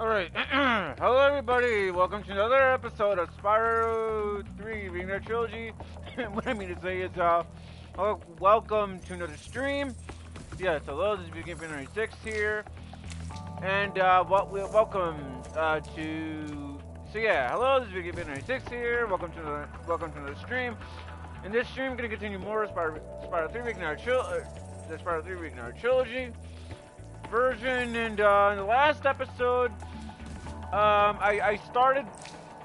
Alright, hello everybody, welcome to another episode of Spyro 3 Reignited Trilogy. What I mean to say is, welcome to another stream. Yes, hello, this is BeginPin96 here. And, welcome, hello, this is BeginPin96 here, welcome to another stream. In this stream, I'm going to continue more Spyro 3 Reignited Trilogy version, and, in the last episode, I started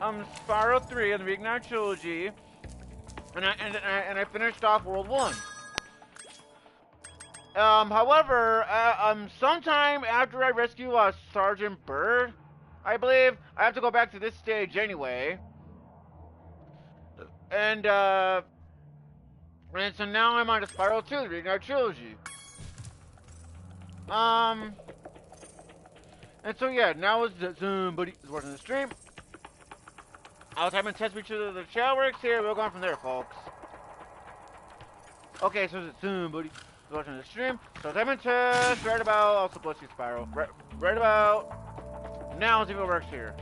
Spyro 3 on the Reignited Trilogy, and I finished off World 1. However, sometime after I rescue Sergeant Bird, I believe, I have to go back to this stage anyway. And so now I'm on to Spyro 2, the Reignited Trilogy. And so yeah, now is somebody is watching the stream. I'll type in test each of the chat works here. We'll go on from there, folks. Okay, so somebody is watching the stream. So type in test right about. Also, bless you, Spyro. Right about now. Let's see what works here.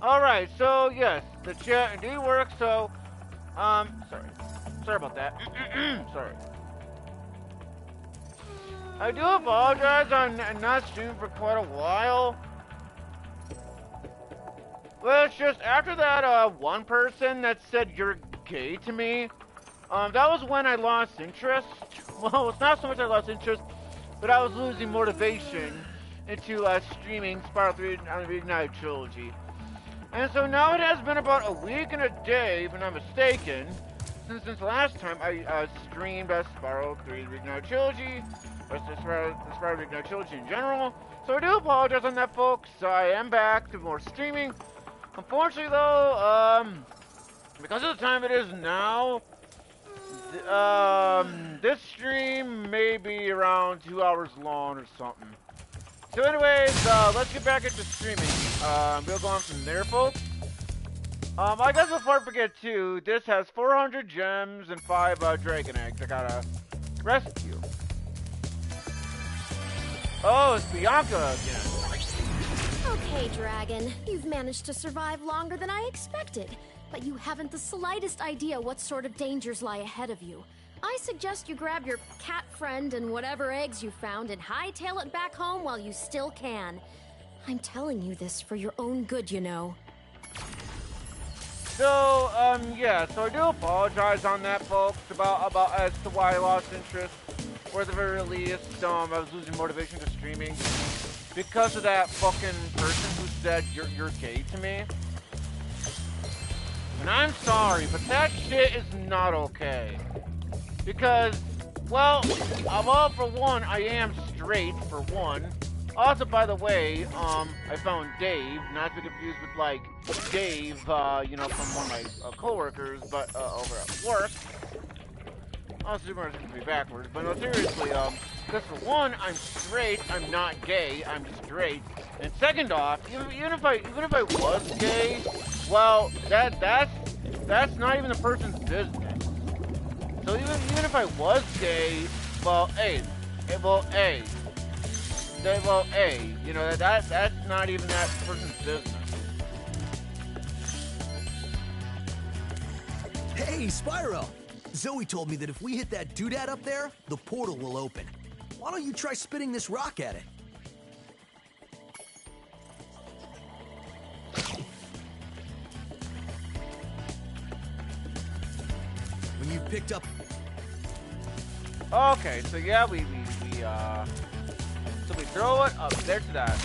All right. So yes, the chat indeed works. So sorry about that. Sorry. I do apologize on not streaming for quite a while. Well, it's just after that one person that said you're gay to me, that was when I lost interest. Well, it's not so much I lost interest, but I was losing motivation into streaming Spyro 3 on the Reignited Trilogy. And so now it has been about a week and a day, if I'm not mistaken, since last time I streamed Spyro 3 Reignited Trilogy. Or the Spyro Reignited Trilogy in general. So I do apologize on that, folks. I am back to more streaming. Unfortunately, though, because of the time it is now, this stream may be around 2 hours long or something. So anyways, let's get back into streaming. We'll go on from there, folks. I guess before I forget, too, this has 400 gems and 5 dragon eggs I gotta rescue. Oh, it's Bianca again. Okay, Dragon. You've managed to survive longer than I expected, but you haven't the slightest idea what sort of dangers lie ahead of you. I suggest you grab your cat friend and whatever eggs you found and hightail it back home while you still can. I'm telling you this for your own good, you know. So, yeah, so I do apologize on that, folks, about as to why I lost interest. Or at the very least, I was losing motivation to streaming because of that fucking person who said you're gay to me. And I'm sorry, but that shit is not okay. Because, well, for one, I am straight, for one. Also, by the way, I found Dave, not to be confused with, like, Dave, you know, from one of my coworkers, but over at work. Oh, super to be backwards, but no, seriously, because for one, I'm straight, I'm not gay, I'm straight, and second off, even if I was gay, well, that's not even the person's business. So even if I was gay, well, you know, that's not even that person's business. Hey, Spyro! Zoe told me that if we hit that doodad up there, the portal will open. Why don't you try spitting this rock at it? When you picked up... Okay, so yeah, we throw it up there to that.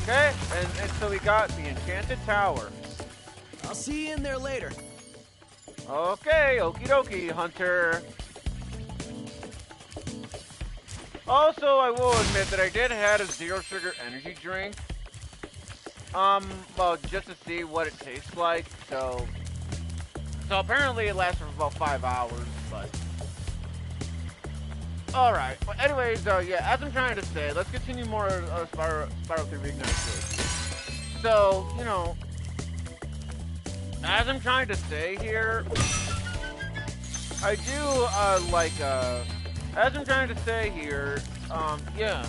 Okay, and so we got the enchanted tower. I'll see you in there later. Okay, okie dokie, Hunter. Also, I will admit that I did have a zero sugar energy drink. Well, just to see what it tastes like. So apparently it lasts for about 5 hours, but. Alright, but anyways, yeah, as I'm trying to say, let's continue more Spyro 3 Reignited. So, you know, as I'm trying to say here, I do, as I'm trying to say here, yeah,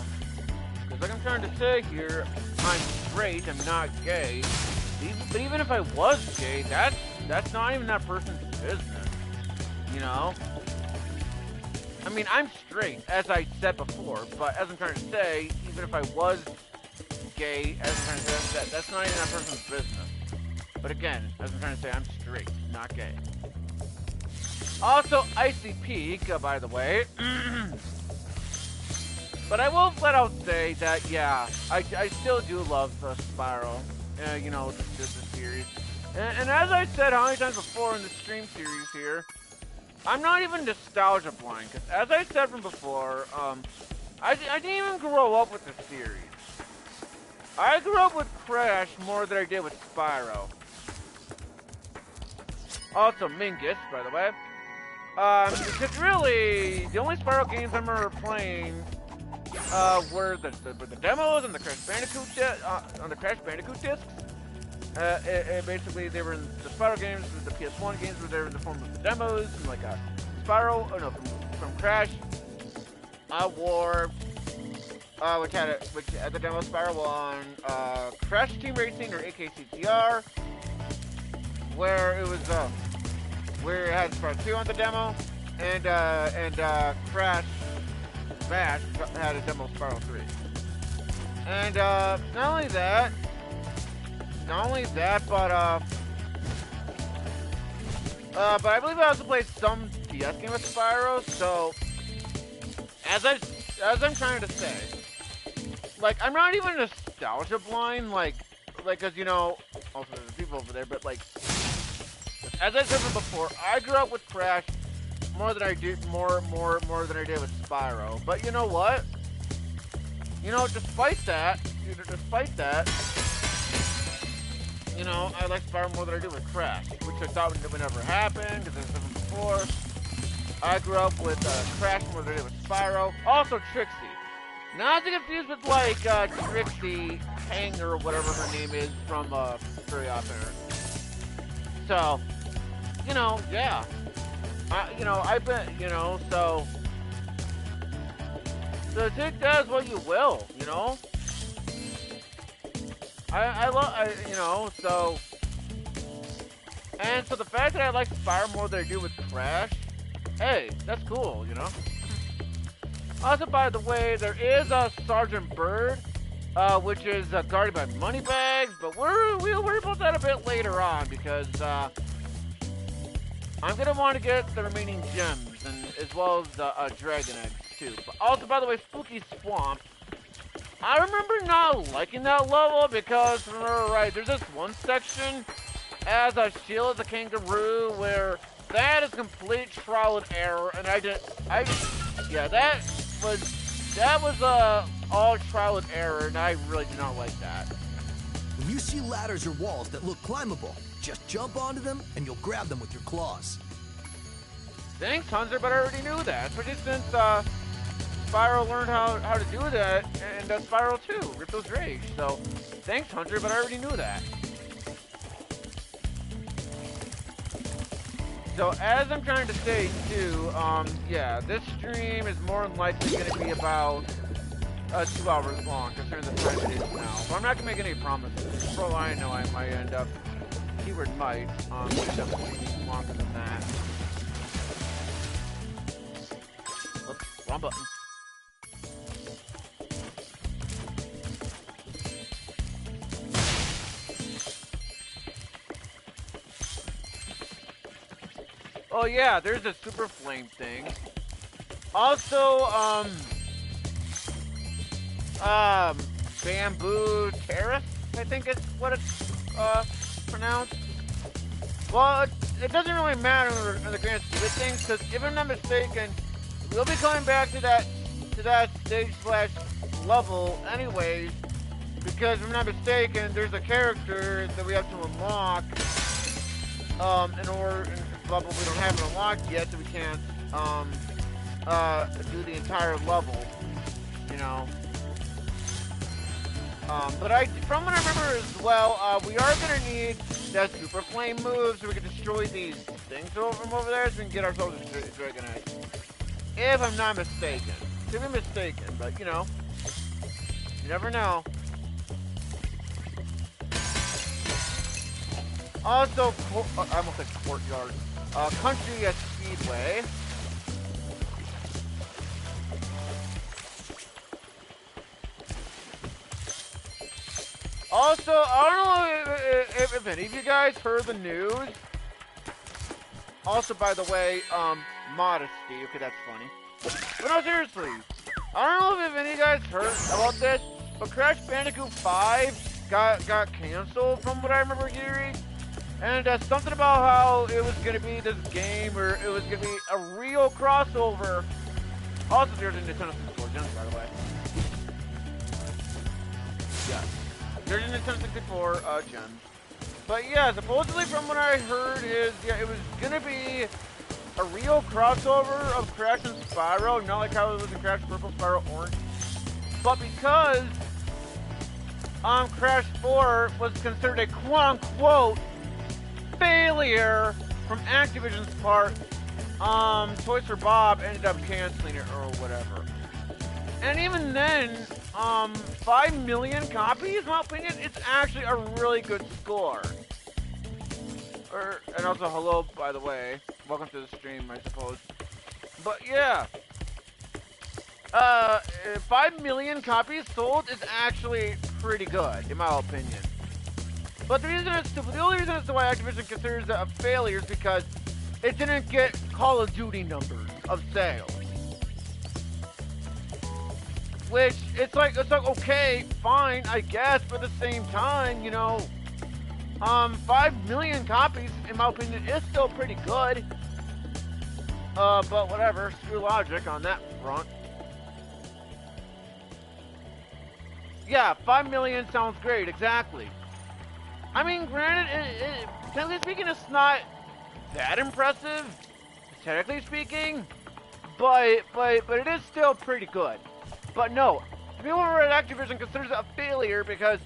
because like I'm trying to say here, I'm straight, I'm not gay. But even if I was gay, that's not even that person's business. You know? I mean, I'm straight, as I said before, but as I'm trying to say, even if I was gay, as I'm trying to say, that's not even that person's business. But again, as I'm trying to say, I'm straight, not gay. Also, Icy Peak, by the way. But I will flat out say that, yeah, I still do love Spyro, you know, the series. And as I said how many times before in the stream series here, I'm not even nostalgia blind, because as I said from before, I didn't even grow up with the series. I grew up with Crash more than I did with Spyro. Also, Mingus, by the way. Because really, the only Spyro games I remember playing were the demos and the Crash Bandicoot on the Crash Bandicoot discs. Basically, they were in the Spyro games, the PS1 games were there in the form of the demos, and like Spyro, from Crash, War, which had the demo Spyro 1, Crash Team Racing or AKCTR, where it was where it had Spyro 2 on the demo, and Crash Bash had a demo Spyro 3. And not only that, but I believe I also played some DS game with Spyro. So as I'm trying to say, like, I'm not even nostalgia blind, like, cause you know, also there's people over there, but like, as I said before, I grew up with Crash more than I did more than I did with Spyro. But you know what? You know, despite that, you know, I like Spyro more than I do with Crash, which I thought would never happen, because as I said before, I grew up with Crash more than I did with Spyro. Also, Trixie. Not to confuse with, like, Trixie Hang or whatever her name is from Furry Off Air. So, you know, yeah. You know, I've been, you know, so take that as what you will, you know? You know, so, and so the fact that I like Spyro more than I do with Crash, hey, that's cool, you know? Also, by the way, there is a Sergeant Bird, which is guarded by Moneybags, but we'll worry about that a bit later on, because, I'm gonna want to get the remaining gems, and as well as the dragon eggs, too. But also, by the way, Spooky Swamp, I remember not liking that level because, remember right, there's this one section as a Sheila the Kangaroo where that is complete trial and error, and yeah, that was all trial and error, and I really do not like that. When you see ladders or walls that look climbable, just jump onto them and you'll grab them with your claws. Thanks, Hunter, but I already knew that, especially since Spyro learned how to do that in Spyro 2, Ripto's Rage. So, thanks, Hunter, but I already knew that. So, as I'm trying to say, too, yeah, this stream is more than likely going to be about 2 hours long, considering the time it is now. But I'm not going to make any promises. For all I know, I might end up, keyword might, end up being longer than that. Oops, wrong button. Oh yeah, there's a super flame thing. Also, bamboo terrace, I think is what it's pronounced. Well, it doesn't really matter in the grand scheme of things, because if I'm not mistaken, we'll be coming back to that stage / level anyways, because if I'm not mistaken, there's a character that we have to unlock in level we don't have it unlocked yet, so we can't do the entire level, you know. But from what I remember as well, we are gonna need that super flame move so we can destroy these things from over there, so we can get ourselves a dragon egg. If I'm not mistaken. Could be mistaken, but you know, you never know. Also, I almost said courtyard. Country at Speedway. Also, I don't know if any of you guys heard the news. Also, by the way, modesty. Okay, that's funny. But no, seriously. I don't know if any of you guys heard about this, but Crash Bandicoot 5 got canceled from what I remember hearing. And something about how it was going to be this game, or it was going to be a real crossover. Also, there's a Nintendo 64 gems, by the way. Yeah. There's a Nintendo 64 gems. But yeah, supposedly from what I heard is, yeah, it was going to be a real crossover of Crash and Spyro, not like how it was in Crash Purple, Spyro Orange. But because Crash 4 was considered a quote-unquote failure from Activision's part, Toys for Bob ended up canceling it or whatever. And even then, 5 million copies, in my opinion, it's actually a really good score. And also, hello, by the way. Welcome to the stream, I suppose. But yeah. 5 million copies sold is actually pretty good, in my opinion. But the only reason as to why Activision considers it a failure is because it didn't get Call of Duty numbers of sales. Which, it's like, okay, fine, I guess, but at the same time, you know, 5 million copies, in my opinion, is still pretty good. But whatever, screw logic on that front. Yeah, 5 million sounds great, exactly. I mean, granted, technically speaking, it's not that impressive, technically speaking, but it is still pretty good. But no, people over at Activision considers it a failure because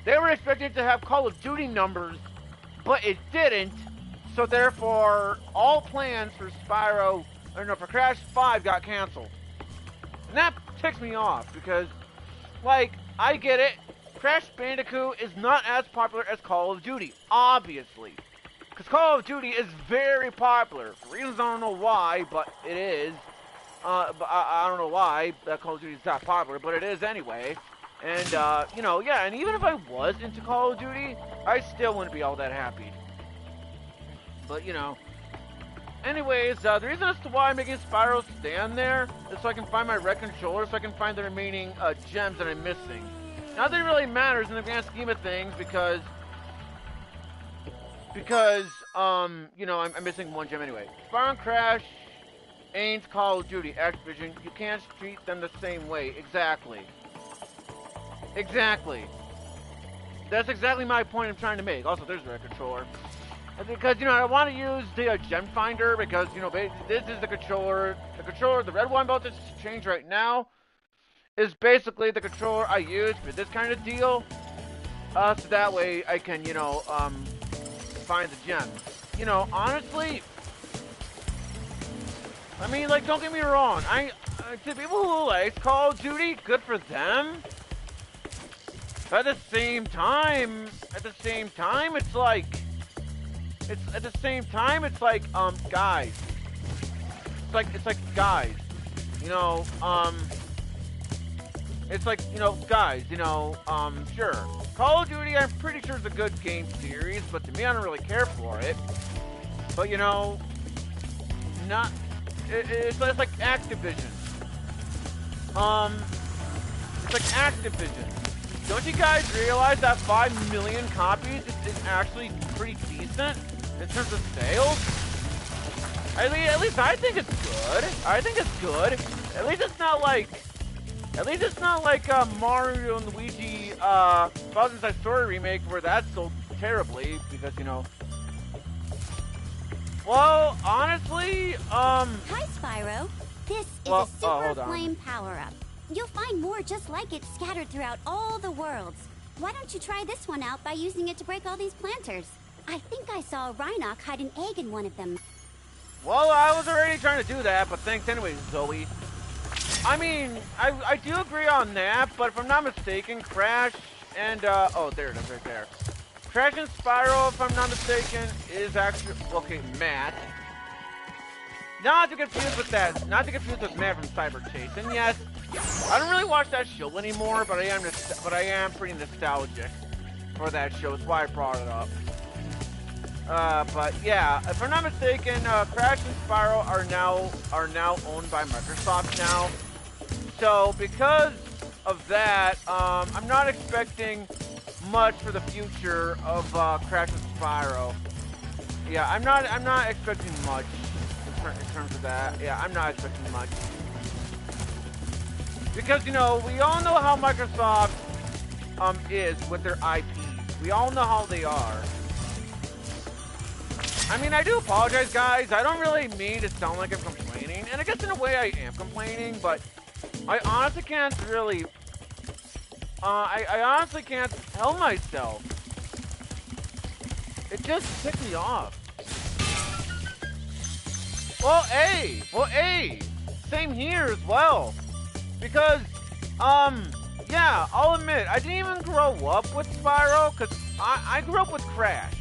they were expecting to have Call of Duty numbers, but it didn't. So therefore, all plans for for Crash 5 got canceled. And that ticks me off because, like, I get it. Crash Bandicoot is not as popular as Call of Duty, obviously. Because Call of Duty is very popular. For reasons I don't know why, but it is. But I don't know why Call of Duty is that popular, but it is anyway. And, you know, yeah, and even if I was into Call of Duty, I still wouldn't be all that happy. But, you know. Anyways, the reason as to why I'm making Spyro stand there is so I can find my red controller, so I can find the remaining gems that I'm missing. Not that it really matters in the grand scheme of things, because you know, I'm missing one gem anyway. Spyro and Crash ain't Call of Duty, Activision. You can't treat them the same way. Exactly. Exactly. That's exactly my point I'm trying to make. Also, there's the red controller. Because, you know, I want to use the gem finder because, you know, this is the controller. The red one I'm about to change right now is basically the controller I use for this kind of deal. So that way I can, you know, find the gems. You know, honestly, I mean, like, don't get me wrong. To people who like Call of Duty, good for them. But at the same time, it's like, guys. It's like, guys. You know, it's like, you know, guys, you know, sure. Call of Duty, I'm pretty sure is a good game series, but to me, I don't really care for it. But, you know, it's like Activision. It's like Activision. Don't you guys realize that 5 million copies is actually pretty decent in terms of sales? At least I think it's good. I think it's good. At least it's not like Mario and Luigi Bowser's Inside Story remake where that sold terribly because, you know. Well, honestly, Hi, Spyro. This is a super flame power-up. You'll find more just like it scattered throughout all the worlds. Why don't you try this one out by using it to break all these planters? I think I saw Rhinoc hide an egg in one of them. Well, I was already trying to do that, but thanks anyway, Zoe. I mean, I do agree on that, but if I'm not mistaken, Crash and, oh, there it is right there. Crash and Spyro, if I'm not mistaken, is actually... Okay, Matt. Not to confuse with that. Not to confuse with Matt from Cyber Chase. And yes, I don't really watch that show anymore, but I am pretty nostalgic for that show. That's why I brought it up. But yeah, if I'm not mistaken, Crash and Spyro are now owned by Microsoft now. So because of that, I'm not expecting much for the future of Crash and Spyro. Yeah, I'm not expecting much in terms of that. Yeah, I'm not expecting much because we all know how Microsoft is with their IPs. We all know how they are. I mean, I do apologize, guys. I don't really mean to sound like I'm complaining, and I guess in a way I am complaining, but I honestly can't really. I honestly can't tell myself. It just ticked me off. Well, hey, same here as well. Because, yeah, I'll admit, I didn't even grow up with Spyro, because I grew up with Crash.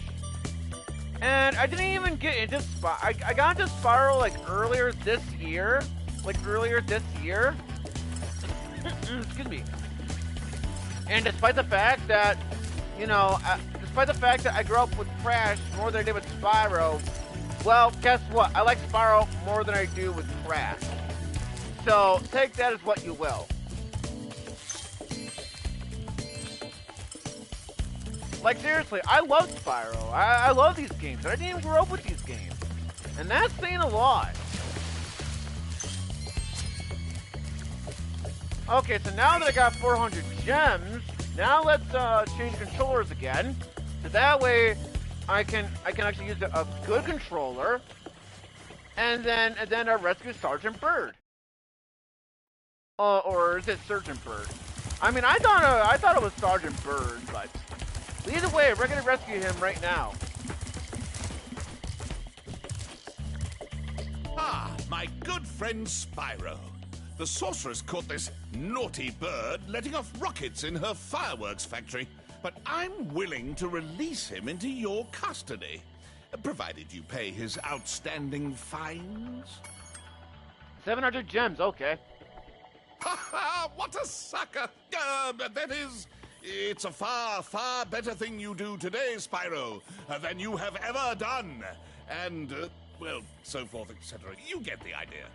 And I didn't even get into Spyro. I got into Spyro, like, earlier this year. Excuse me. And despite the fact that, I grew up with Crash more than I did with Spyro, well, guess what? I like Spyro more than I do with Crash. So, take that as what you will. Like, seriously, I love Spyro. I love these games. I didn't even grow up with these games. And that's saying a lot. Okay, so now that I got 400 gems, now let's change controllers again. So that way, I can actually use a good controller, and then rescue Sergeant Bird. Or is it Sergeant Bird? I mean, I thought it was Sergeant Bird, but either way, we're gonna rescue him right now. Ah, my good friend Spyro. The sorceress caught this naughty bird letting off rockets in her fireworks factory, but I'm willing to release him into your custody, provided you pay his outstanding fines. 700 gems, okay. Ha ha! What a sucker! That is, it's a far, far better thing you do today, Spyro, than you have ever done. And, well, so forth, etc. You get the idea.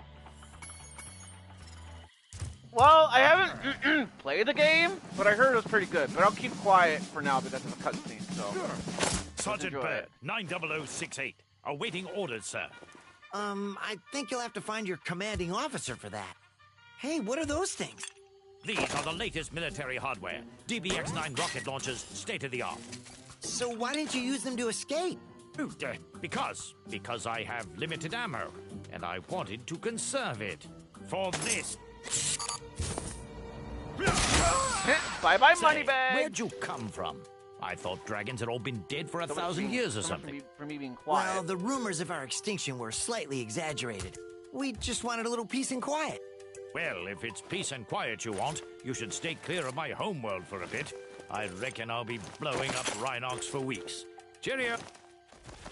Well, I haven't played the game, but I heard it was pretty good. But I'll keep quiet for now because of a cutscene, so... Sure. Sergeant Bird, 90068. Awaiting orders, sir. I think you'll have to find your commanding officer for that. Hey, what are those things? These are the latest military hardware. DBX-9 rocket launchers, state-of-the-art. So why didn't you use them to escape? Because I have limited ammo, and I wanted to conserve it. For this... Bye-bye, Moneybag! Where'd you come from? I thought dragons had all been dead for 1,000 years or something. For me being quiet. Well, the rumors of our extinction were slightly exaggerated. We just wanted a little peace and quiet. Well, if it's peace and quiet you want, you should stay clear of my homeworld for a bit. I reckon I'll be blowing up Rhinox for weeks. Cheerio!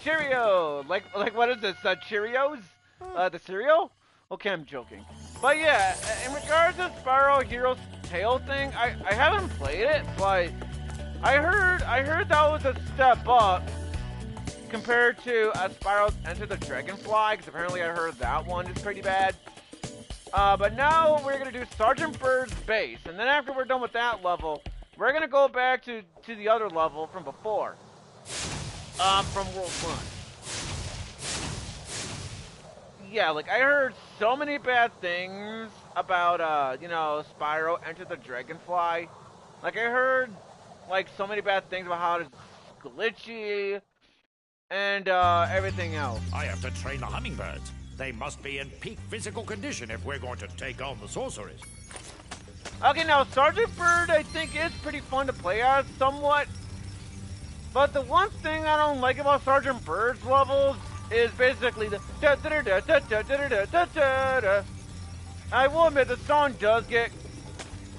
Cheerio! Like what is this, Cheerios? The cereal? Okay, I'm joking. But yeah, in regards to Spyro Hero's Tale thing, I haven't played it, but I heard that was a step up compared to Spyro's Enter the Dragonfly, because apparently I heard that one is pretty bad. But now we're gonna do Sergeant Bird's base, and then after we're done with that level, we're gonna go back to the other level from before. From World 1. Yeah, like, I heard so many bad things about, Spyro Enter the Dragonfly. Like, I heard, like, so many bad things about how it's glitchy and, everything else. I have to train the hummingbirds. They must be in peak physical condition if we're going to take on the sorceress. Okay, now, Sergeant Bird, I think, is pretty fun to play as, somewhat. But the one thing I don't like about Sergeant Bird's levels is basically the I will admit the song does get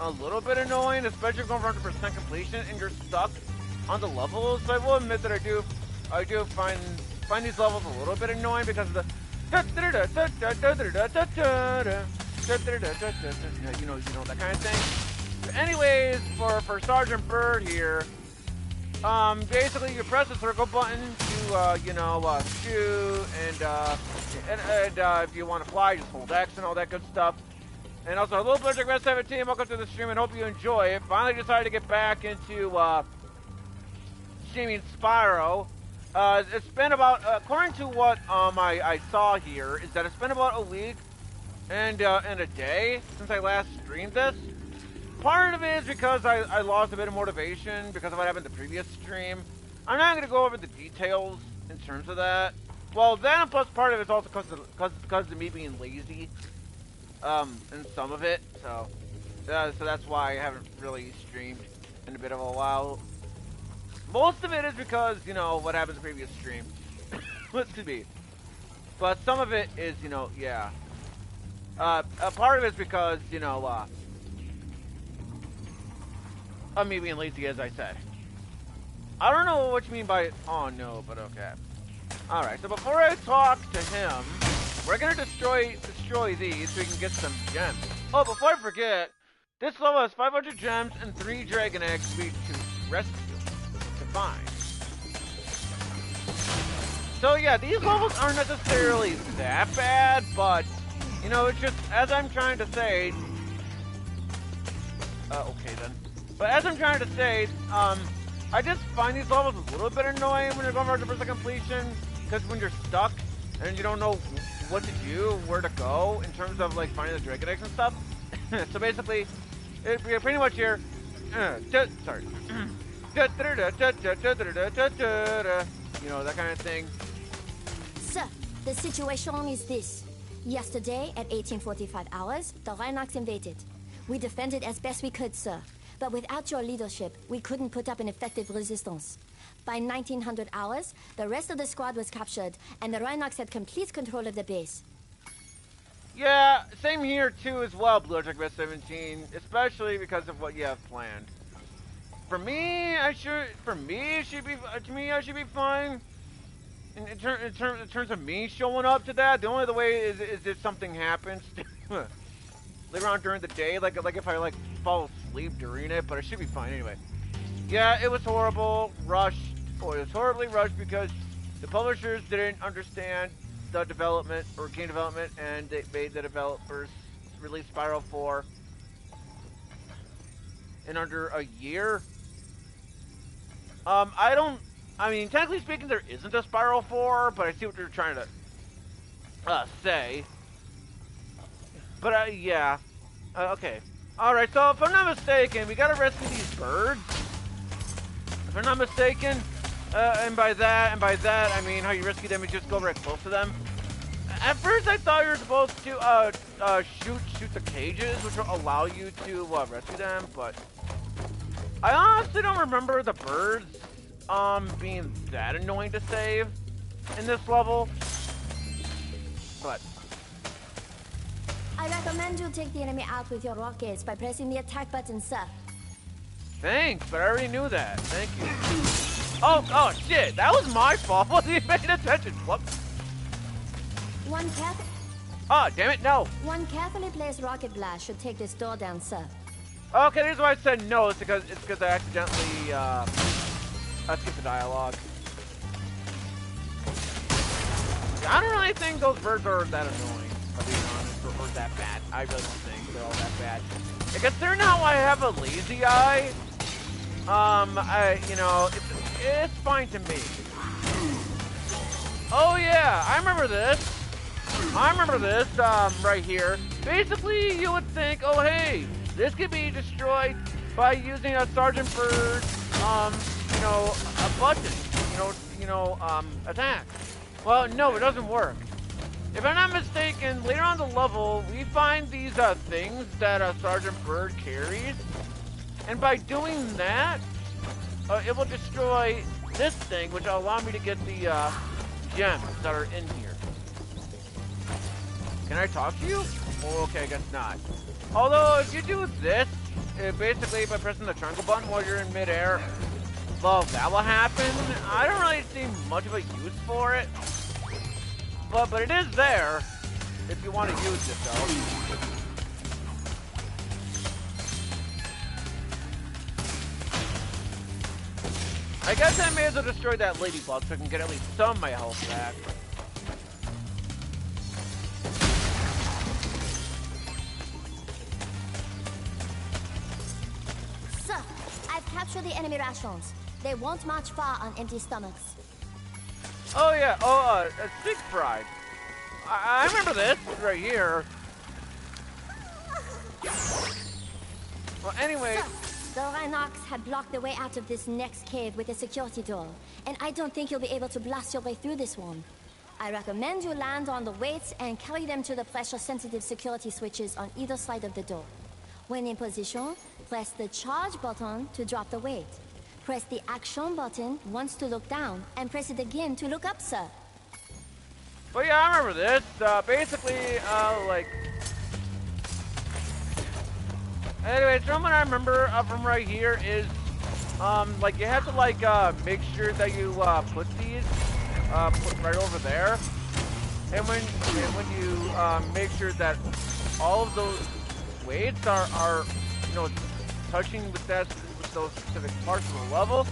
a little bit annoying, especially if you're going for 100% completion and you're stuck on the levels. So I will admit that I do find these levels a little bit annoying because of the you know that kind of thing. But anyways, for Sergeant Bird here, basically you press the circle button to shoot, and if you want to fly, just hold X and all that good stuff. And also, hello, Blizzard Red 17. Welcome to the stream, and hope you enjoy it. Finally decided to get back into streaming Spyro. It's been about, according to what I saw here, is that it's been about a week and a day since I last streamed this. Part of it is because I lost a bit of motivation because of what happened in the previous stream. I'm not going to go over the details in terms of that. Well, then plus part of it's also because of me being lazy. And some of it, so that's why I haven't really streamed in a bit of a while. Most of it is because, you know, what happened in the previous stream. Excuse me. But some of it is, you know, yeah. A part of it is because, you know, of me being lazy, as I said. I don't know what you mean by, oh no, but okay. Alright, so before I talk to him, we're gonna destroy these so we can get some gems. Oh, before I forget, this level has 500 gems and 3 dragon eggs to rescue, to find. So yeah, these levels aren't necessarily that bad, but, you know, it's just, as I'm trying to say, okay then. But as I'm trying to say, I just find these levels a little bit annoying when you're going for 100% completion, because when you're stuck and you don't know what to do, where to go, in terms of, like, finding the dragon eggs and stuff. So basically, we're pretty much here, sorry. You know, that kind of thing. Sir, the situation is this. Yesterday, at 1845 hours, the Rhinox invaded. We defended as best we could, sir. But without your leadership, we couldn't put up an effective resistance. By 1900 hours, the rest of the squad was captured, and the Rhinox had complete control of the base. Yeah, same here too as well, Blizzard Red 17, especially because of what you have planned. For me, I should be fine. In terms of me showing up to that, the only other way is if something happens later on during the day, like if I like fall asleep during it, but I should be fine anyway. Yeah, it was horrible, rushed. It was horribly rushed because the publishers didn't understand the development or game development, and they made the developers release Spyro 4 in under a year. I mean, technically speaking, there isn't a Spyro 4, but I see what you're trying to say. But yeah, okay. All right, so if I'm not mistaken, we gotta rescue these birds. If I'm not mistaken, and by that, I mean how you rescue them and just go right close to them. At first, I thought you were supposed to shoot the cages, which will allow you to rescue them. But I honestly don't remember the birds being that annoying to save in this level. But I recommend you take the enemy out with your rockets by pressing the attack button, sir. Thanks, but I already knew that. Thank you. Oh shit, that was my fault. Wasn't even paying attention. Whoops. Oh, damn it, no. One carefully placed rocket blast should take this door down, sir. Okay, here's why I said no. It's because I accidentally I skipped the dialogue. I don't really think those birds are that annoying, I'll be honest, or that bad. I really don't think they're all that bad. And considering how I have a lazy eye, you know, it's fine to me. Oh yeah, I remember this. Right here. Basically, you would think, oh hey, this could be destroyed by using a Sergeant Bird, you know, a button, attack. Well, no, it doesn't work. If I'm not mistaken, later on the level, we find these things that Sergeant Bird carries, and by doing that, it will destroy this thing, which will allow me to get the gems that are in here. Can I talk to you? Oh, okay, I guess not. Although, if you do this, basically by pressing the triangle button while you're in midair, well, that will happen. I don't really see much of a use for it. But it is there if you want to use it, though. I guess I may as well destroy that ladybug so I can get at least some of my health back. Sir, I've captured the enemy rations. They won't march far on empty stomachs. Oh yeah, steak fried. I remember this right here. Well, anyway. Sir, the Rhinox had blocked the way out of this next cave with a security door, and I don't think you'll be able to blast your way through this one. I recommend you land on the weights and carry them to the pressure-sensitive security switches on either side of the door. When in position, press the charge button to drop the weight. Press the action button once to look down, and press it again to look up, sir. Well, yeah, I remember this. Basically, like... Anyway, from what I remember from right here is, like, you have to, like, make sure that you, put these, put right over there. And when you, make sure that all of those weights are, you know, touching with those specific parts of the level,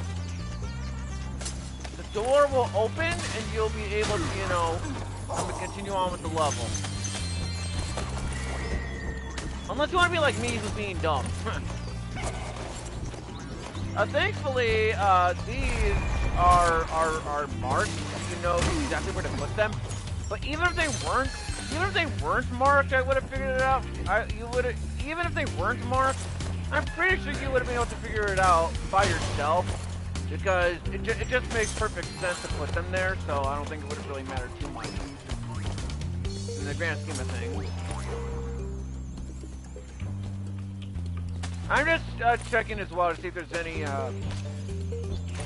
the door will open and you'll be able to, you know, continue on with the level. Unless you want to be like me, who's being dumb. Thankfully, these are marked. You know exactly where to put them. But even if they weren't marked, I would have figured it out. Even if they weren't marked, I'm pretty sure you would have been able to figure it out by yourself, because it just makes perfect sense to put them there, so I don't think it would have really mattered too much in the grand scheme of things. I'm just checking as well to see if there's any,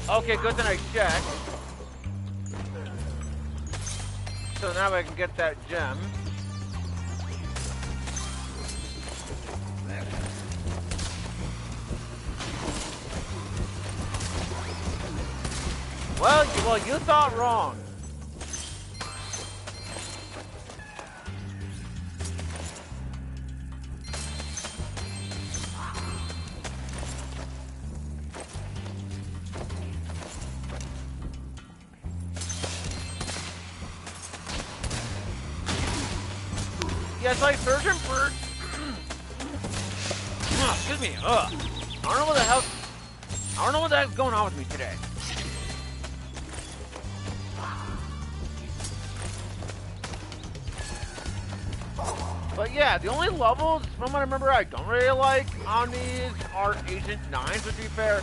Okay, good that I checked. So now I can get that gem. Well, you thought wrong. Yes, like Surgeon Bird. Excuse me. I don't know what the heck's going on with me today. But yeah, the only levels, from what I remember, I don't really like on these are Agent 9's, to be fair.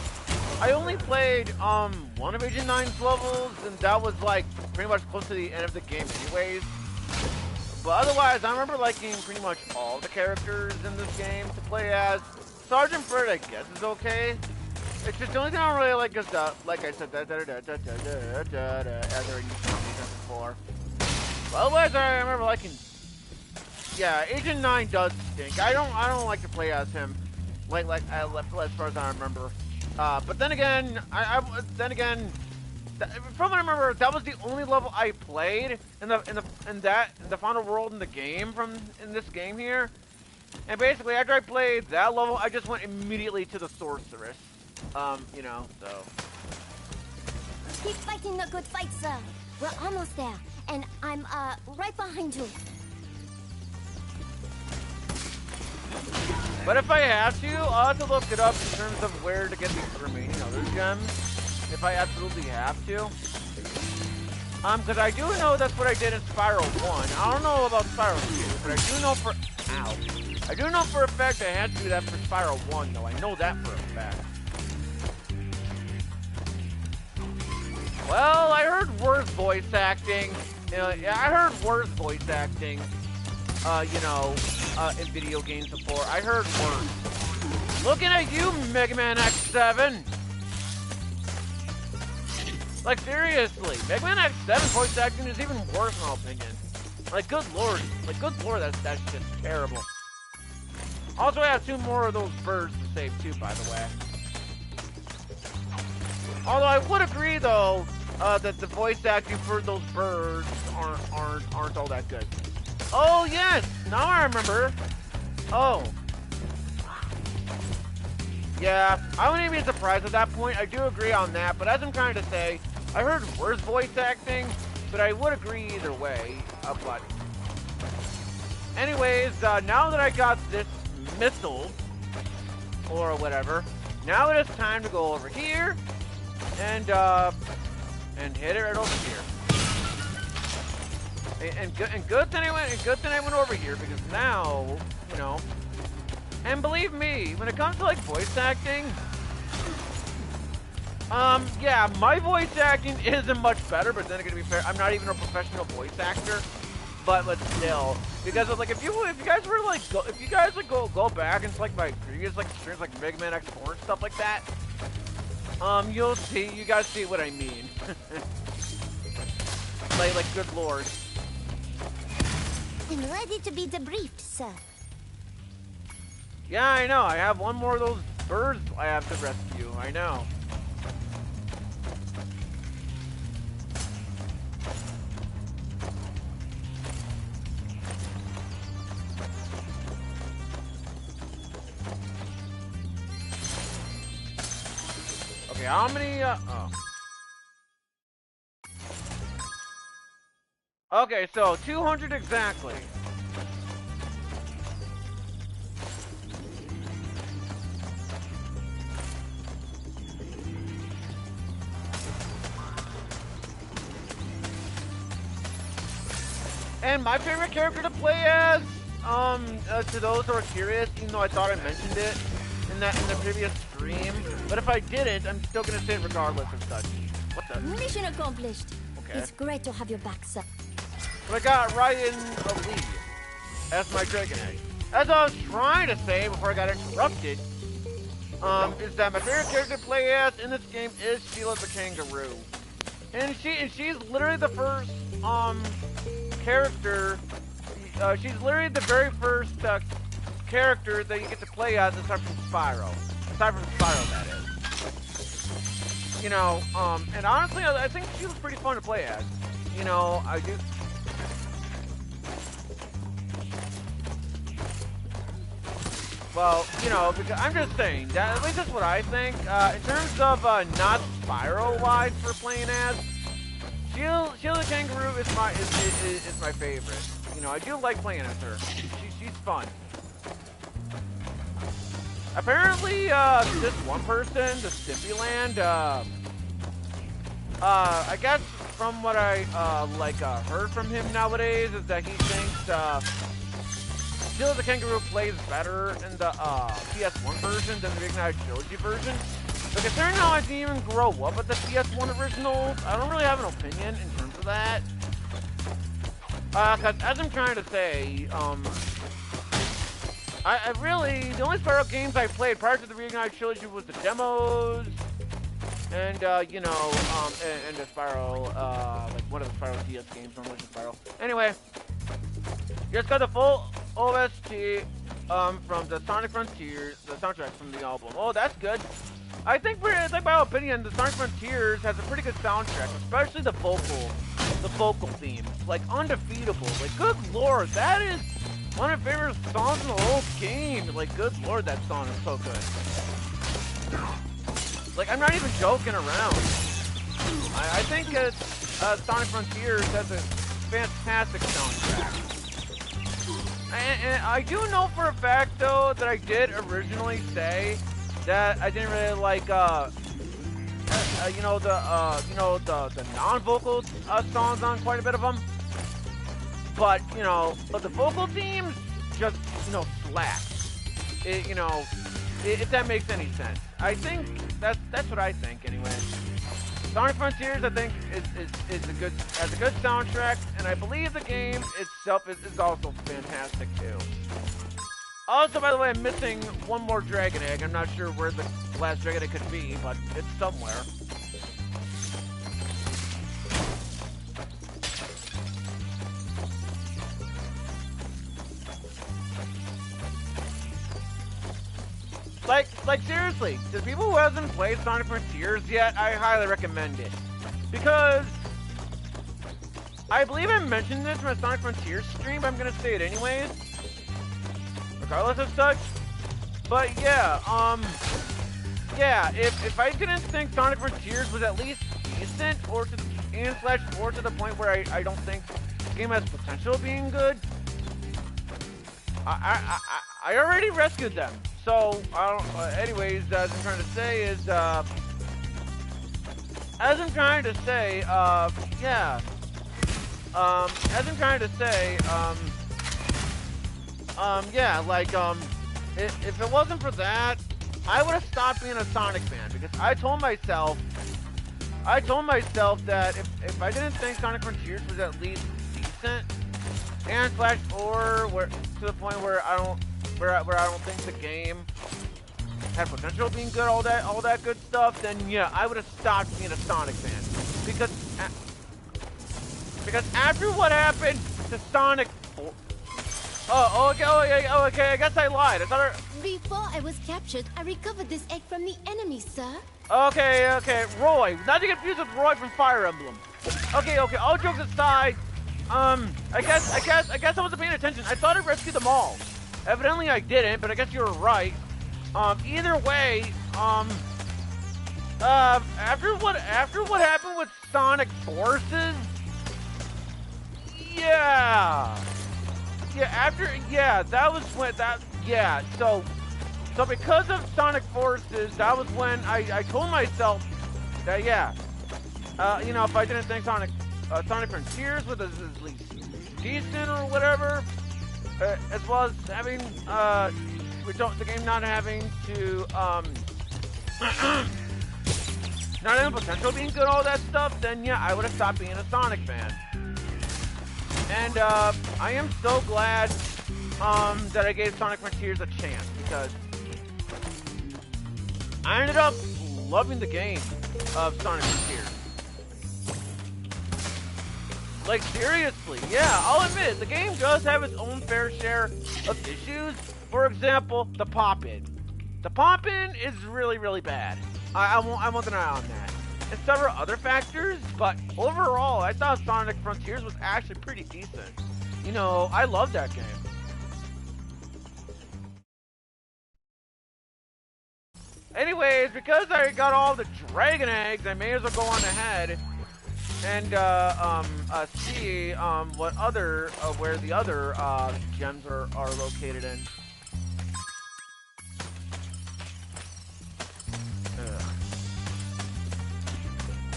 I only played one of Agent 9's levels, and that was like pretty much close to the end of the game anyways. But otherwise, I remember liking pretty much all the characters in this game to play as. Sergeant Bird, I guess, is okay. It's just the only thing I don't really like is like I said, as I already mentioned before. But otherwise, I remember liking. Yeah, Agent 9 does stink. I don't like to play as him, like as far as I remember. But then again, from what I remember, that was the only level I played in the final world in the game in this game here. And basically, after I played that level, I just went immediately to the sorceress. You know, so. Keep fighting the good fight, sir. We're almost there, and I'm right behind you. But if I have to, I'll have to look it up in terms of where to get these remaining other gems. If I absolutely have to. Because I do know that's what I did in Spyro 1. I don't know about Spyro 2, but I do know for... Ow. I do know for a fact I had to do that for Spyro 1, though. I know that for a fact. Well, I heard worse voice acting. You know, I heard worse voice acting, you know, in video games before. I heard worse. Looking at you, Mega Man X7. Like, seriously, Mega Man X7 voice acting is even worse, in my opinion. Like, good lord, that's just terrible. Also, I have 2 more of those birds to save, too, by the way. Although I would agree, though, that the voice acting for those birds aren't all that good. Oh yes, now I remember. Oh. Yeah, I wouldn't even be surprised at that point. I do agree on that, but as I'm trying to say, I heard worse voice acting, but I would agree either way. But anyways, now that I got this missile, or whatever, now it is time to go over here, and hit it right over here. And good thing I went over here, because now, you know, and believe me, when it comes to like voice acting, yeah, my voice acting isn't much better, but then to be fair, I'm not even a professional voice actor. But still, because of, like, if you guys were like go back into like my previous like experience, like Mega Man X4 and stuff like that, you guys see what I mean. like good lord. I'm ready to be debriefed, sir. Yeah, I know. I have one more of those birds I have to rescue. I know. Okay, how many, oh. Okay, so 200 exactly. And my favorite character to play as, to those who are curious, even though I thought I mentioned it in the previous stream, but if I didn't, I'm still gonna say it regardless of such. What the? Mission accomplished. Okay. It's great to have your back, sir. But I got Ryan Lee as my Dragon Egg. As I was trying to say before I got interrupted, is that my favorite character to play as in this game is Sheila the Kangaroo. And she's literally the first, character, she's literally the very first, character that you get to play as aside from Spyro. Aside from Spyro, that is. You know, and honestly, I think she was pretty fun to play as. You know, I do. Well, you know, because I'm just saying, that, at least that's what I think. In terms of not Spyro-wise for playing as, Sheila the Kangaroo is my favorite. You know, I do like playing as her. She's fun. Apparently, this one person, the Stimpyland, I guess from what I heard from him nowadays is that he thinks Sheila the Kangaroo plays better in the PS1 version than the Reignited Trilogy version. But considering how I didn't even grow up with the PS1 originals, I don't really have an opinion in terms of that. Cause as I'm trying to say, I really, the only Spyro games I played prior to the Reignited Trilogy was the demos, and, you know, and the Spyro, like one of the Spyro DS games from Legend of Spyro. Anyway, just got the full OST, from the Sonic Frontiers, the soundtrack from the album. Oh, that's good. I think in my opinion, the Sonic Frontiers has a pretty good soundtrack, especially the vocal theme. Like, undefeatable. Like, good lord, that is one of my favorite songs in the whole game. Like, good lord, that song is so good. Like, I'm not even joking around. I think Sonic Frontiers has a fantastic soundtrack. And I do know for a fact, though, that I did originally say that I didn't really like, the non-vocal songs on quite a bit of them. But the vocal themes just, slap. If that makes any sense. I think that's what I think anyway. Sonic Frontiers, I think, has a good soundtrack, and I believe the game itself is also fantastic too. Also, by the way, I'm missing one more Dragon Egg. I'm not sure where the last Dragon Egg could be, but it's somewhere. Like seriously, to people who hasn't played Sonic Frontiers yet, I highly recommend it. Because I believe I mentioned this in my Sonic Frontiers stream, but I'm gonna say it anyways. Regardless of such. But yeah, if I didn't think Sonic Frontiers was at least decent or to the point where I don't think the game has potential of being good, I already rescued them. So I don't. Anyways, as I'm trying to say is, if it wasn't for that, I would have stopped being a Sonic fan, because I told myself that if I didn't think Sonic Frontiers was at least decent and or where to the point where I don't think the game had potential of being good, all that good stuff, then yeah, I would have stopped being a Sonic fan, because after what happened to Sonic 4. Okay, I guess I lied. I thought Before I was captured, I recovered this egg from the enemy, sir. Okay, Roy. Not to get confused with Roy from Fire Emblem. Okay, all jokes aside, I guess I wasn't paying attention. I thought I rescued them all. Evidently I didn't, but I guess you were right. Either way, after what happened with Sonic Forces, so because of Sonic Forces, that was when I told myself that, if I didn't think Sonic Frontiers was at least decent or whatever, as well as having, the game not having to, not having potential being good, all that stuff, then yeah, I would have stopped being a Sonic fan. And I am so glad that I gave Sonic Frontiers a chance, because I ended up loving the game of Sonic Frontiers. Like, seriously, yeah, I'll admit it, the game does have its own fair share of issues. For example, the pop-in. The pop-in is really, really bad. I won't deny on that. And several other factors, but overall, I thought Sonic Frontiers was actually pretty decent. I love that game. Anyways, because I got all the dragon eggs, I may as well go on ahead and see what other where the other gems are located in.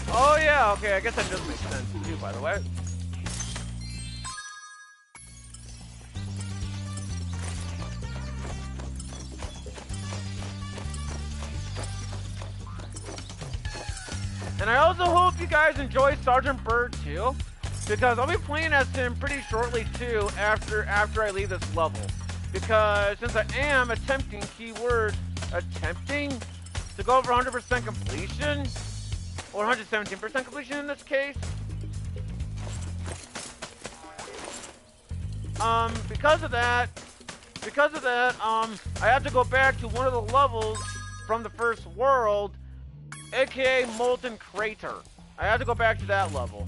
Oh yeah, okay, I guess that does make sense too, by the way. And I also hope you guys enjoy Sergeant Bird too, because I'll be playing as him pretty shortly too after I leave this level. Because since I am attempting to go over 100% completion, or 117% completion in this case. Because of that, I have to go back to one of the levels from the first world, aka Molten Crater. I have to go back to that level.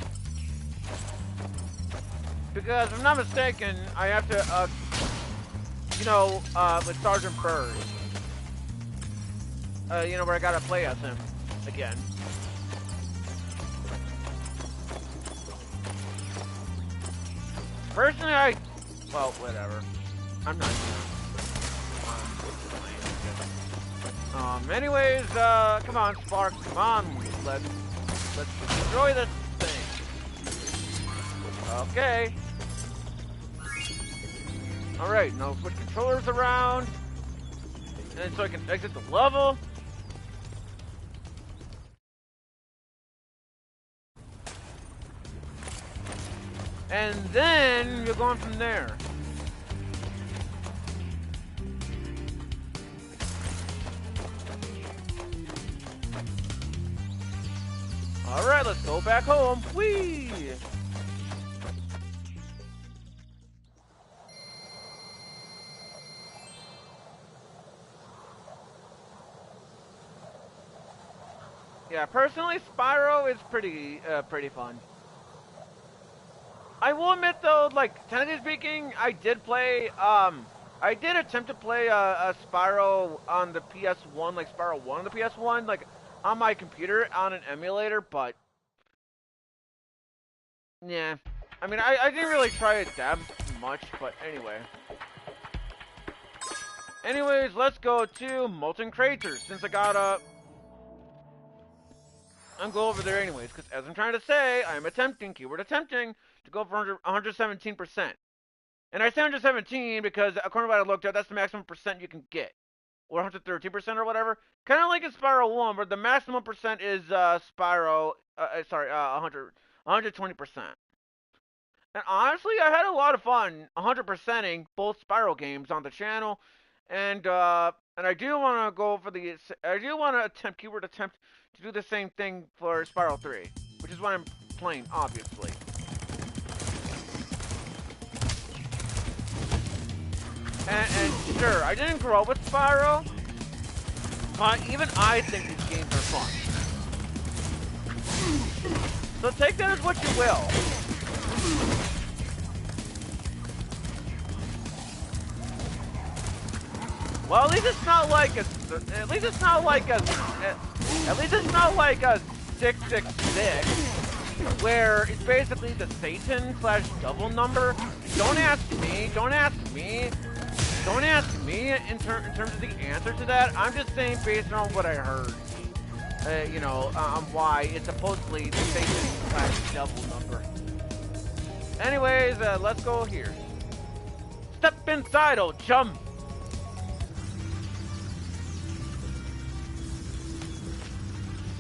Because if I'm not mistaken, I have to, with Sergeant Bird. Where I gotta play as him again. Personally, well, whatever. I'm not anyways, come on, Spark, come on. Let's destroy this thing. Okay. Alright, now switch controllers around. And so I can exit the level. And then you're going from there. Alright, let's go back home. Whee! Yeah, personally, Spyro is pretty fun. I will admit though, like, technically speaking, I did attempt to play a Spyro on the PS1, like Spyro 1 on the PS1, like, on my computer on an emulator, but, yeah. I mean, I didn't really try it that much, but anyway. Anyways, let's go to Molten Craters, since I got I'm going over there anyways, because as I'm trying to say, I'm attempting, keyword attempting, to go for 117%. And I say 117 because, according to what I looked at, that's the maximum percent you can get. Or 113% or whatever. Kind of like in Spyro 1, where the maximum percent is 120%. And honestly, I had a lot of fun 100%ing both Spyro games on the channel. And I do want to go for I do want to keyword attempt, to do the same thing for Spyro 3. Which is what I'm playing, obviously. And sure, I didn't grow up with Spyro, but even I think these games are fun. So take that as what you will. Well, at least it's not like a 666, where it's basically the Satan / double number. Don't ask me in terms of the answer to that. I'm just saying based on what I heard. On why it's supposedly the Satan / double number. Anyways, let's go here. Step inside, old chum.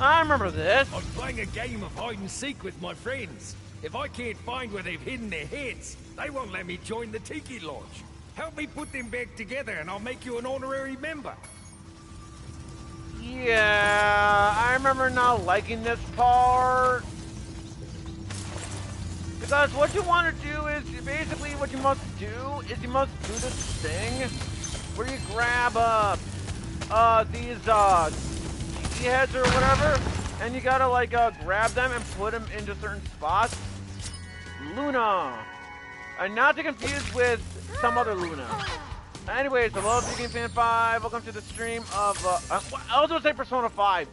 I remember this. I'm playing a game of hide and seek with my friends. If I can't find where they've hidden their heads, they won't let me join the Tiki Lodge. Help me put them back together and I'll make you an honorary member. Yeah, I remember not liking this part. Because what you want to do is, basically what you must do is you must do this thing where you grab these Tiki heads or whatever, and you gotta like grab them and put them into certain spots. Luna! And not to confuse with some other Luna. Anyways, hello, Tiki Fan 5. Welcome to the stream of I was gonna say Persona 5.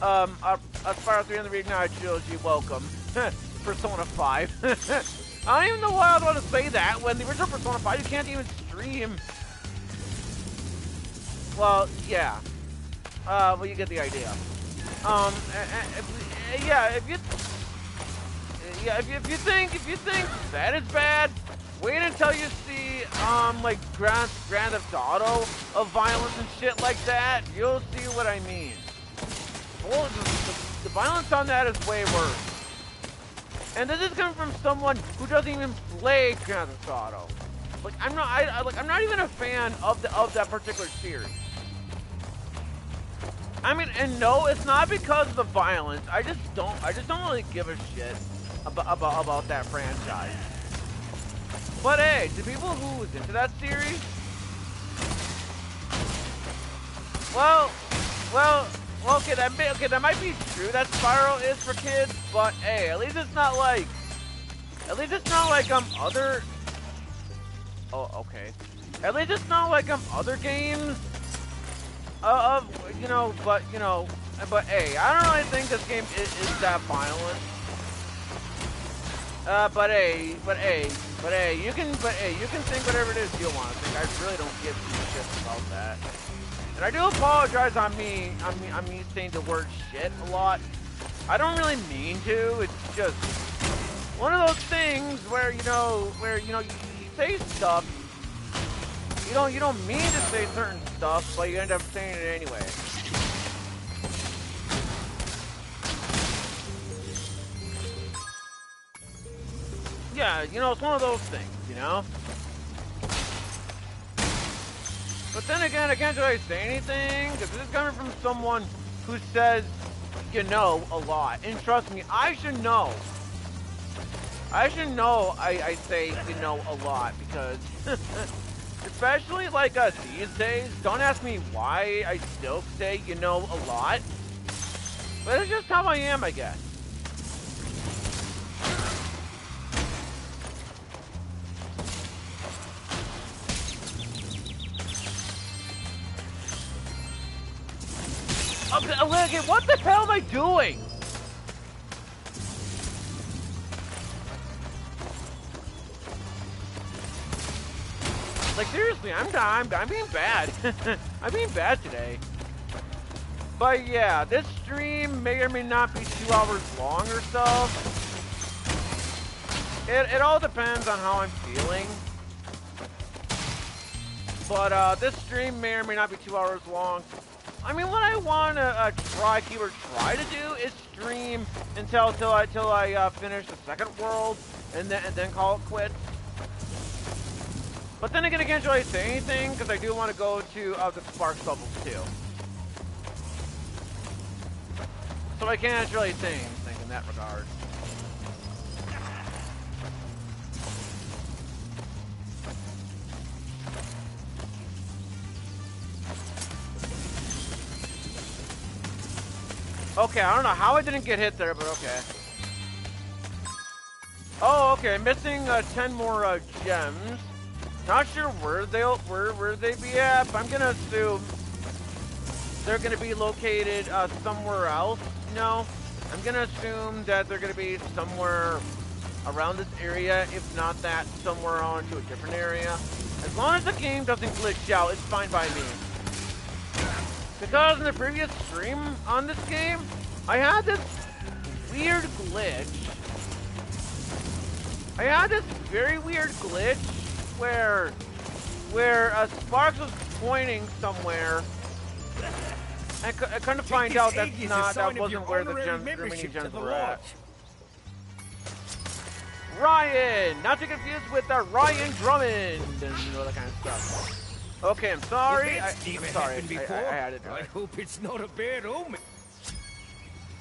Spyro 3 and the Reignited Trilogy. Welcome, Persona 5. I don't even know why I was going to say that when the original Persona 5 you can't even stream. Well, yeah. Well, you get the idea. If you think that is bad, wait until you see like Grand Theft Auto of violence and shit like that. You'll see what I mean. Well, the violence on that is way worse. And this is coming from someone who doesn't even play Grand Theft Auto. Like I'm not even a fan of that particular series. I mean, and no, it's not because of the violence. I just don't really give a shit about that franchise. But hey, to people who was into that series, okay, that might be true that Spyro is for kids, but hey, at least it's not like other. Oh, okay. At least it's not like other games. But hey, I don't really think this game is that violent. But hey, you can think whatever it is you want to think. I really don't give two shits about that. And I do apologize on me saying the word shit a lot. I don't really mean to. It's just one of those things where you say stuff. You don't mean to say certain stuff, but you end up saying it anyway. Yeah, it's one of those things, But then again, I can't really say anything, because this is coming from someone who says, a lot. And trust me, I should know. I say, a lot, because... especially like these days. Don't ask me why I still say you know a lot, but it's just how I am, I guess. Okay, what the hell am I doing? Like seriously, I'm being bad. I'm being bad today. But yeah, this stream may or may not be 2 hours long or so. It all depends on how I'm feeling. But this stream may or may not be 2 hours long. I mean, what I want to try to do is stream until I finish the second world and then call it quits. But then again, I can't really say anything because I do want to go to the Sparks levels too. So I can't really say anything in that regard. Okay, I don't know how I didn't get hit there, but okay. Oh, okay, missing 10 more gems. Not sure where they be at, but I'm gonna assume they're gonna be located somewhere else. No, I'm gonna assume that they're gonna be somewhere around this area, if not that, somewhere on to a different area. As long as the game doesn't glitch out, it's fine by me. Because in the previous stream on this game, I had this weird glitch. I had this very weird glitch where Sparks was pointing somewhere, and I kind of find out that wasn't where the remaining gems were at. Ryan, not to confuse with Ryan Drummond and all that kind of stuff. Okay, I'm sorry. I'm sorry. I had it. I hope it's not a bad omen.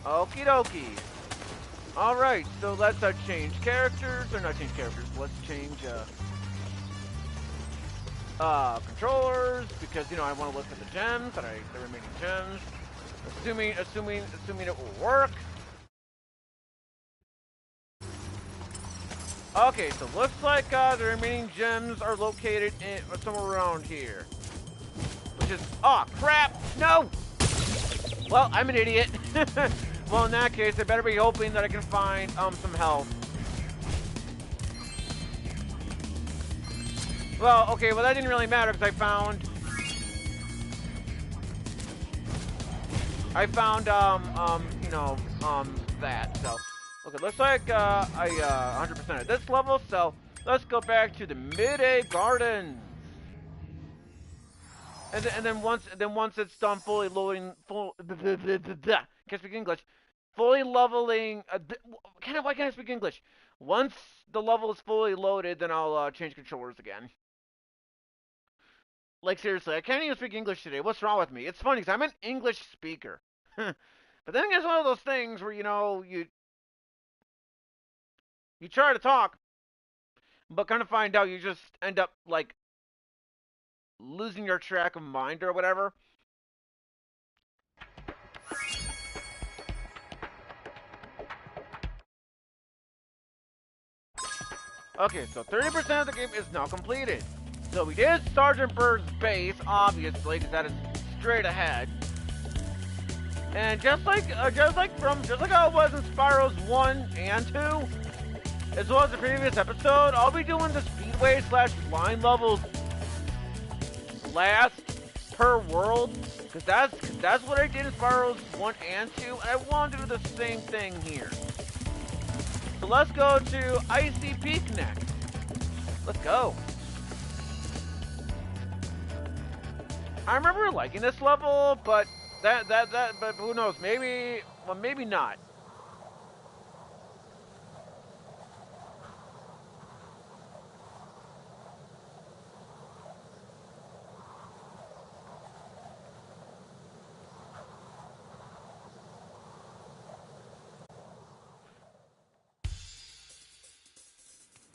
Okie dokie. All right, so let's change characters, or not change characters. Let's change controllers because I want to look at the gems, the remaining gems. Assuming it will work. Okay, so looks like the remaining gems are located somewhere around here. Which is, oh crap, no! Well, I'm an idiot. Well, in that case, I better be hoping that I can find some health. Well, okay, well that didn't really matter because I found that, so. Okay, looks like I 100% at this level, so let's go back to the Midday Gardens. And then once it's done fully loading, can't speak English, fully leveling. Why can't I speak English? Once the level is fully loaded, then I'll change controllers again. Like seriously, I can't even speak English today. What's wrong with me? It's funny because I'm an English speaker, but then it's one of those things where you try to talk, but kind of find out you just end up, like, losing your track of mind or whatever. Okay, so 30% of the game is now completed. So we did Sergeant Bird's base, obviously, because that is straight ahead. And just like how it was in Spyro's 1 and 2, as well as the previous episode, I'll be doing the speedway / line levels last per world, because that's what I did in Spyro's 1 and 2, and I want to do the same thing here. So let's go to Icy Peak next. Let's go. I remember liking this level, but but who knows? Maybe not.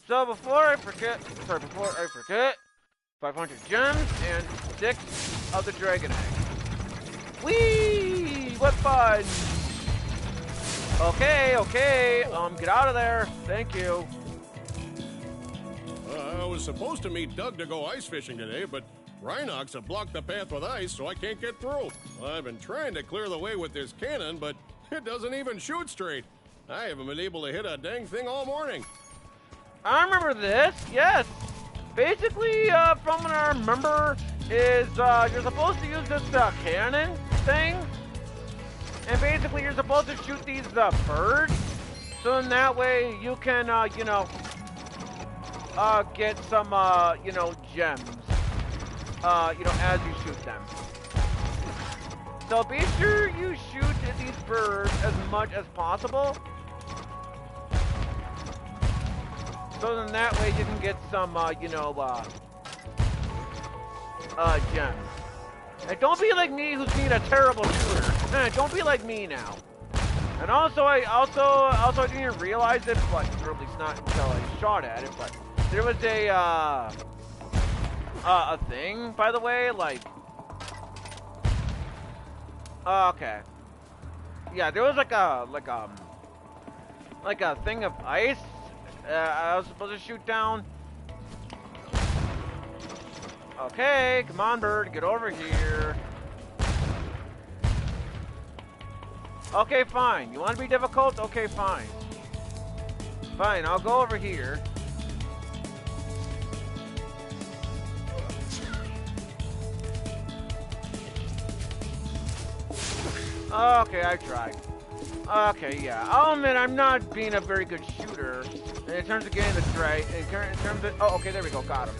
So before I forget, 500 gems and 6 of the dragon egg. Whee! What fun! Okay, okay. Get out of there. Thank you. I was supposed to meet Doug to go ice fishing today, but Rhinox have blocked the path with ice, so I can't get through. I've been trying to clear the way with this cannon, but it doesn't even shoot straight. I haven't been able to hit a dang thing all morning. I remember this, yes. Basically, from what I remember, is you're supposed to use this cannon thing, and basically you're supposed to shoot these birds, so in that way you can, you know, get some, you know, gems, you know, as you shoot them. So be sure you shoot these birds as much as possible. So then that way you can get some, you know, gems. And don't be like me who's being a terrible shooter. Don't be like me now. And also, I didn't realize it, but, or at least not until I shot at it, but there was a thing, by the way, like, okay. Yeah, there was like a thing of ice I was supposed to shoot down. Okay, come on, bird, get over here. Okay, fine. You want to be difficult? Okay, fine. Fine, I'll go over here. Okay, I tried. Okay, yeah. I'll admit I'm not being a very good shooter in terms of getting the straight. In terms of, oh, okay, there we go, got him.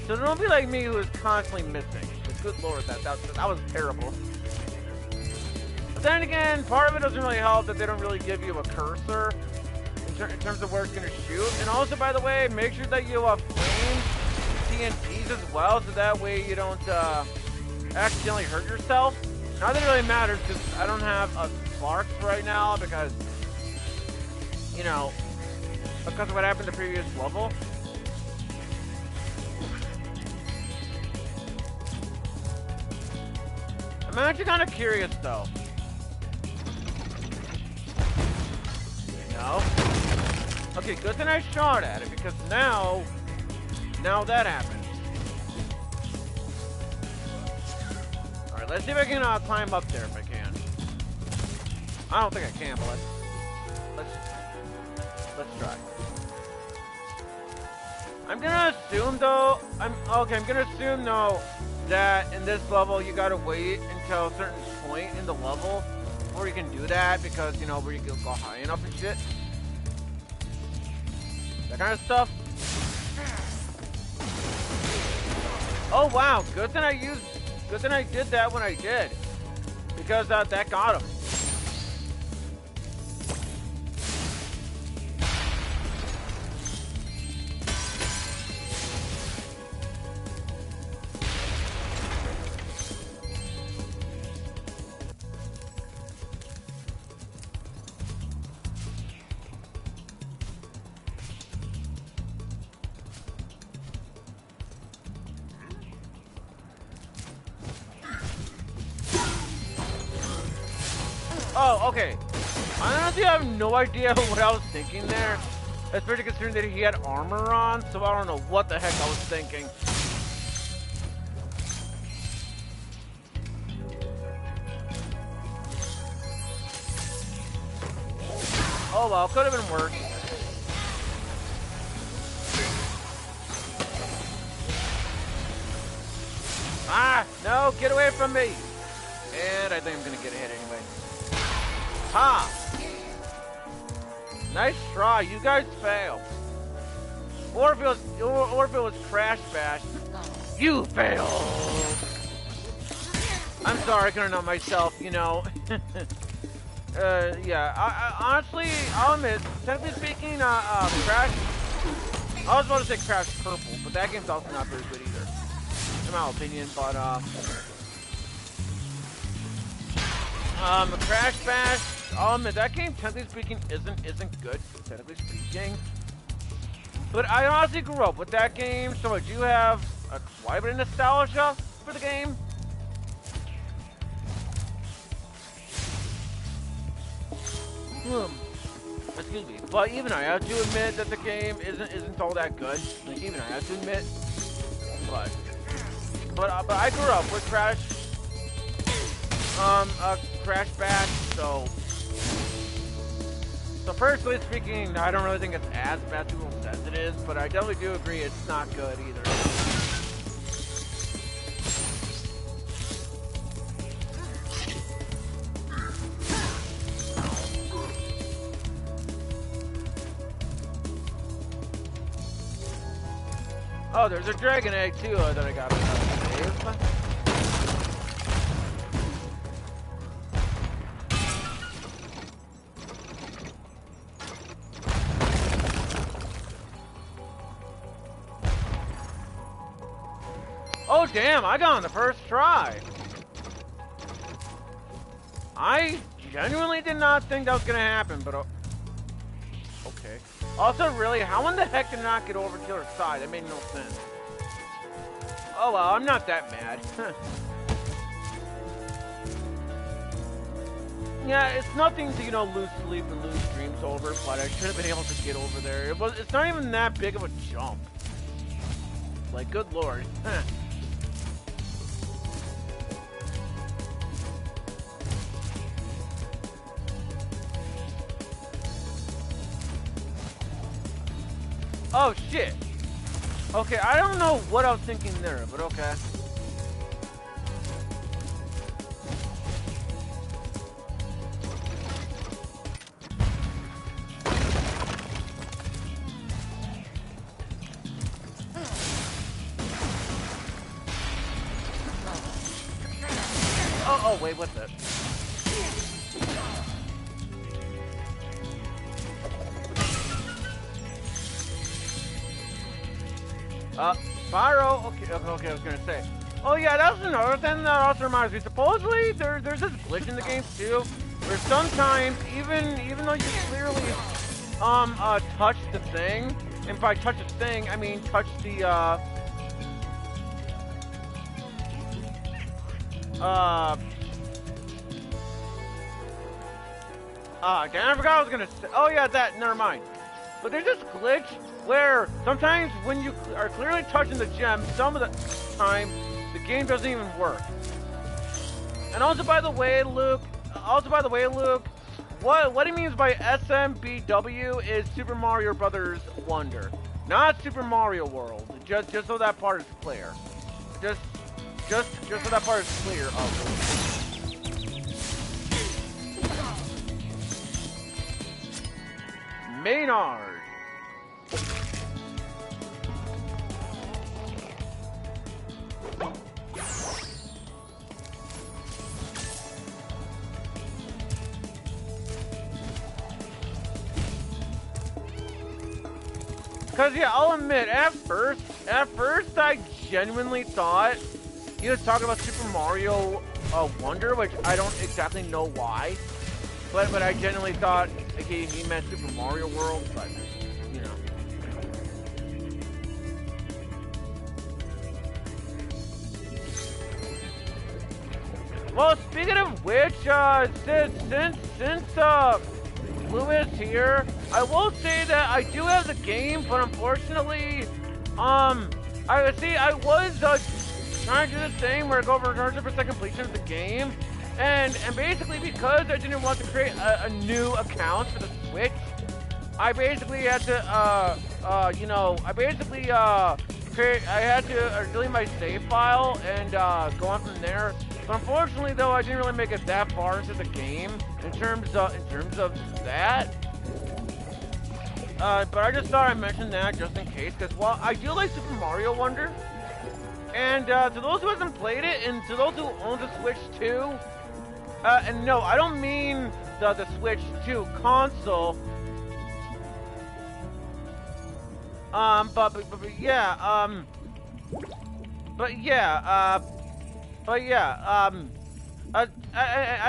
So don't be like me who is constantly missing. Good lord, that was terrible. But then again, part of it doesn't really help that they don't really give you a cursor in terms of where it's gonna shoot. And also, by the way, make sure that you flame TNTs as well, so that way you don't accidentally hurt yourself. Not that it really matters, because I don't have a sparks right now, because, you know, because of what happened in the previous level. I'm actually kind of curious, though. No. Okay, good thing I shot at it, because now that happened. Alright, let's see if I can climb up there if I can. I don't think I can, but let's try. I'm gonna assume though, I'm gonna assume though that in this level you gotta wait until a certain point in the level before you can do that, because you know where you can go high enough and shit. That kind of stuff. Oh wow, good thing I did that when I did, because that got him. Oh, okay. I honestly have no idea what I was thinking there, especially considering that he had armor on, so I don't know what the heck I was thinking. Oh well, could have been worse. Ah, no, get away from me! And I think I'm gonna get a hit anyway. Ha! Nice try, you guys failed. Or if it was Crash Bash, you failed! I'm sorry, I couldn't know myself, you know. Yeah, I honestly, I'll admit, technically speaking, Crash, I was about to say Crash Purple, but that game's also not very good either, in my opinion, but, Crash Bash, I'll admit, that game, technically speaking, isn't good, technically speaking. But I honestly grew up with that game, so I do have quite a bit of nostalgia for the game. Excuse me, but even I have to admit that the game isn't all that good. Like even I have to admit, but I grew up with Crash Bash, so personally speaking, I don't really think it's as bad as people says it is, but I definitely do agree it's not good either. Oh, there's a dragon egg too that I got to save. Oh damn, I got on the first try. I genuinely did not think that was gonna happen, but okay. Also, really, how in the heck did I not get over to the other side? That made no sense. Oh well, I'm not that mad. Yeah, it's nothing to, you know, lose sleep and lose dreams over, but I should have been able to get over there. It's not even that big of a jump. Like, good lord. Oh shit. Okay, I don't know what I was thinking there, but okay. Oh wait, what's that? Spyro, okay, I was gonna say. Oh yeah, that's another thing that also reminds me. Supposedly, there's this glitch in the game too, where sometimes, even though you clearly, touch the thing, and by touch the thing, I mean touch the, damn, I forgot what I was gonna say. Oh yeah, that, never mind. But there's this glitch where sometimes when you are clearly touching the gem, some of the time, the game doesn't even work. And also, by the way, Luke, what he means by SMBW is Super Mario Brothers Wonder, not Super Mario World. Just so that part is clear. Just so that part is clear. Maynard. Because, yeah, I'll admit, at first, I genuinely thought he was talking about Super Mario Wonder, which I don't exactly know why. But I genuinely thought he meant Super Mario World, but, you know. Well, speaking of which, since Blue is here, I will say that I do have the game, but unfortunately, I was trying to do this thing where I go over 100% completion of the game, and basically because I didn't want to create a new account for the Switch, I basically had to, I had to delete my save file and go on from there. But unfortunately, though, I didn't really make it that far into the game in terms of that. But I just thought I'd mention that just in case, because while I do like Super Mario Wonder, and to those who haven't played it, and to those who own the Switch 2, and no, I don't mean the Switch 2 console. I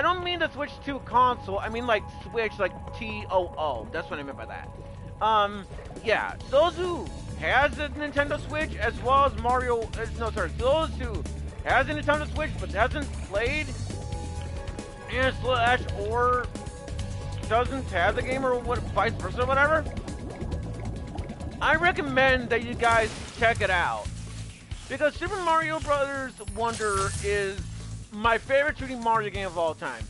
don't mean the Switch 2 console. I mean like Switch, like TOO. That's what I meant by that. Yeah, those who has a Nintendo Switch, as well as Mario, no, sorry, those who has a Nintendo Switch but hasn't played Slash or doesn't have the game or what, vice versa or whatever, I recommend that you guys check it out. Because Super Mario Bros. Wonder is my favorite 2D Mario game of all time.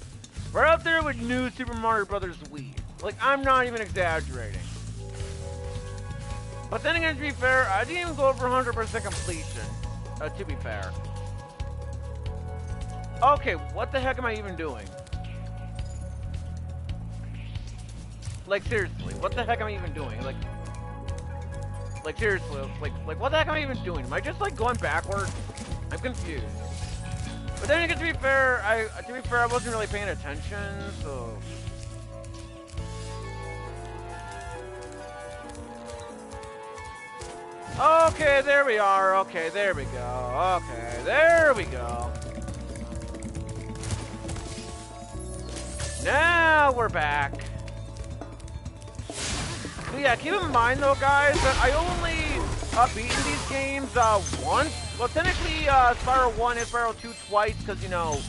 Right up there with New Super Mario Bros. Wii. Like, I'm not even exaggerating. But then again, to be fair, I didn't even go for 100% completion. To be fair. Okay, what the heck am I even doing? Like, seriously, what the heck am I even doing? Like seriously, like what the heck am I even doing? Am I just like going backwards? I'm confused. But then again, to be fair, I wasn't really paying attention, so. Okay, there we are. Okay, there we go. Okay, there we go. Now we're back. But yeah, keep in mind though, guys, that I only beaten these games once. Well, technically, Spyro 1 and Spyro 2 twice, because, you know,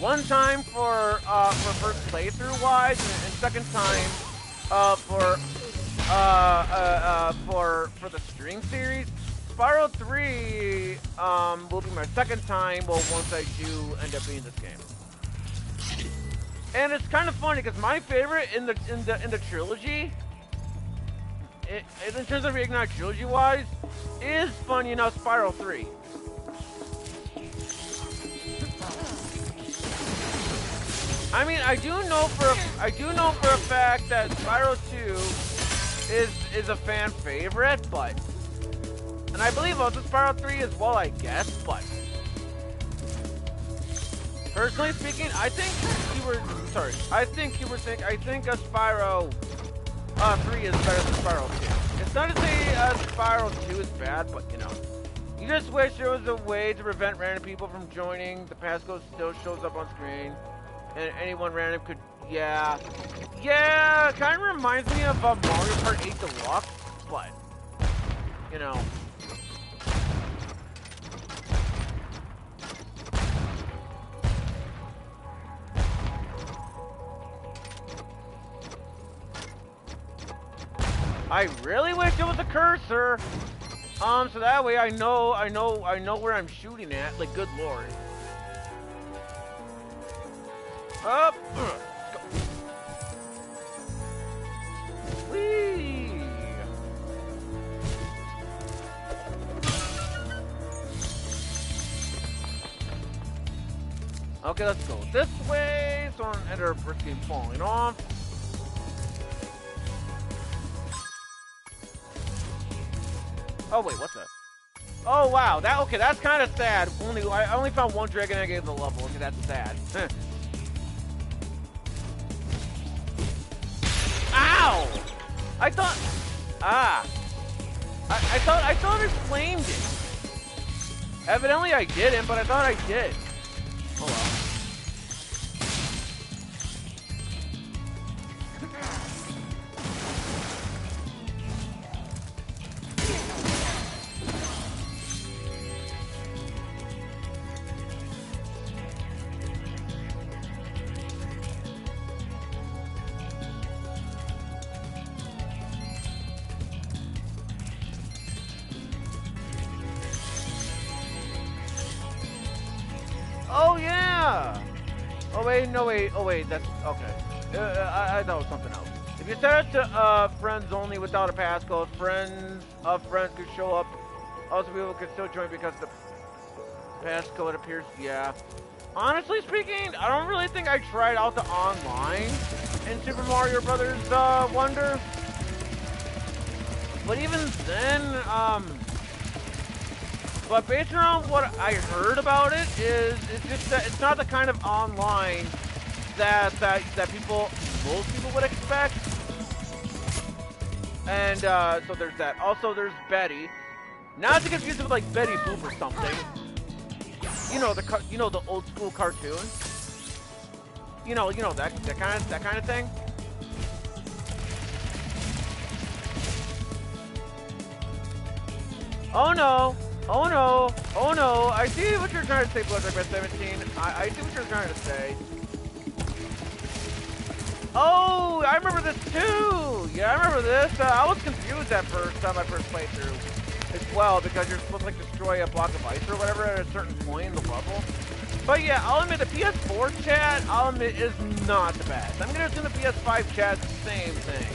one time for first playthrough wise, and second time for the stream series. Spyro 3 will be my second time. Well, once I do end up beating this game, and it's kind of funny because my favorite in the trilogy, in terms of Reignited Trilogy wise, is fun, you know, Spyro 3. I mean, I do know for a fact that Spyro 2 is a fan favorite, but, and I believe also Spyro 3 as well, I guess, but personally speaking, I think a Spyro 3 is better than Spyro 2. It's not to say Spyro 2 is bad, but, you know, you just wish there was a way to prevent random people from joining. The passcode still shows up on screen, and anyone random could, yeah, it kind of reminds me of Mario Kart 8 Deluxe, but, you know. I really wish it was a cursor, so that way I know where I'm shooting at. Like, good lord. Up, let's go. Whee! Okay, let's go this way. So I'm enter our first game falling off. Oh wait, what's that? Oh wow, that's kind of sad. I only found one Dragon Egg in the level. Okay, that's sad. Ow! I thought I flamed it. Evidently I didn't, but I thought I did. Oh well. Oh yeah! Oh wait, that's okay. I thought it was something else. If you set it to friends only without a passcode, friends could show up. Also, people could still join because the passcode appears. Yeah. Honestly speaking, I don't really think I tried out the online in Super Mario Brothers Wonder. But even then, but based on what I heard about it, it's just that it's not the kind of online that most people would expect. And so there's that. Also, there's Betty. Not to confuse it with like Betty Boop or something. You know the old school cartoon. You know that kind of thing. Oh no! Oh no! Oh no! I see what you're trying to say, Blooddragon 17. I see what you're trying to say. Oh, I remember this too! Yeah, I remember this. I was confused that first time I first played through as well, because you're supposed to like destroy a block of ice or whatever at a certain point in the level. But yeah, I'll admit the PS4 chat, I'll admit, is not the best. I'm gonna assume the PS5 chat's the same thing.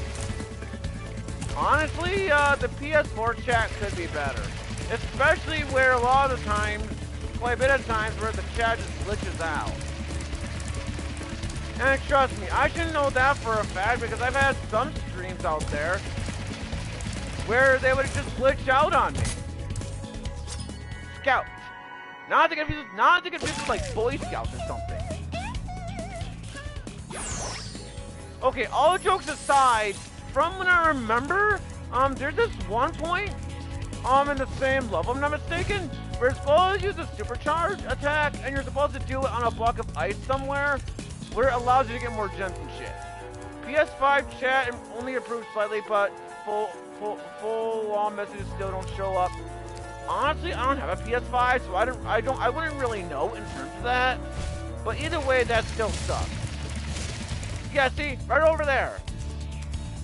Honestly, the PS4 chat could be better. Especially where a lot of the times, quite a bit of times, where the chat just glitches out. And trust me, I should know that for a fact because I've had some streams out there where they would just glitch out on me. Scout. Not to confuse with like Boy Scouts or something. Okay, all jokes aside, from what I remember, there's this one point, in the same level, if I'm not mistaken, where you're supposed to use a supercharge attack, and you're supposed to do it on a block of ice somewhere, where it allows you to get more gems and shit. PS5 chat only improved slightly, but full messages still don't show up. Honestly, I don't have a PS5, so I wouldn't really know in terms of that. But either way, that still sucks. Yeah, see, right over there,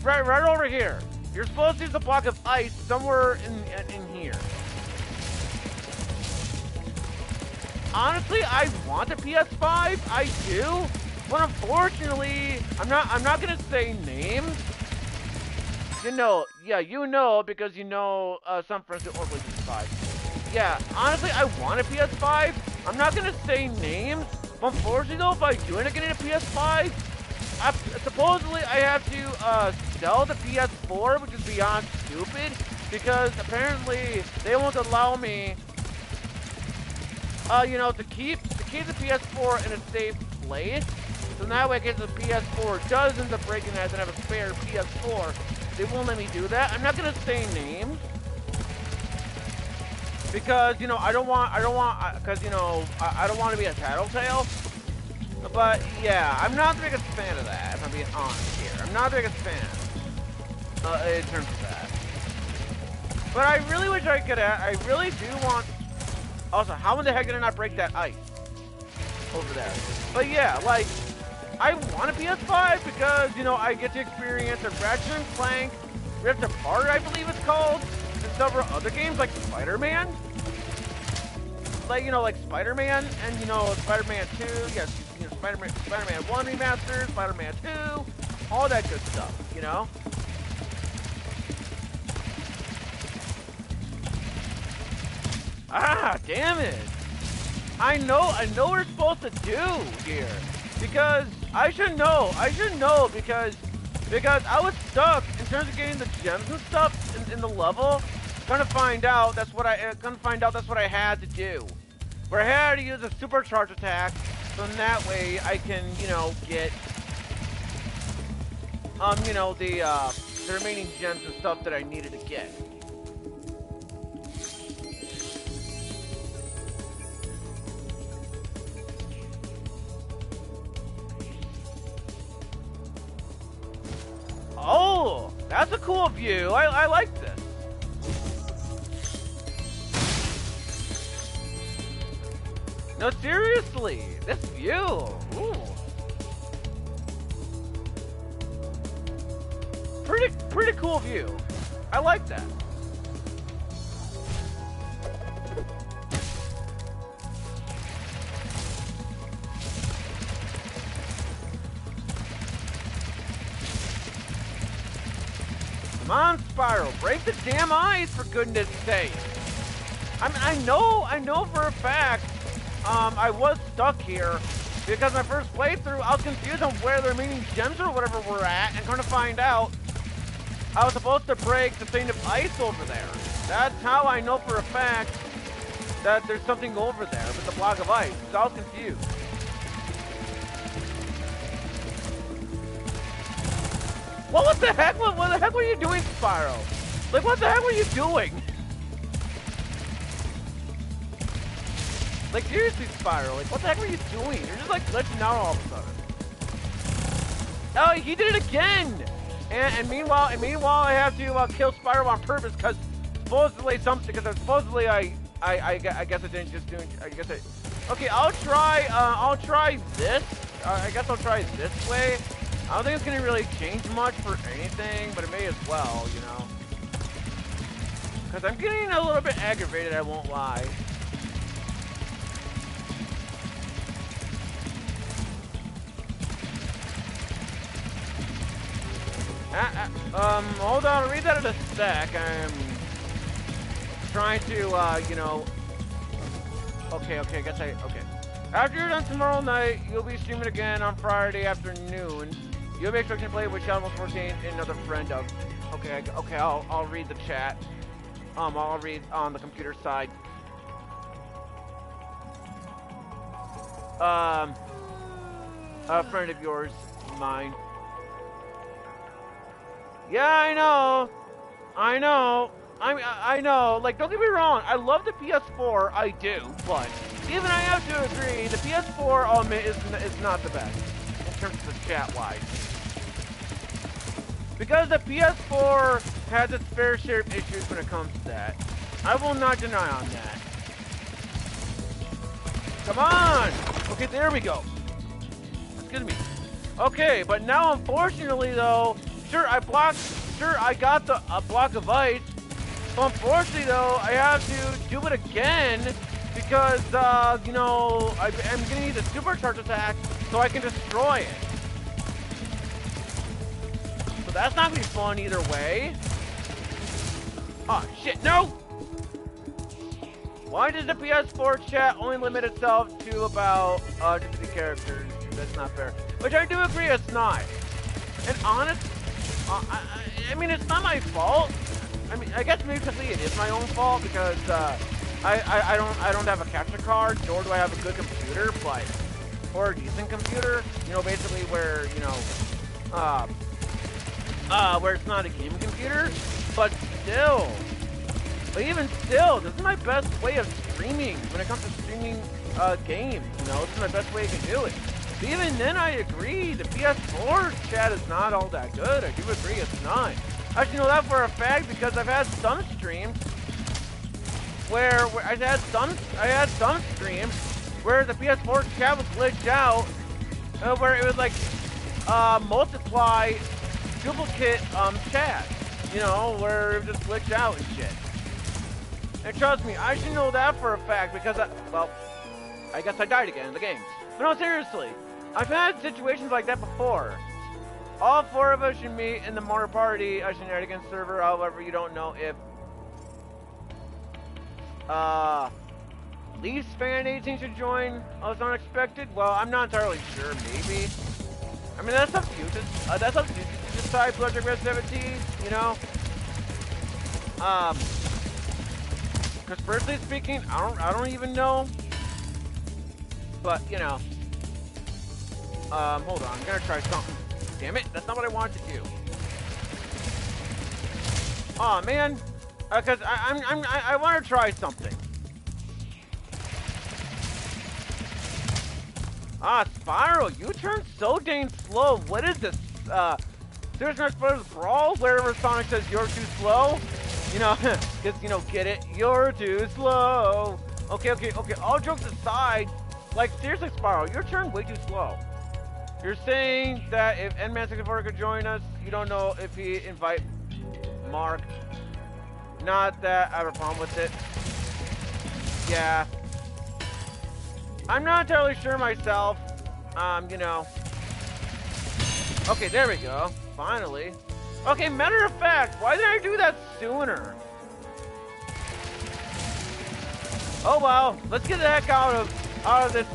right over here. You're supposed to use a block of ice somewhere in here. Honestly, I want a PS5. I do, but unfortunately, I'm not gonna say names. You know, yeah, you know, because you know some friends who own PS5. Yeah, honestly, I want a PS5. I'm not gonna say names, but unfortunately, though, if I do end up getting a PS5, supposedly I have to sell the PS4, which is beyond stupid, because apparently they won't allow me, you know, to keep the PS4 in a safe place. So that way, in case the PS4 does end up breaking, I then have a spare PS4. They won't let me do that. I'm not gonna say names because, you know, I don't want because, you know, I don't want to be a tattletale. But yeah, I'm not the biggest fan of that, if I'm being honest here. I'm not the biggest fan in terms of that. But I really wish I could. I really do want. Also, how in the heck did I not break that ice over there? But yeah, like, I want a PS5 because, you know, I get to experience a Ratchet & Clank Rift Apart, I believe it's called, and several other games like Spider-Man. Like, you know, like Spider-Man and, you know, Spider-Man 2, yes, you know, Spider-Man 1 remastered, Spider-Man 2, all that good stuff, you know? Ah, damn it! I know what we're supposed to do here. Because I should know because I was stuck in terms of getting the gems and stuff in the level. Gonna find out that's what I had to do. Where I had to use a supercharge attack, so in that way I can, you know, get you know, the remaining gems and stuff that I needed to get. Oh, that's a cool view. I like this. No, seriously, this view. Ooh. Pretty cool view. I like that. Come on, Spyro, break the damn ice for goodness sake. I mean, I know for a fact, I was stuck here because my first playthrough, I was confused on where the remaining gems or whatever were at, and come to find out, I was supposed to break the thing of ice over there. That's how I know for a fact that there's something over there with the block of ice. So I was confused. What the heck? What the heck were you doing, Spyro? Like, what the heck were you doing? Like, seriously, Spyro, like, what the heck were you doing? You're just, like, glitching out all of a sudden. Oh, he did it again! And meanwhile, I have to kill Spyro on purpose, because supposedly something, because supposedly I guess I didn't just do, I guess I, okay, I'll try this, I guess I'll try this way. I don't think it's gonna really change much for anything, but it may as well, you know. Because I'm getting a little bit aggravated, I won't lie. Hold on, I'll read that in a sec. I'm trying to, you know... Okay, I guess okay. After you're done tomorrow night, you'll be streaming again on Friday afternoon. You'll be expecting to play with Shadow 14 and another friend of... Okay, I'll read the chat. I'll read on the computer side. A friend of yours, mine. Yeah, I know. I know. Like, don't get me wrong. I love the PS4. I do. But even I have to agree, the PS4 is not the best in terms of the chat-wise. Because the PS4 has its fair share of issues when it comes to that. I will not deny on that. Come on! Okay, there we go. Excuse me. Okay, but now unfortunately though, sure I got the block of ice. But unfortunately though, I have to do it again because you know, I'm gonna need a supercharge attack so I can destroy it. So that's not gonna be fun either way. Oh shit, no! Why does the PS4 chat only limit itself to about 50 characters? That's not fair. Which I do agree it's not. And honest, I mean, it's not my fault. I mean, I guess maybe technically it is my own fault because I don't have a capture card, nor do I have a good computer, but or a decent computer. You know, basically where you know, where it's not a gaming computer, but still. But even still, this is my best way of streaming when it comes to streaming games. You know, this is my best way to do it. But even then, I agree. The PS4 chat is not all that good. I do agree it's not. I actually know that for a fact because I've had some streams where I had some streams where the PS4 chat was glitched out, where it would like multiply duplicate chat. You know, where it would just glitch out and shit. And trust me, I should know that for a fact because, well, I guess I died again in the game. But no, seriously, I've had situations like that before. All four of us should meet in the Mortar Party Shenanigans server. However, you don't know if Leafs fan 18 should join. It's unexpected. Well, I'm not entirely sure. Maybe. I mean, that's up to you. That's up to you to decide. Blood Red 17. You know. Because personally speaking, I don't even know. But you know, hold on, I'm gonna try something. Damn it, that's not what I wanted to do. Aw, man, because I want to try something. Spyro, you turn so dang slow. What is this? Super Smash Bros. Brawl, wherever Sonic says you're too slow. You know, because, you know, get it? You're too slow. Okay, all jokes aside, like, seriously, Spyro, your turn way too slow. You're saying that if Endman64 could join us, you don't know if he invite Mark. Not that I have a problem with it. Yeah. I'm not entirely sure myself. You know. Okay, there we go. Finally. Okay, matter of fact, why didn't I do that sooner? Oh well, let's get the heck out of this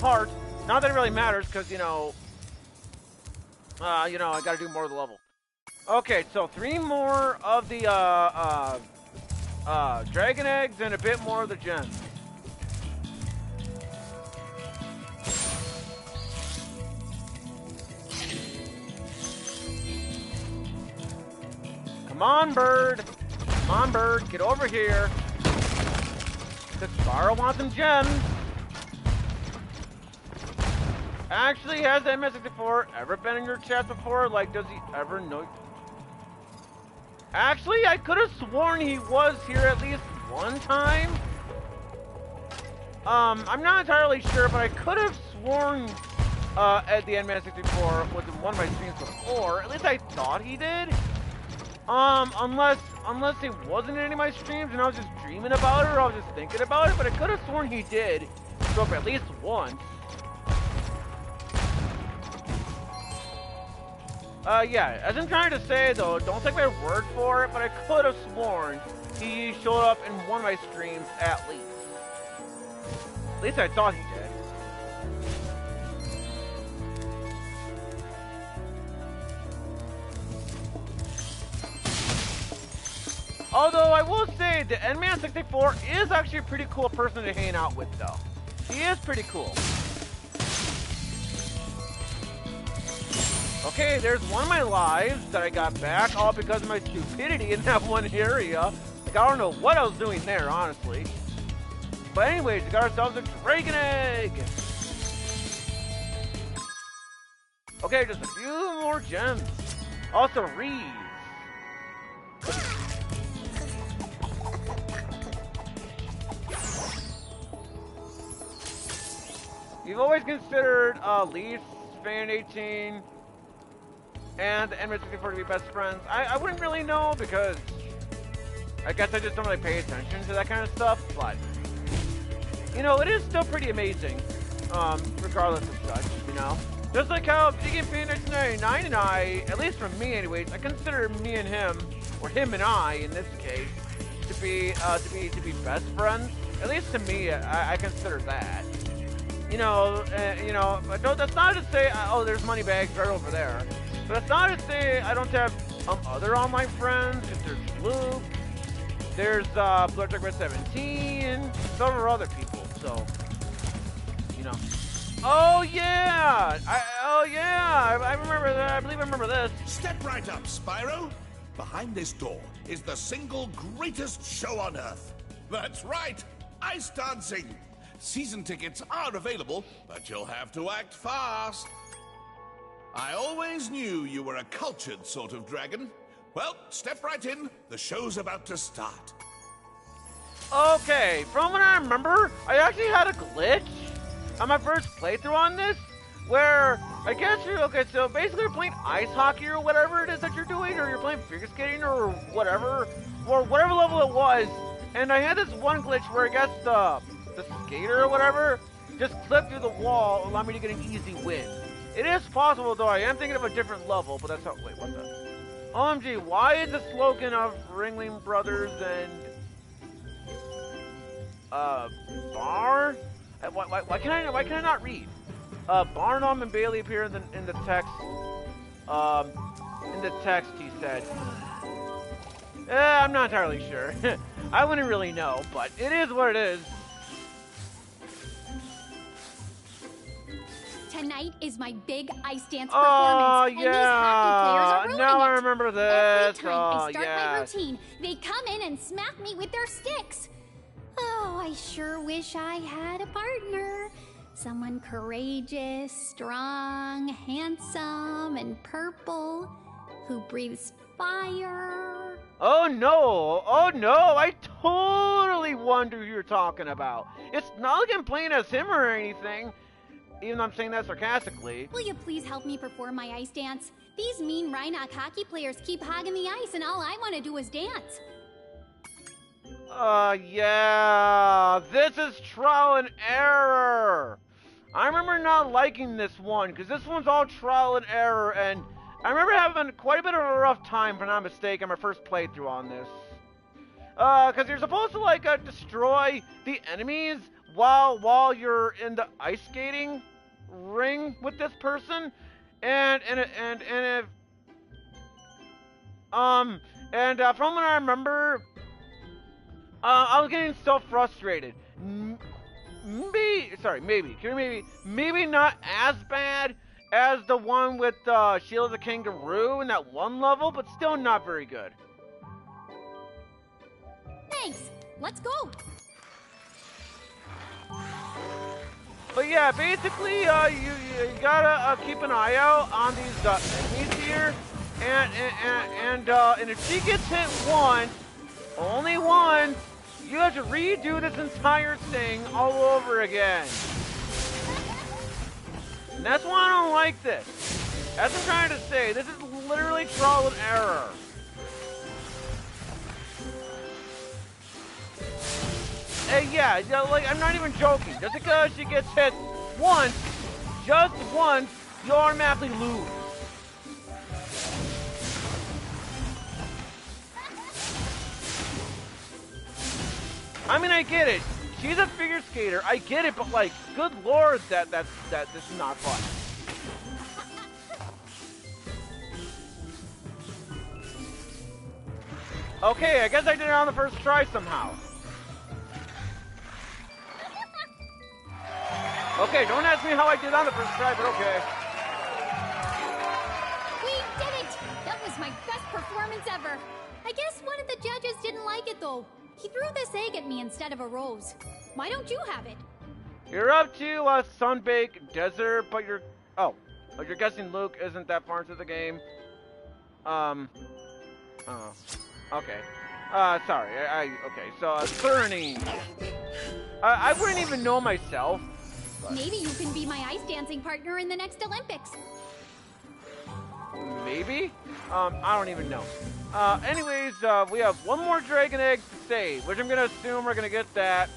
part. Not that it really matters, because you know, I gotta do more of the level. Okay, so 3 more of the dragon eggs and a bit more of the gems. Come on, bird. Come on, bird. Get over here. Because Spyro wants some gems. Actually, has that message before ever been in your chat before? Like, does he ever know? Actually, I could have sworn he was here at least one time. I'm not entirely sure, but I could have sworn at the N-Man64 was in one of my streams before. At least I thought he did. Unless he wasn't in any of my streams and I was just dreaming about it or I was just thinking about it, but I could have sworn he did show up at least once. Yeah, as I'm trying to say though, don't take my word for it, but I could have sworn he showed up in one of my streams at least. At least I thought he did. Although I will say the N-Man64 is actually a pretty cool person to hang out with though. He is pretty cool. Okay, there's one of my lives that I got back, all because of my stupidity in that one area. Like, I don't know what I was doing there, honestly. But anyways, we got ourselves a Dragon Egg! Okay, just a few more gems. Also, Reeds. You've always considered Leaf, Fan 18, and the N-Man64 to be best friends. I wouldn't really know because I guess I just don't really pay attention to that kind of stuff, but you know, it is still pretty amazing, regardless of such, you know? Just like how Big and Fan 1999 and I, at least for me anyways, I consider me and him, or him and I in this case, to be best friends. At least to me, I consider that. You know, but no, that's not to say, oh, there's money bags right over there. But that's not to say I don't have other online friends, because there's Luke, there's Blood Dragon 17, several other people, so, you know. Oh, yeah! I remember that. I believe I remember this. Step right up, Spyro. Behind this door is the single greatest show on Earth. That's right, ice dancing. Season tickets are available, but you'll have to act fast. I always knew you were a cultured sort of dragon. Well, step right in. The show's about to start. Okay, from what I remember, I actually had a glitch on my first playthrough on this, where I guess okay, so basically you're playing ice hockey or whatever it is that you're doing, or you're playing figure skating or whatever level it was, and I had this one glitch where I guess the skater or whatever just clipped through the wall, allowed me to get an easy win. It is possible though, I am thinking of a different level, but that's how, wait, what the? OMG, why is the slogan of Ringling Brothers and Bar? Why can I not read? Barnum and Bailey appear in the text. In the text, he said. I'm not entirely sure. I wouldn't really know, but it is what it is. Tonight is my big ice dance performance, oh, and these hockey players are ruining now it. I remember this. Every time I start my yes. routine, they come in and smack me with their sticks. Oh, I sure wish I had a partner. Someone courageous, strong, handsome, and purple, who breathes fire. Oh no, I totally wonder who you're talking about. It's not like I'm playing as him or anything, even though I'm saying that sarcastically. Will you please help me perform my ice dance? These mean Rhinoc hockey players keep hogging the ice, and all I want to do is dance. Yeah, this is trial and error. I remember not liking this one, because this one's all trial and error, and I remember having quite a bit of a rough time, if I'm not mistaken, my first playthrough on this. Because you're supposed to, like, destroy the enemies while you're in the ice skating ring with this person, and from what I remember, I was getting so frustrated. Maybe not as bad as the one with Shield of the Kangaroo in that one level, but still not very good. Thanks. Let's go. But yeah, basically, you gotta keep an eye out on these enemies here, And if she gets hit once, only once, you have to redo this entire thing all over again. And that's why I don't like this. That's what I'm trying to say. This is literally trial and error. Yeah, like, I'm not even joking. Just because she gets hit once, just once, you automatically lose. I mean, I get it. She's a figure skater. I get it, but like, good lord, that this is not fun. Okay, I guess I did it on the first try somehow. Okay, don't ask me how I did on the first try, but okay. We did it! That was my best performance ever. I guess one of the judges didn't like it though. He threw this egg at me instead of a rose. Why don't you have it? You're up to Sunbake Desert, but you're guessing Luke isn't that far into the game. Okay. Sorry. Okay. So Thurney. I wouldn't even know myself. But maybe you can be my ice dancing partner in the next Olympics. Maybe? I don't even know. Anyways, we have one more dragon egg to save, which I'm gonna assume we're gonna get that,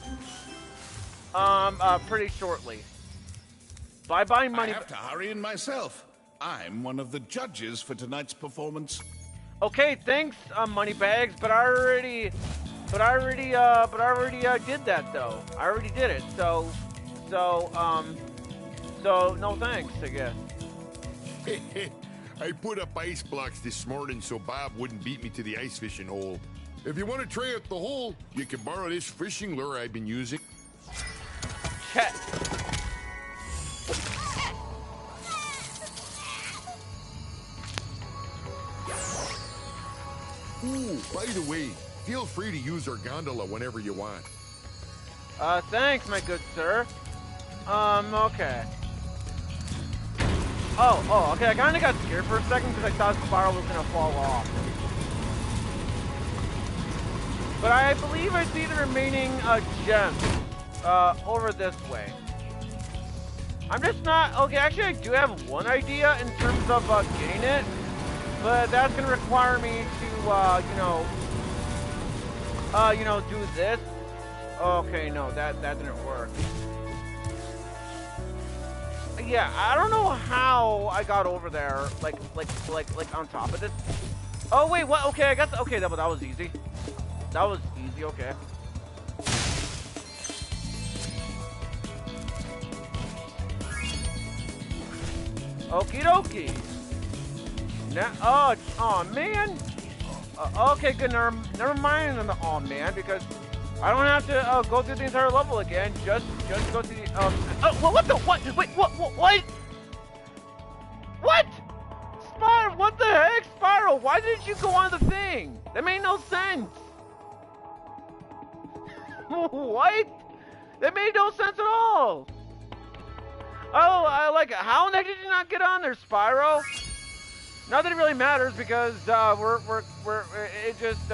pretty shortly. Bye-bye, money. I have to hurry in myself. I'm one of the judges for tonight's performance. Okay, thanks, Moneybags, but I already did that though. I already did it, so no thanks, I guess. I put up ice blocks this morning so Bob wouldn't beat me to the ice fishing hole. If you want to try out the hole, you can borrow this fishing lure I've been using. Check. Ooh, by the way, feel free to use our gondola whenever you want. Thanks, my good sir. Okay. Oh, okay, I kinda got scared for a second because I thought Spyro was gonna fall off. But I believe I see the remaining, gems, over this way. I'm just not, okay, actually I do have one idea in terms of, getting it, but that's gonna require me to, do this. Okay, no, that didn't work. Yeah, I don't know how I got over there, like on top of this. Oh wait, what? Okay, I guess. Okay, that was easy. That was easy. Okay. Okie dokie. Now, oh man. Okay, good. Never mind. Oh man, because I don't have to go through the entire level again. Just go to the oh, what the what? Wait, what? What? Spyro, what the heck, Spyro? Why didn't you go on the thing? That made no sense. What? That made no sense at all. Oh, I like it. How the heck did you not get on there, Spyro? Not that it really matters because it just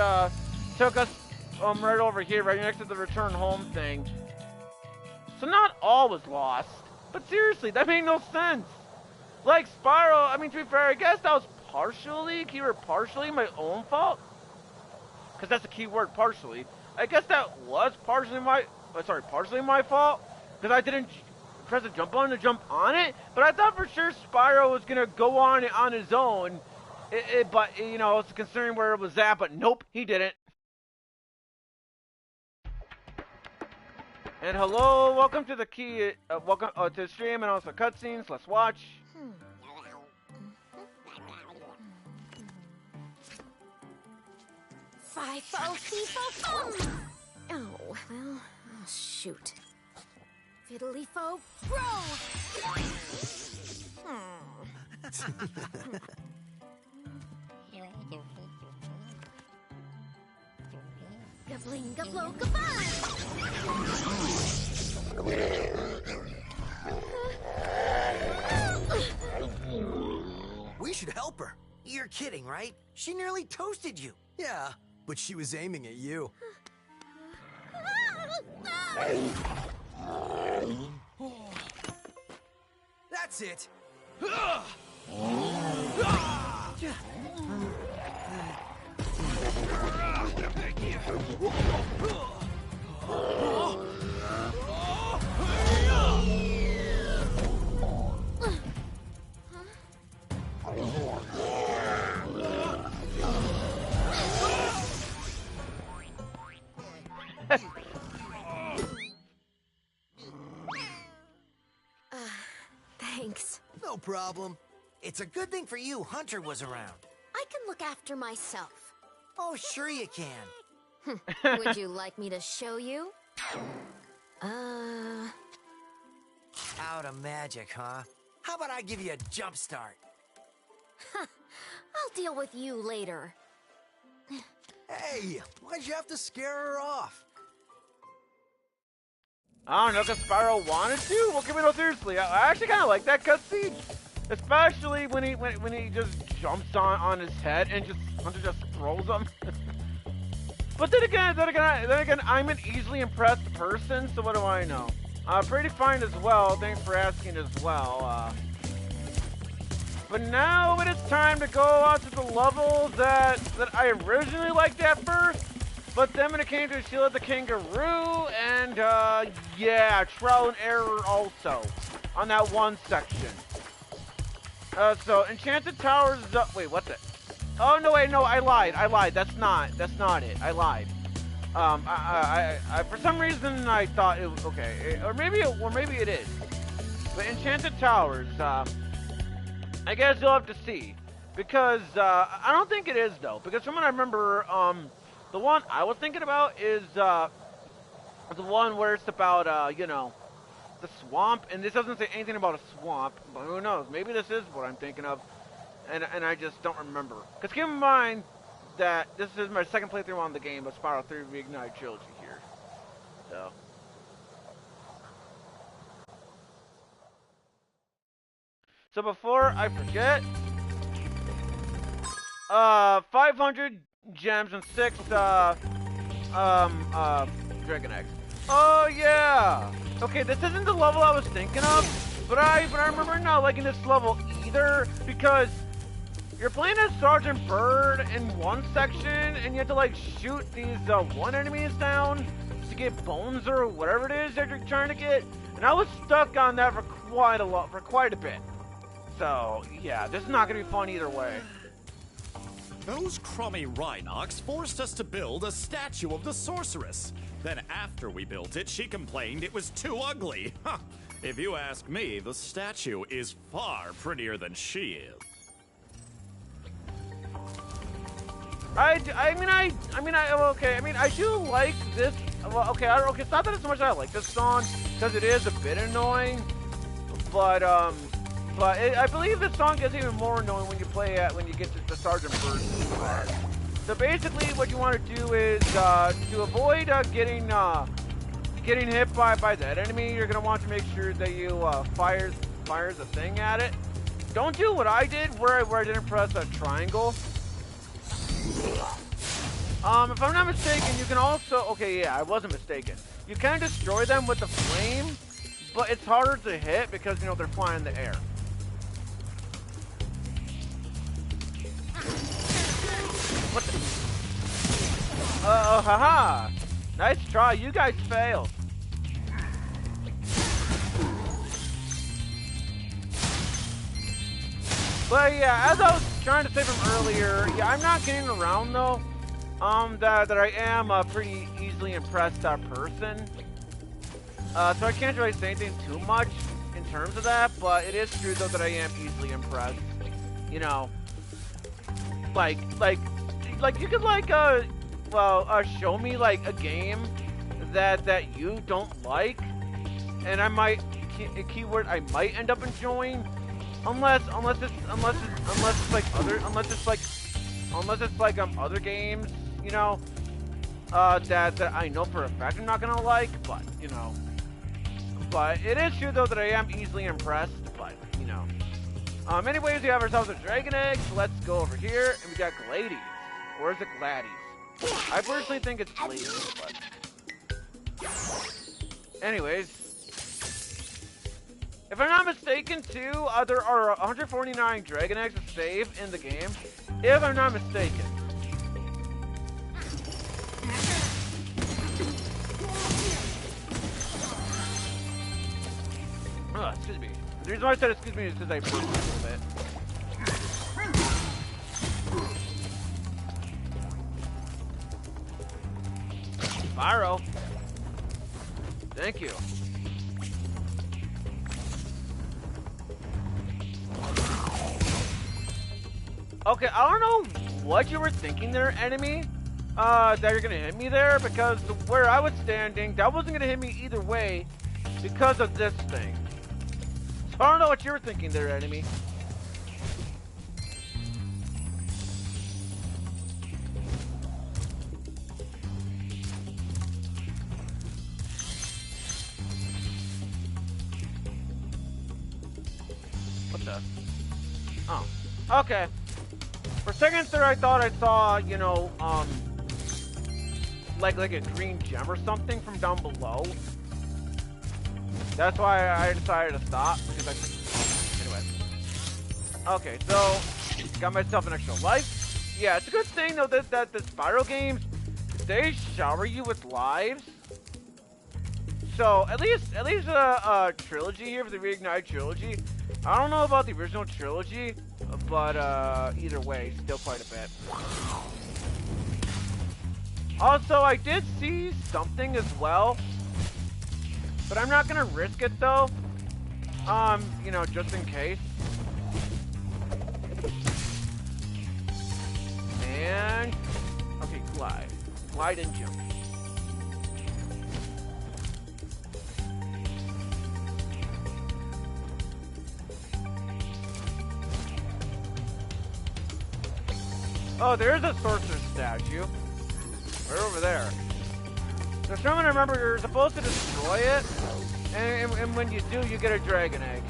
took us right over here, right next to the return home thing. So not all was lost, but seriously, that made no sense. Like Spyro, I mean, to be fair, I guess that was partially my own fault, because that's a key word, partially. I guess that was partially my fault, because I didn't press the jump button to jump on it. But I thought for sure Spyro was gonna go on his own, but you know, it's considering where it was at. But nope, he didn't. And hello, welcome to the welcome to the stream and also cutscenes. Let's watch. Fi-fo, fee-fo-fum! Oh, well, oh, shoot. Fiddly-fo, bro! Gabling-gablo-gabang! We should help her. You're kidding, right? She nearly toasted you. Yeah, but she was aiming at you. That's it. Thanks. No problem. It's a good thing for you Hunter was around. I can look after myself. Oh, sure you can. Would you like me to show you? Out of magic, huh? How about I give you a jump start? I'll deal with you later. Hey, why'd you have to scare her off? I don't know, because Spyro wanted to? Well, give me no, seriously. I actually kind of like that cutscene. Especially when he just jumps on his head and Hunter just throws him. But then again, I'm an easily impressed person, so what do I know? Pretty fine as well. Thanks for asking as well. But now it is time to go out to the levels that I originally liked at first. But then when it came to Sheila the Kangaroo, and yeah, trial and error also on that one section. So Enchanted Towers. Wait, what's it? Oh no, wait, no, I lied. That's not it. I lied. I for some reason I thought it was okay, or maybe it is. But Enchanted Towers. I guess you'll have to see, because I don't think it is though. Because from what I remember, the one I was thinking about is the one where it's about you know, the swamp, and this doesn't say anything about a swamp, but who knows? Maybe this is what I'm thinking of, and I just don't remember. Because keep in mind that this is my second playthrough on the game of Spyro Reignited Trilogy here, so. So before I forget, 500 gems and 6 Dragon Eggs. Oh yeah. Okay, this isn't the level I was thinking of, but I remember not liking this level either, because you're playing as Sergeant Bird in one section, and you have to like shoot these one enemies down to get bones or whatever it is that you're trying to get, and I was stuck on that for quite a bit. So, yeah, this is not going to be fun either way. Those crummy Rhinox forced us to build a statue of the sorceress. Then after we built it, she complained it was too ugly. If you ask me, the statue is far prettier than she is. I do like this. Well, okay, it's not that it's so much that I like this song, because it is a bit annoying, but I believe this song gets even more annoying when you when you get to the Sergeant Bird part. So basically, what you want to do is to avoid getting hit by that enemy, you're gonna want to make sure that you fires a thing at it. Don't do what I did, where I didn't press a triangle. If I'm not mistaken, you can also... Okay, yeah, I wasn't mistaken. You can destroy them with the flame, but it's harder to hit because, you know, they're flying in the air. What the... haha! Nice try, you guys failed. But yeah, as I was trying to say from earlier, yeah, I'm not getting around though. That I am a pretty easily impressed person. So I can't really say anything too much in terms of that, but it is true though that I am easily impressed. You know, like you could show me like a game that you don't like, and I might keyword I might end up enjoying, unless it's like other games, you know, that I know for a fact I'm not gonna like, but you know, but it is true though that I am easily impressed, but you know, Anyways, we have ourselves a dragon egg, so let's go over here, and we got Glades. Or is it Gladys? I personally think it's Glades, but... Anyways. If I'm not mistaken, too, there are 149 dragon eggs to save in the game. If I'm not mistaken. Oh, excuse me. The reason why I said excuse me is because I burped a little bit. Spyro. Thank you. Okay, I don't know what you were thinking there, enemy. That you're gonna hit me there, because where I was standing, that wasn't gonna hit me either way because of this thing. So I don't know what you were thinking there, enemy. What the? Oh. Okay. For a second there, I thought I saw, you know, like a green gem or something from down below. That's why I decided to stop, because anyway. Okay, so, got myself an extra life. Yeah, it's a good thing, though, that the Spyro games, they shower you with lives. So, at least a trilogy here for the Reignited Trilogy. I don't know about the original trilogy, but either way, still quite a bit. Also, I did see something as well, but I'm not gonna risk it though. You know, just in case. And okay, glide and jump. Oh, there's a sorcerer's statue. Right over there. So someone remember you're supposed to destroy it, and when you do, you get a dragon egg.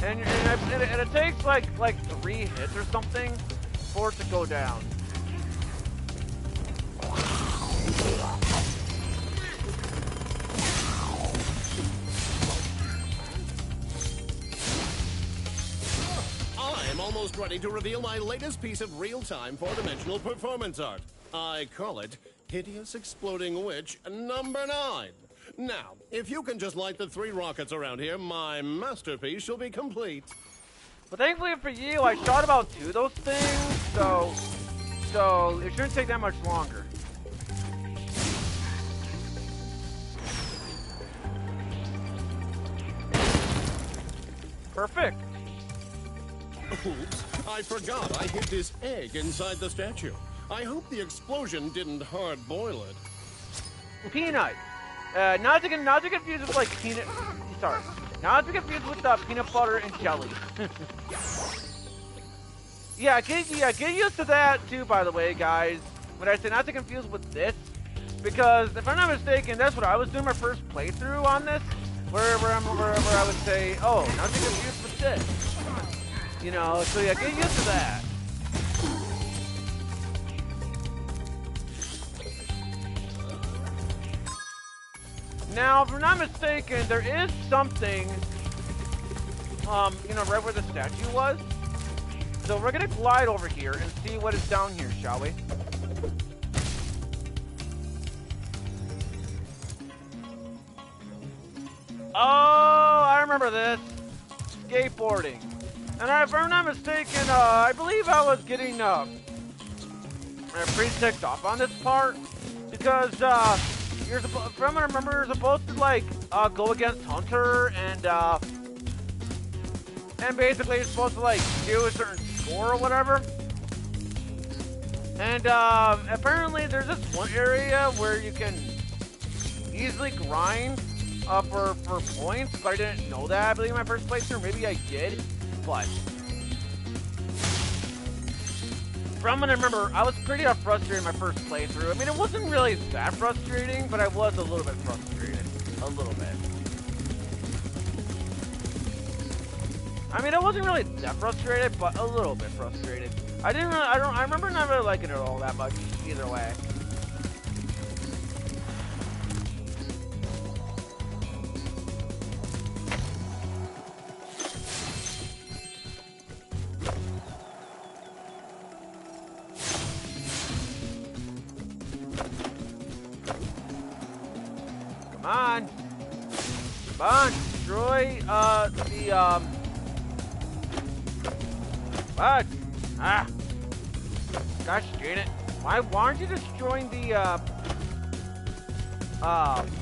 And it takes like 3 hits or something for it to go down. I'm almost ready to reveal my latest piece of real-time four-dimensional performance art. I call it Hideous Exploding Witch number 9. Now, if you can just light the 3 rockets around here, my masterpiece shall be complete. But thankfully for you, I shot about 2 of those things, so it shouldn't take that much longer. Perfect. Oops, I forgot I hid this egg inside the statue. I hope the explosion didn't hard-boil it. Peanut. Not to confuse with like peanut. Sorry. Not to confuse with peanut butter and jelly. yeah, get used to that too. By the way, guys, when I say not to confuse with this, because if I'm not mistaken, that's what I was doing my first playthrough on this, where I would say, oh, not to confuse with this. You know, so yeah, get used to that. Now, if I'm not mistaken, there is something, you know, right where the statue was. So we're gonna glide over here and see what is down here, shall we? Oh, I remember this. Skateboarding. And if I'm not mistaken, I believe I was getting pretty ticked off on this part, because you're supposed, from what I remember, you're supposed to like go against Hunter, and basically you're supposed to like do a certain score or whatever. And apparently there's this one area where you can easily grind for points, but I didn't know that. I believe in my first playthrough, maybe I did. But from what I remember, I was pretty frustrated in my first playthrough. I mean, it wasn't really that frustrating, but I was a little bit frustrated. A little bit. I mean, I wasn't really that frustrated, but a little bit frustrated. I remember not really liking it all that much, either way. Come on! Come on! Destroy, what? Ah! Gosh dang it. Why aren't you destroying the,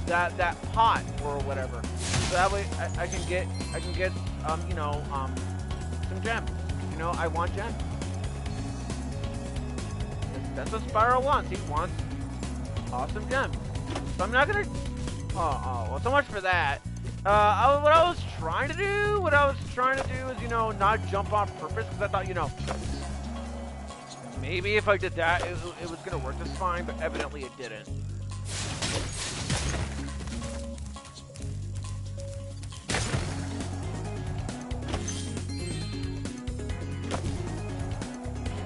that pot or whatever? So that way I can get, you know, some gems. You know, I want gems. That's what Spyro wants. He wants awesome gems. So I'm not gonna, well, so much for that. What I was trying to do is, you know, not jump on purpose, because I thought, you know, maybe if I did that, it was going to work just fine, but evidently it didn't.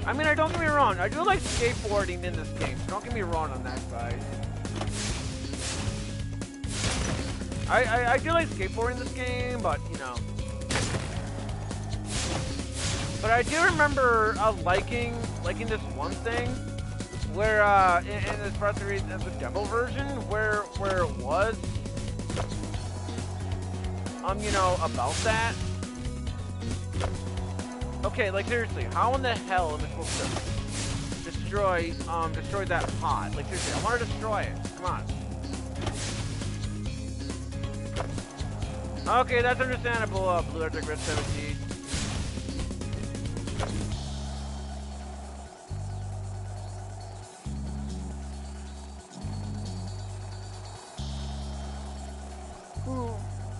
I mean, don't get me wrong, I do like skateboarding in this game, so don't get me wrong on that side. I do like skateboarding in this game, but, you know. But I do remember liking this one thing where in this part of the demo version where it was you know, about that. Okay, like seriously, how in the hell am I supposed to destroy that pot? Like seriously, I want to destroy it. Come on. Okay, that's understandable, Blue Electric Red 17.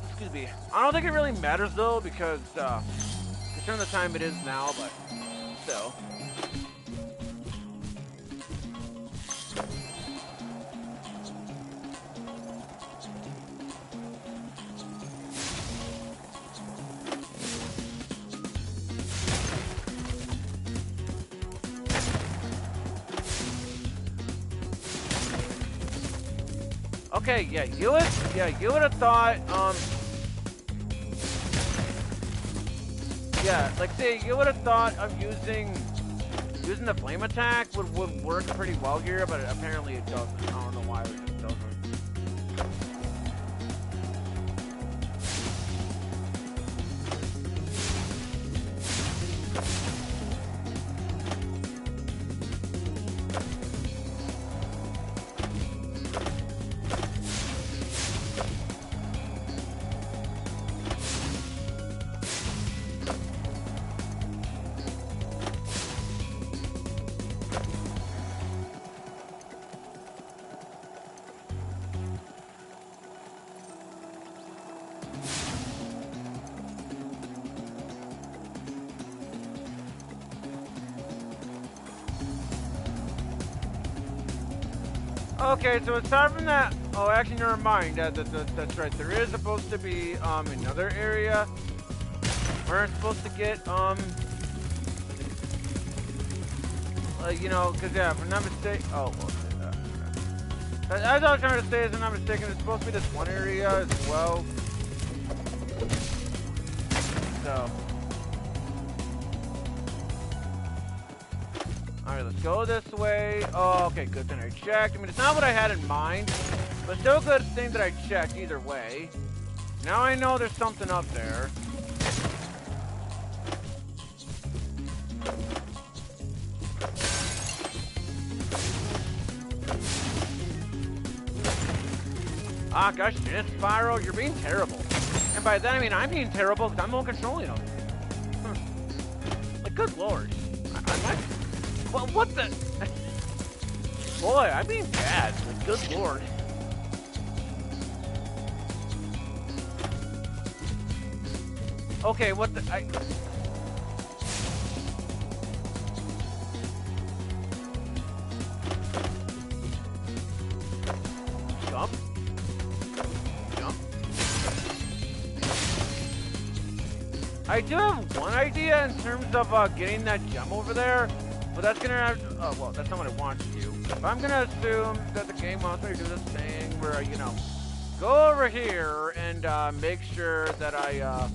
Excuse me. I don't think it really matters though, because considering the time it is now, but still. Okay, yeah, you would have thought, yeah, like say you would have thought of using the flame attack would work pretty well here, but apparently it doesn't. I don't know why it just doesn't. Okay, so aside from that, oh, actually, never mind. That's right. There is supposed to be another area where I'm supposed to get you know, because yeah, if I'm not mistaken. Oh, well, as I was trying to say, if I'm not mistaken, it's supposed to be this one area as well. So. Alright, let's go this way. Oh, okay, good thing I checked. I mean, it's not what I had in mind, but still a good thing that I checked either way. Now I know there's something up there. Ah, gosh, shit, Spyro, you're being terrible. And by that I mean I'm being terrible because I'm the one controlling them. Like, good lord. I might... Well, what the? Boy, I'm being bad. Like, good lord. Okay, what the? Jump. Jump. I do have one idea in terms of getting that gem over there, but that's gonna have to, well, that's not what I want to do. But I'm gonna assume that the game wants me to do this thing where, you know, go over here and make sure that I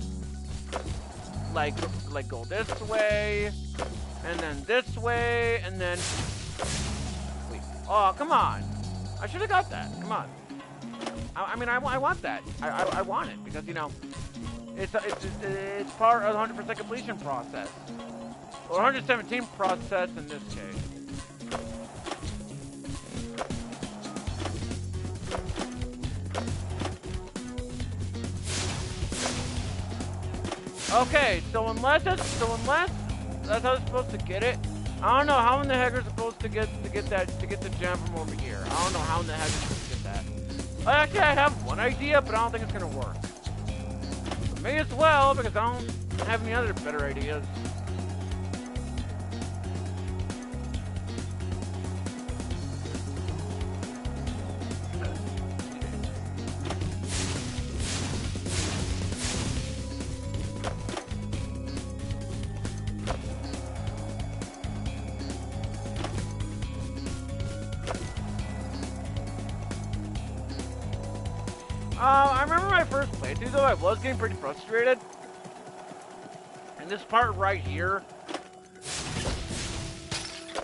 like go this way, and then this way, and then wait. Oh, come on! I should have got that. Come on. I mean, I want that. I want it because, you know, it's part of the 100% completion process, or 117 process in this case. Okay, so unless that's how it's supposed to get it, I don't know how in the heck we're supposed to get the gem from over here. I don't know how in the heck we're supposed to get that. Actually, I have one idea, but I don't think it's gonna work. But may as well, because I don't have any other better ideas. I remember my first playthrough though, I was getting pretty frustrated. And this part right here,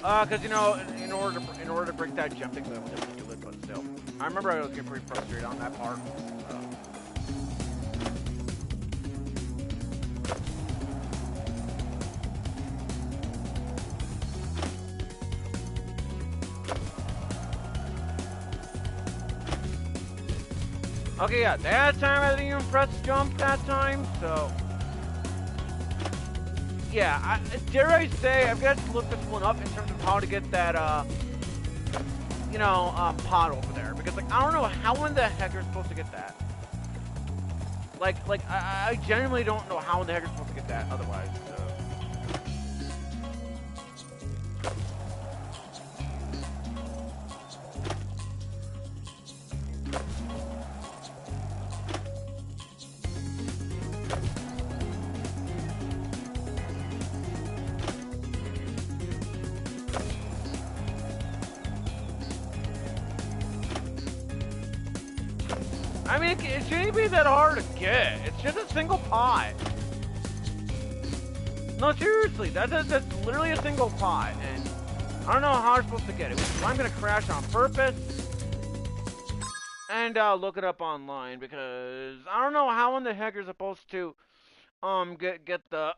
cause you know, in order to break that jump thing, I was able to do it, but still, I remember I was getting pretty frustrated on that part. Okay, yeah, that time I didn't even press jump that time, so... Yeah, dare I say, I've got to look this one up in terms of how to get that, you know, pot over there. Because, like, I don't know how in the heck you're supposed to get that. I genuinely don't know how in the heck you're supposed to get that otherwise, so... I mean, it shouldn't be that hard to get. It's just a single pot. No, seriously, that's literally a single pot, and I don't know how I'm supposed to get it. I'm gonna crash on purpose and look it up online because I don't know how in the heck you're supposed to get the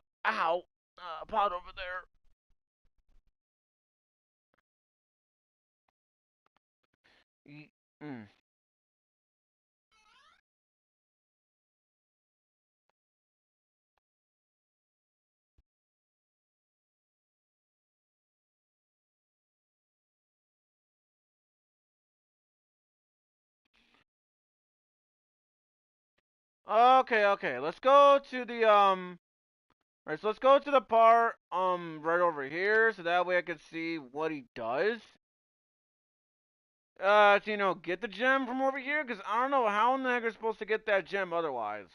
pot over there. Mm. Okay. Let's go to the Alright, so let's go to the part right over here so that way I can see what he does. To, you know, get the gem from over here, because I don't know how in the heck you're supposed to get that gem otherwise.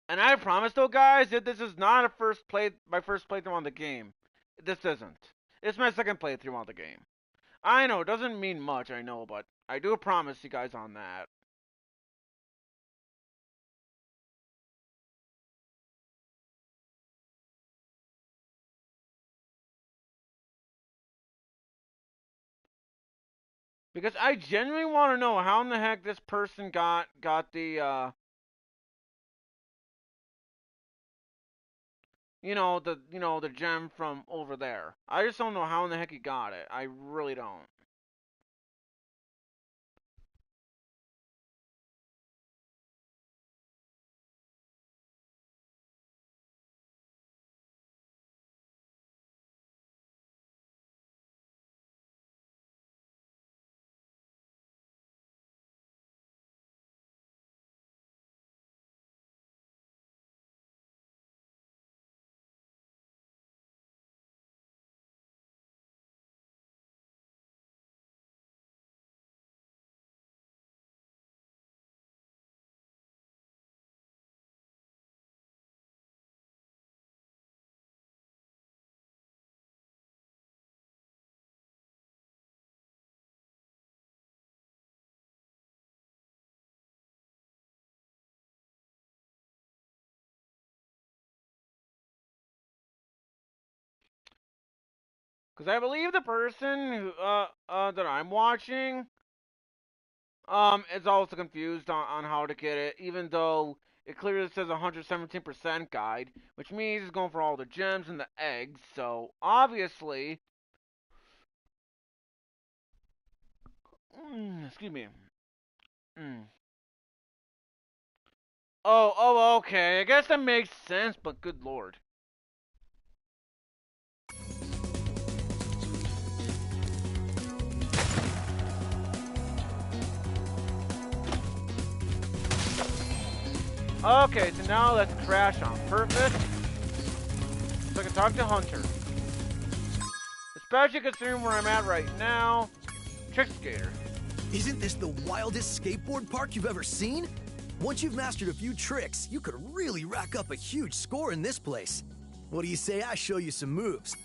And I promise though, guys, that this is not my first playthrough on the game. This isn't. It's my second playthrough on the game. I know, it doesn't mean much, I know, but I do promise you guys on that. Because I genuinely want to know how in the heck this person got the, the gem from over there. I just don't know how in the heck he got it. I really don't. Because I believe the person who, that I'm watching is also confused on how to get it, even though it clearly says 117% guide, which means he's going for all the gems and the eggs, so obviously... excuse me. Oh, okay. I guess that makes sense, but good lord. Okay, so now let's crash on purpose, so I can talk to Hunter. Especially considering where I'm at right now. Trick Skater. Isn't this the wildest skateboard park you've ever seen? Once you've mastered a few tricks, you could really rack up a huge score in this place. What do you say I show you some moves?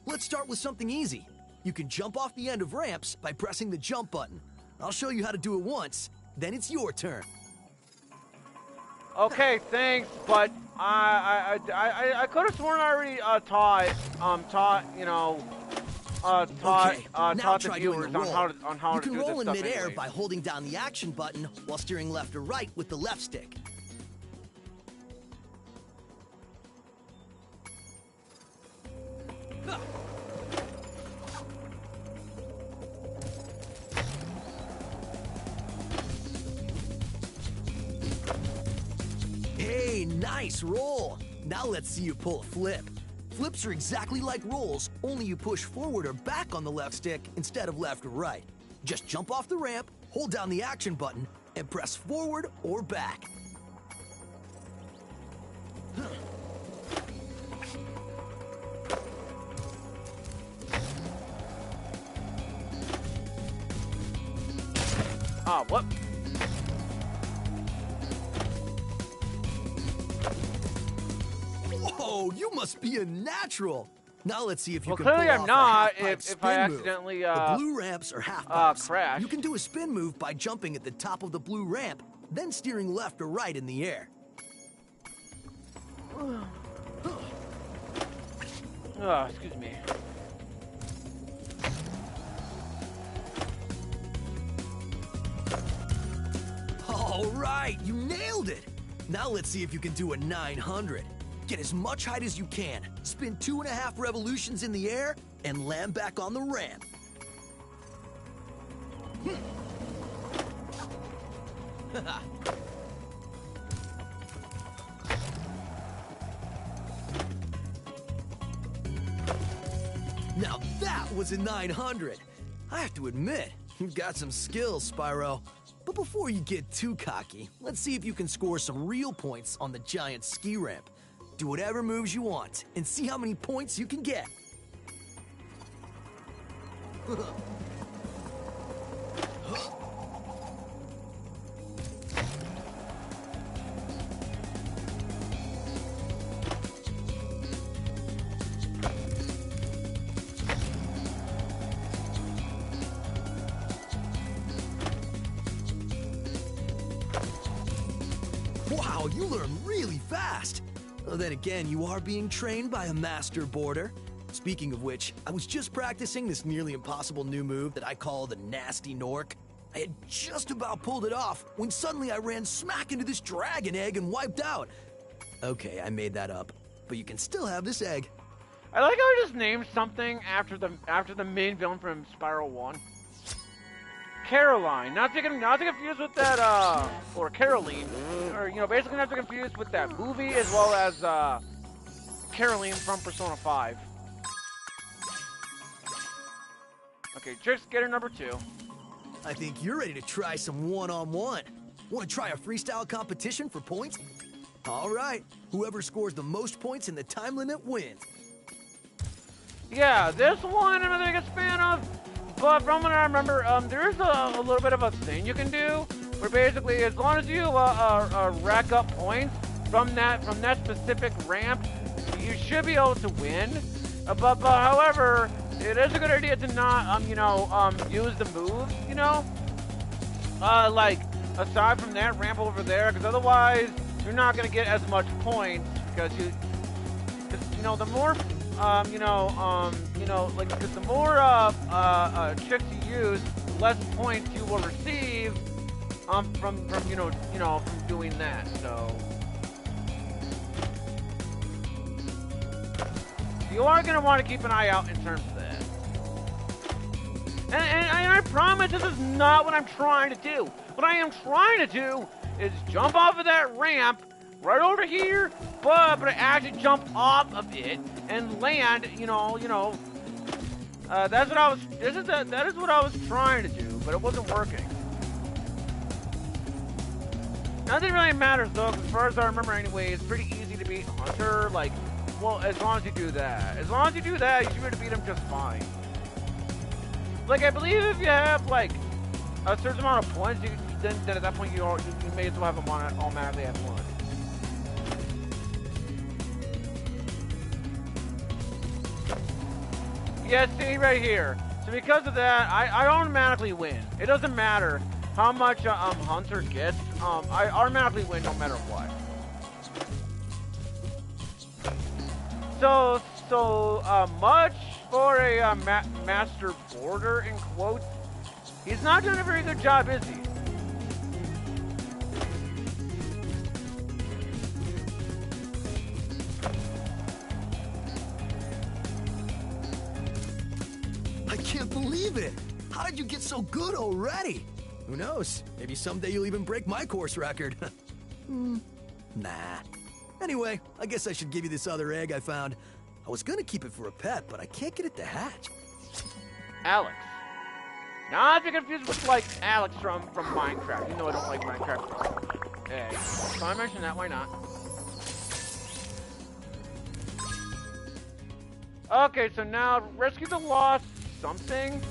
Let's start with something easy. You can jump off the end of ramps by pressing the jump button. I'll show you how to do it once, then it's your turn. Okay, thanks, but I could have sworn I already taught the viewers on how to do this stuff. You can roll in midair anyway. by holding down the action button while steering left or right with the left stick. Hey, nice roll! Now let's see you pull a flip. Flips are exactly like rolls, only you push forward or back on the left stick instead of left or right. Just jump off the ramp, hold down the action button, and press forward or back. Ah, what? Whoa, you must be a natural. Now let's see if you can clearly pull I'm off not. a half-pipe If spin I move. accidentally the blue ramps are half pipes. crash. You can do a spin move by jumping at the top of the blue ramp, then steering left or right in the air. Excuse me. All right, you nailed it. Now let's see if you can do a 900. Get as much height as you can, spin 2.5 revolutions in the air, and land back on the ramp. Now that was a 900. I have to admit, you've got some skills, Spyro. But before you get too cocky, let's see if you can score some real points on the giant ski ramp. Do whatever moves you want, and see how many points you can get. Wow, you learn really fast. Well, then again, you are being trained by a master boarder. Speaking of which, I was just practicing this nearly impossible new move that I call the Nasty Nork. I had just about pulled it off when suddenly I ran smack into this dragon egg and wiped out. Okay, I made that up, but you can still have this egg. I like how I just named something after the main villain from Spyro 1. Caroline, not to confuse with that, or Caroline, or, basically not to confuse with that movie as well as, Caroline from Persona 5. Okay, Trick Skater number 2. I think you're ready to try some one-on-one. Want to try a freestyle competition for points? All right, whoever scores the most points in the time limit wins. Yeah, this one I'm not the biggest fan of. But from what I remember, there's a little bit of a thing you can do, where basically, as long as you rack up points from that specific ramp, you should be able to win. But however, it is a good idea to not use the moves, like aside from that ramp over there, because otherwise you're not gonna get as much points because the more like, because the more tricks you use, the less points you will receive from doing that. So you are gonna want to keep an eye out in terms of that. And I promise this is not what I'm trying to do. What I am trying to do is jump off of that ramp right over here, but I actually jump off of it and land. That's what I was. That is what I was trying to do, but it wasn't working. Nothing really matters though, 'cause as far as I remember anyway, it's pretty easy to beat Hunter. Like, well, as long as you do that. As long as you do that, you should be able to beat him just fine. Like, I believe if you have like a certain amount of points, then at that point you may as well have him automatically at one. Yeah, see right here. So because of that, I automatically win. It doesn't matter how much Hunter gets. I automatically win no matter what. So much for a master boarder in quotes. He's not doing a very good job, is he? I can't believe it! How did you get so good already? Who knows? Maybe someday you'll even break my course record. Nah. Anyway, I guess I should give you this other egg I found. I was gonna keep it for a pet, but I can't get it to hatch. Alex. Not to confuse with, like, Alex from Minecraft. You know I don't like Minecraft. Hey, so I mentioned that, why not? Okay, so now, rescue the lost something.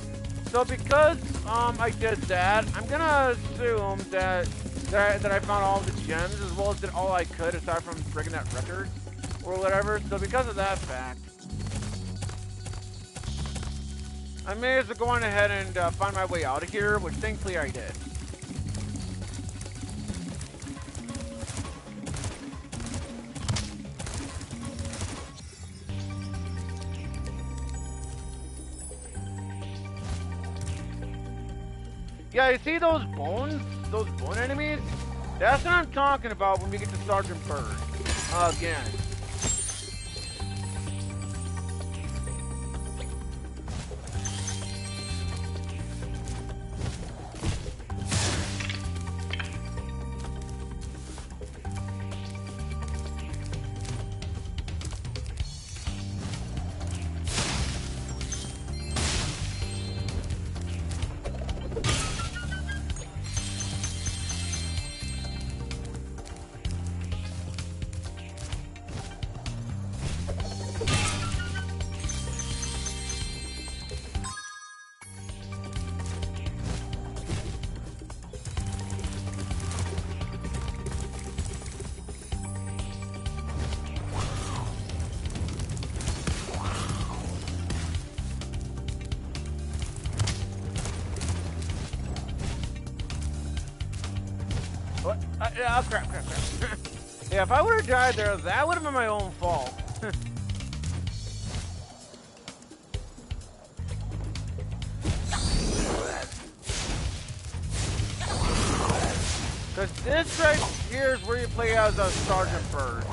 So because, I did that, I'm gonna assume that I found all the gems, as well as did all I could, aside from breaking that record, or whatever. So because of that fact, I may as well go on ahead and find my way out of here, which thankfully I did. Yeah, you see those bones? Those bone enemies? That's what I'm talking about when we get to Sergeant Bird. Again. Crap. Yeah, if I would have died there, that would have been my own fault. Because this right here is where you play as a Sergeant Bird.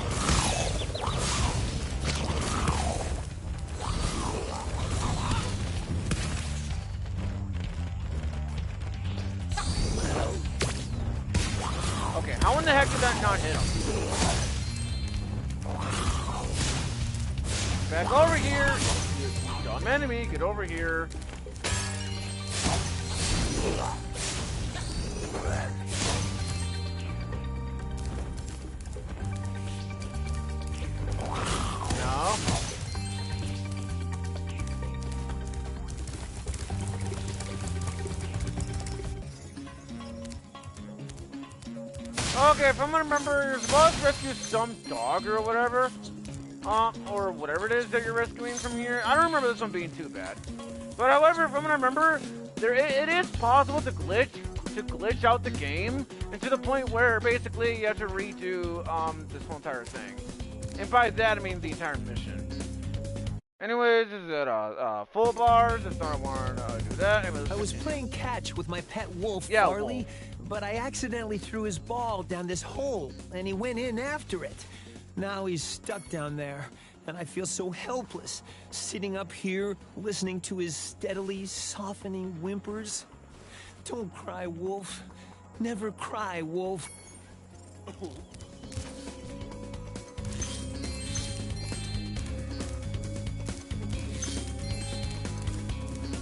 Okay, how in the heck did that not hit him? Back over here! You dumb enemy, get over here. No. Okay, if I'm gonna remember, you're supposed to rescue some dog or whatever. Or whatever it is that you're rescuing from here. I don't remember this one being too bad. But however, if I'm gonna remember, it is possible to glitch out the game, and to the point where basically you have to redo this whole entire thing. And by that I mean the entire mission. Anyways, is it full bars? If I want to do that. Anyways, I was playing catch with my pet wolf, yeah, Farley, wolf. but I accidentally threw his ball down this hole, and he went in after it. Now he's stuck down there, and I feel so helpless, sitting up here, listening to his steadily softening whimpers. Don't cry, Wolf. Never cry, Wolf.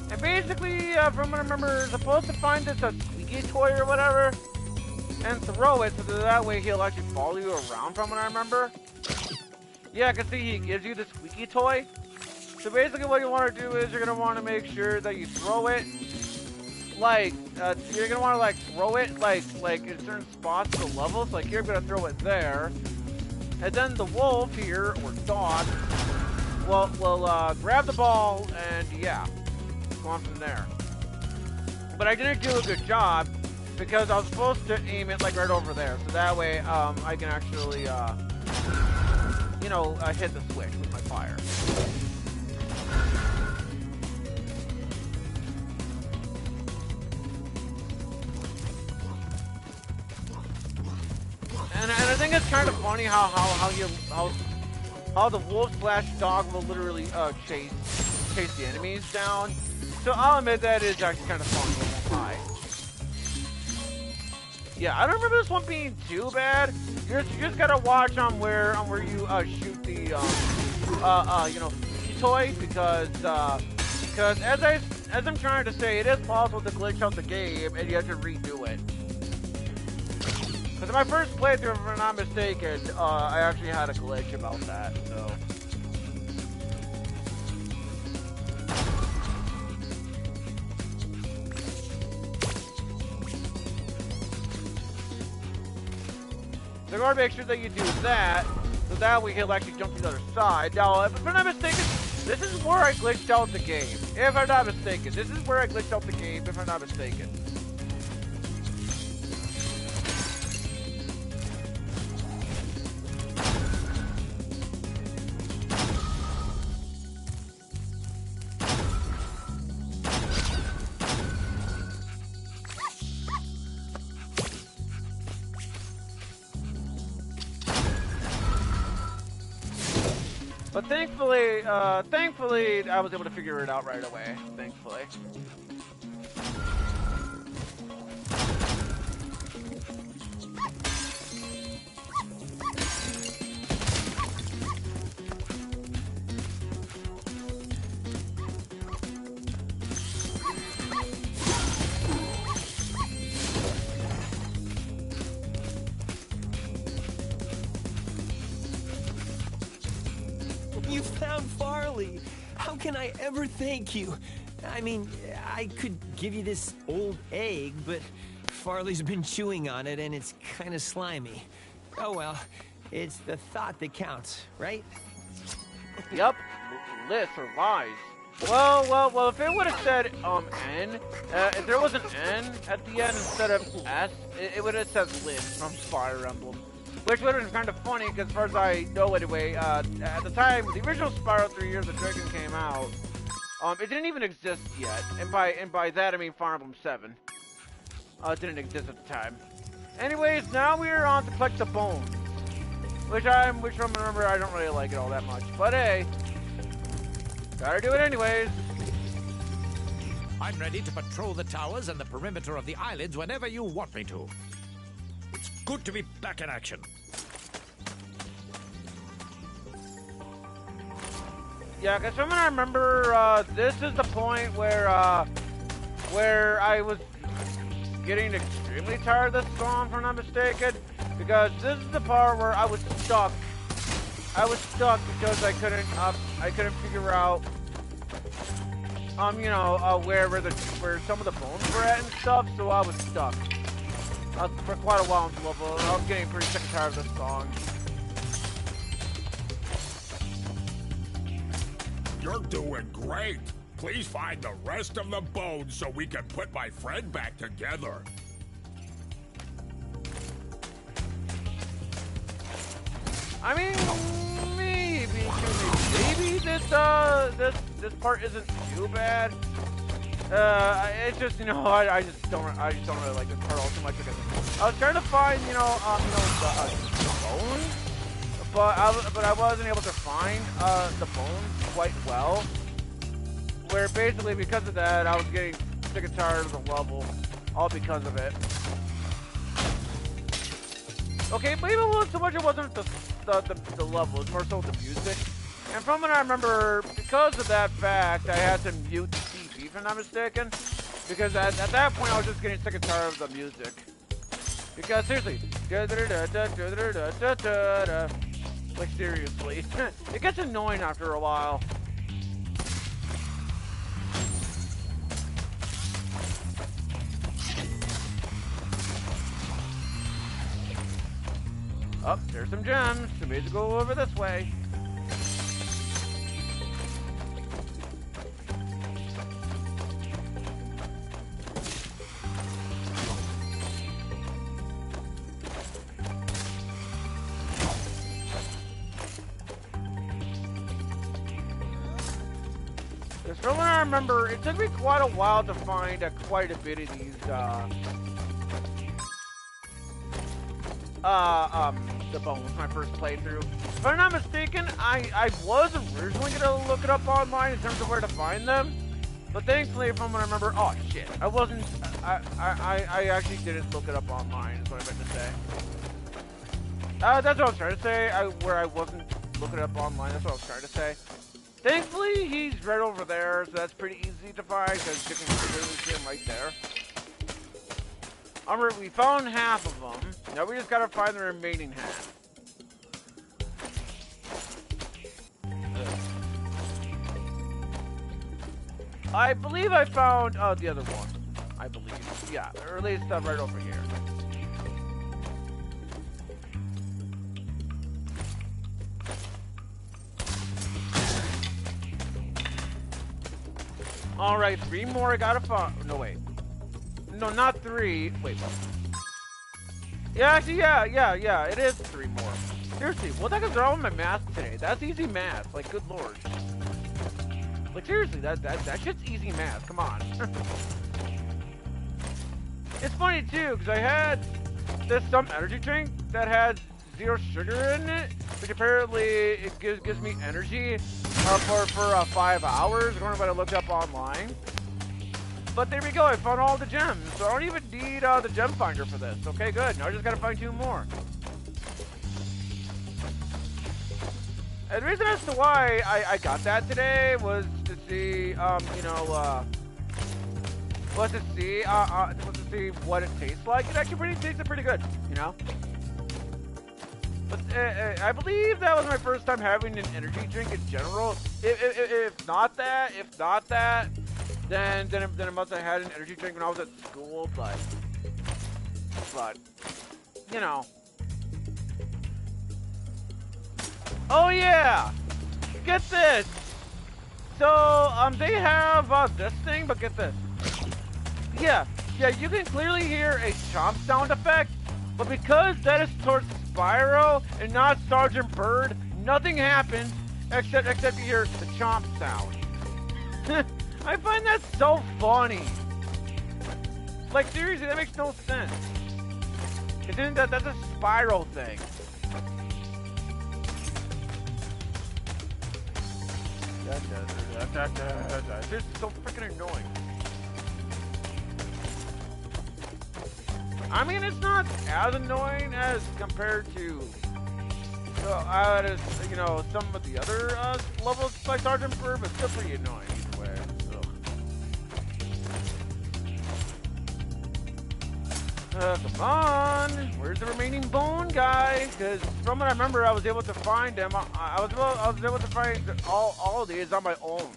And basically, from what I remember, you're supposed to find this squeaky toy or whatever, and throw it so that way he'll actually follow you around. From what I remember, yeah, I can see he gives you the squeaky toy. So basically, what you want to do is you're gonna want to make sure that you throw it, like you're gonna want to like throw it like in certain spots of the levels. Like here, I'm gonna throw it there, and then the wolf here or dog will grab the ball and yeah. On from there. But I didn't do a good job because I was supposed to aim it like right over there, so that way I can actually you know, hit the switch with my fire. And I think it's kind of funny how the wolf/dog will literally chase the enemies down. So I'll admit that is actually kind of fun, I won't lie. Yeah, I don't remember this one being too bad. You just gotta watch where you shoot the you know, toy because as I'm trying to say, it is possible to glitch out the game and you have to redo it. Because in my first playthrough, if I'm not mistaken, I actually had a glitch about that. So. So you gotta make sure that you do that, so that way he'll actually jump to the other side. Now, if I'm not mistaken, this is where I glitched out the game. If I'm not mistaken. This is where I glitched out the game, if I'm not mistaken. But thankfully, I was able to figure it out right away. Thankfully. You found Farley. How can I ever thank you? I mean, I could give you this old egg, but Farley's been chewing on it and it's kind of slimy. Oh well, it's the thought that counts, right? Yep. Lists or lies. Well, if it would have said, N, if there was an N at the end instead of S, it would have said list from Fire Emblem. Which would have been kind of funny, because as far as I know anyway, at the time, the original Spyro 3 Years of Dragon came out, it didn't even exist yet. And by that, I mean Fire Emblem 7. It didn't exist at the time. Anyways, now we're on to collect the bones. Which remember, I don't really like it all that much. But hey, gotta do it anyways. I'm ready to patrol the towers and the perimeter of the islands whenever you want me to. It's good to be back in action. Yeah, because from what I remember, this is the point where I was getting extremely tired of this song, if I'm not mistaken, because this is the part where I was stuck. I was stuck because I couldn't figure out, you know, where some of the bones were at and stuff, so I was stuck. For quite a while on the level, and I was getting pretty sick and tired of this song. You're doing great. Please find the rest of the bones so we can put my friend back together. I mean, maybe this part isn't too bad. It's just, you know, I just don't really like this part all too much because I was trying to find, the bones, but I wasn't able to find the bones quite well. Where basically because of that, I was getting sick and tired of the level, all because of it. Okay, but even so much it wasn't the level, it was more so the music. And from what I remember, because of that fact, I had to mute the TV, if I'm not mistaken. Because at that point, I was just getting sick and tired of the music. Because seriously, like seriously, it gets annoying after a while. Oh, there's some gems. So we need to go over this way. Because from what I remember, it took me quite a while to find quite a bit of these, the bones, my first playthrough. If I'm not mistaken, I was originally gonna look it up online in terms of where to find them, but thankfully, from what I remember, oh shit, I actually didn't look it up online, is what I meant to say. That's what I was trying to say, where I wasn't looking it up online, that's what I was trying to say. Thankfully, he's right over there, so that's pretty easy to find, because you can clearly see him right there. Alright, we found half of them. Now we just gotta find the remaining half. I believe I found the other one. I believe. Yeah, or at least right over here. Alright, 3 more I gotta find. No, wait. No, not 3. Wait, what? Yeah, actually, yeah. It is 3 more. Seriously, what the heck is wrong with my math today? That's easy math. Like, good lord. Like, seriously, that shit's easy math. Come on. It's funny, too, because I had some energy drink that had 0 sugar in it, which apparently it gives me energy for 5 hours, according to what I looked up online. But there we go, I found all the gems, so I don't even need the gem finder for this. Okay, good, now I just gotta find 2 more. And the reason as to why I got that today was to see, was to see what it tastes like. It actually tasted pretty good, you know? But I believe that was my first time having an energy drink in general. If not that, then I must have had an energy drink when I was at school, but you know. Oh yeah! Get this! So, they have this thing, but get this. Yeah, you can clearly hear a chomp sound effect, but because that is towards Spyro and not Sergeant Bird, nothing happens except you hear the chomp sound. I find that so funny. Like, seriously, that makes no sense. Isn't that's a Spyro thing. It's just so freaking annoying. I mean, it's not as annoying as compared to, some of the other levels by Sergeant Bird, but still pretty annoying either way. Come on, where's the remaining bone guy? Because from what I remember, I was able to find him. I was able to find all of these on my own,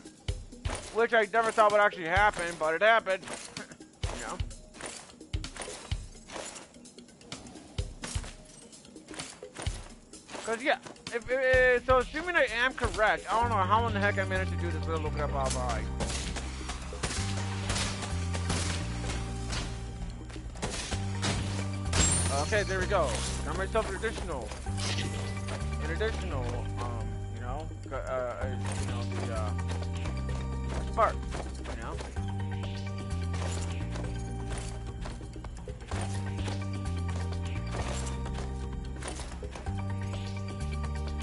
which I never thought would actually happen, but it happened. You know. Because yeah, so assuming I am correct, I don't know how in the heck I managed to do this without looking up online. Okay, there we go. Got myself an additional, know, the spark, you know.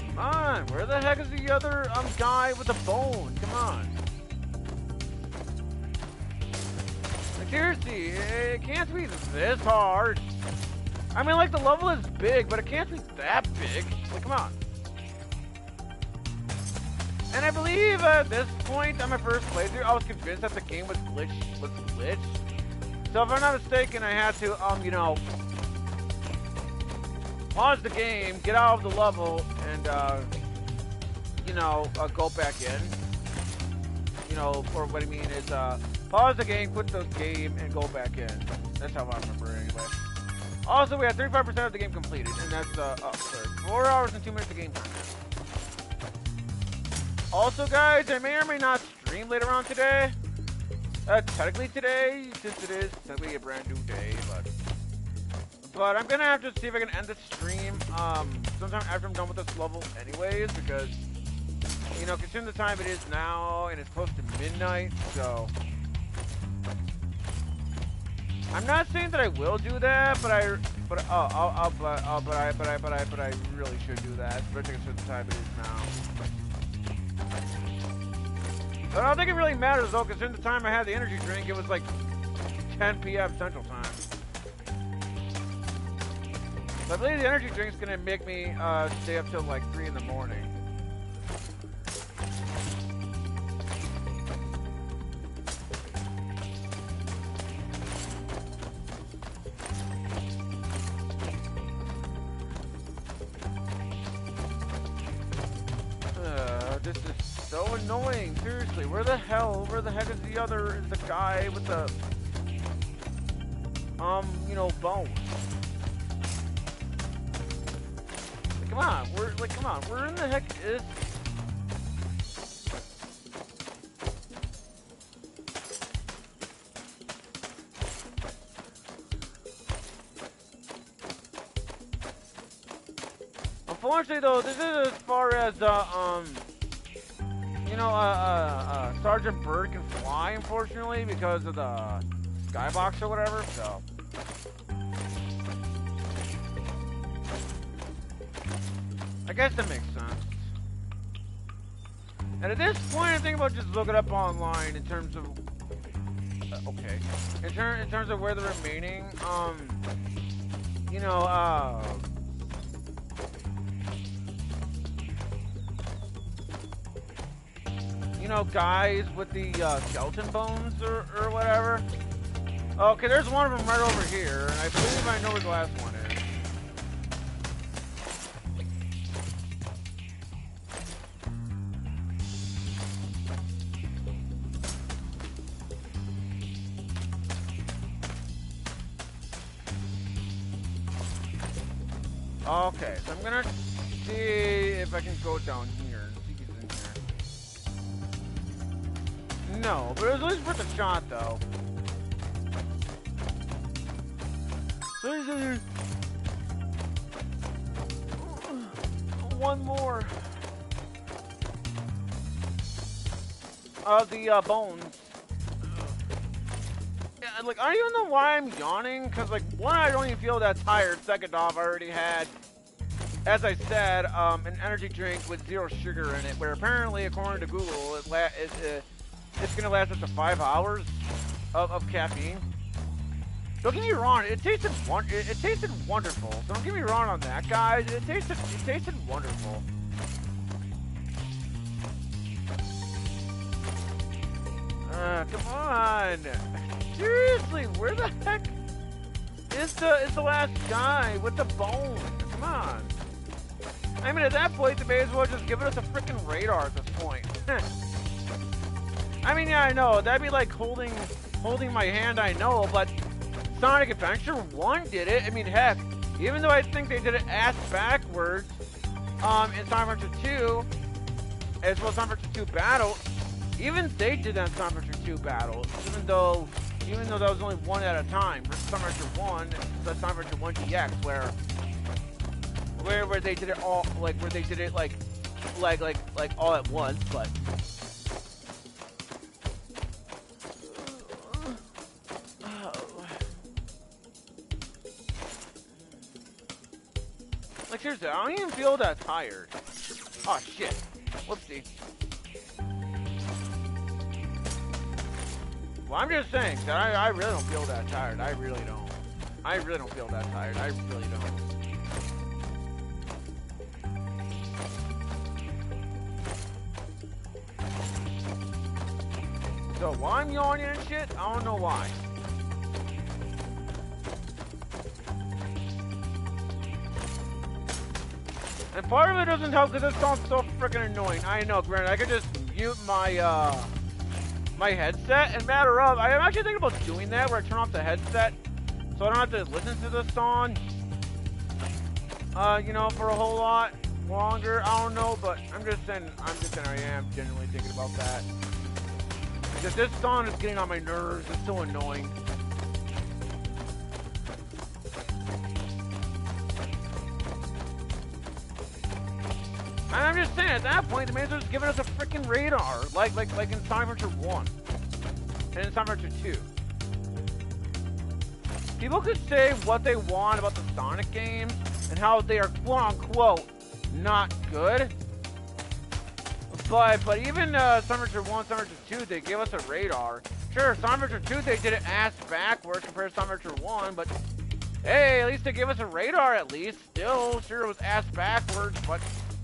Come on, where the heck is the other guy with the bone? Come on. Like, seriously, it can't be this hard. I mean, like, the level is big, but it can't be that big. Like, come on. And I believe at this point on my first playthrough, I was convinced that the game was glitched. So if I'm not mistaken, I had to, you know, pause the game, get out of the level, and, you know, go back in. You know, or what I mean is, pause the game, quit the game, and go back in. That's how I remember it anyway. Also, we had 35% of the game completed, and that's, sorry, 4 hours and 2 minutes of game time. Also, guys, I may or may not stream later on today. Technically today, since it is technically a brand new day, but I'm gonna have to see if I can end the stream, sometime after I'm done with this level anyways, because, you know, considering the time it is now, and it's close to midnight, so... I'm not saying that I will do that, but I really should do that, especially considering the time it is now. But I don't think it really matters though, considering the time I had the energy drink, it was like 10 p.m. Central Time. So I believe the energy drink's gonna make me stay up till like 3 in the morning. This is so annoying, seriously. Where the heck is the guy with the, you know, bone? Like, come on, where in the heck is... Unfortunately, though, this is as far as, you know, Sergeant Bird can fly, unfortunately, because of the skybox or whatever, so. I guess that makes sense. And at this point, I'm thinking about just looking up online in terms of, okay, in terms of where the remaining, you know, you know, guys with the skeleton bones or whatever. Okay, there's one of them right over here, and I believe I know where the last one is. Okay, so I'm gonna see if I can go down here and see if he's in here. No, but it was at least worth a shot, though. One more. The bones. Yeah, like, I don't even know why I'm yawning, because, like, one, I don't even feel that tired. Second off, I already had, as I said, an energy drink with 0 sugar in it, where apparently, according to Google, it's going to last up to 5 hours of caffeine. Don't get me wrong, it tasted wonderful. So don't get me wrong on that, guys. It tasted wonderful. Come on. Seriously, where the heck is the last guy with the bone? Come on. I mean, at that point, they may as well just give us a freaking radar at this point. I mean, yeah, I know. That'd be like holding my hand, I know, but Sonic Adventure 1 did it. I mean, heck, even though I think they did it ass backwards in Sonic Adventure 2, as well as Sonic Adventure 2 Battle, even they did that in Sonic Adventure 2 Battle, even though that was only one at a time. Versus Sonic Adventure 1, the Sonic Adventure 1 DX, where they did it all, like, where they did it, like, like all at once, but. Like seriously, I don't even feel that tired. Oh shit. Whoopsie. Well, I'm just saying that I really don't feel that tired. I really don't. I really don't feel that tired. I really don't. So why I'm yawning and shit, I don't know why. And part of it doesn't help because this song's so freaking annoying. I know, granted, I could just mute my my headset and matter of, I'm actually thinking about doing that where I turn off the headset so I don't have to listen to the song, you know, for a whole lot longer. I don't know, but I'm just saying I am genuinely thinking about that. Because this song is getting on my nerves. It's so annoying. And I'm just saying, at that point, the man's just giving us a freaking radar, like in Sonic Adventure 1 and in Sonic Adventure 2. People could say what they want about the Sonic games and how they are quote-unquote not good. But even Sonic Adventure 1, Sonic Adventure 2, they gave us a radar. Sure, Sonic Adventure 2, they did it ass backwards compared to Sonic Adventure 1, but hey, at least they gave us a radar at least. Still, sure, it was ass backwards, but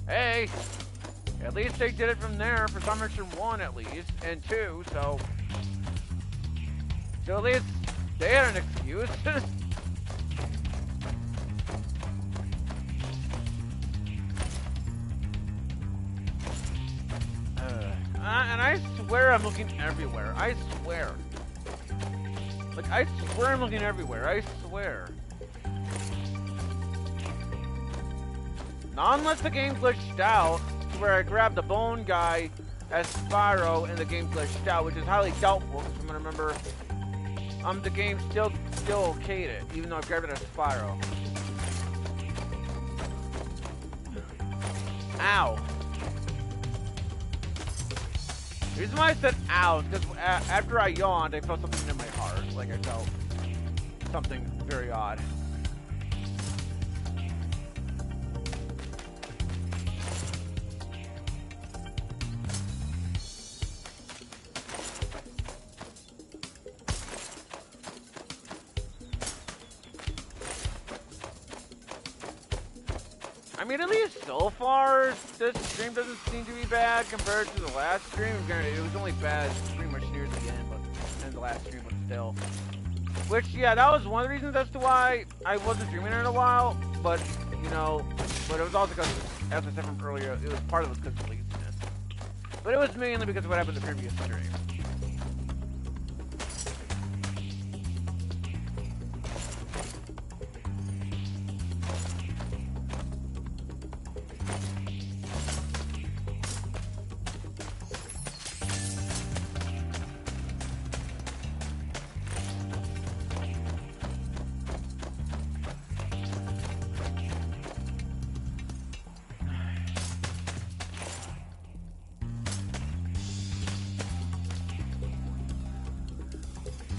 hey, at least they did it from there for Sonic Adventure 1 at least, and 2, so at least they had an excuse. And I swear I'm looking everywhere. I swear. Like, I swear I'm looking everywhere. I swear. Not unless the game glitched out, to where I grabbed the bone guy as Spyro and the game glitched out, which is highly doubtful, because I'm gonna remember, the game still okayed it, even though I grabbed it as Spyro. Ow. The reason why I said ow is because after I yawned, I felt something in my heart. Like I felt something very odd. I mean, at least so far, this stream doesn't seem to be bad compared to the last stream. Granted, it was only bad pretty much near the end, but in the last stream, but still. Which, yeah, that was one of the reasons as to why I wasn't streaming in a while. But, you know, but it was also because, as I said from earlier, it was part of it because of laziness. But it was mainly because of what happened in the previous stream.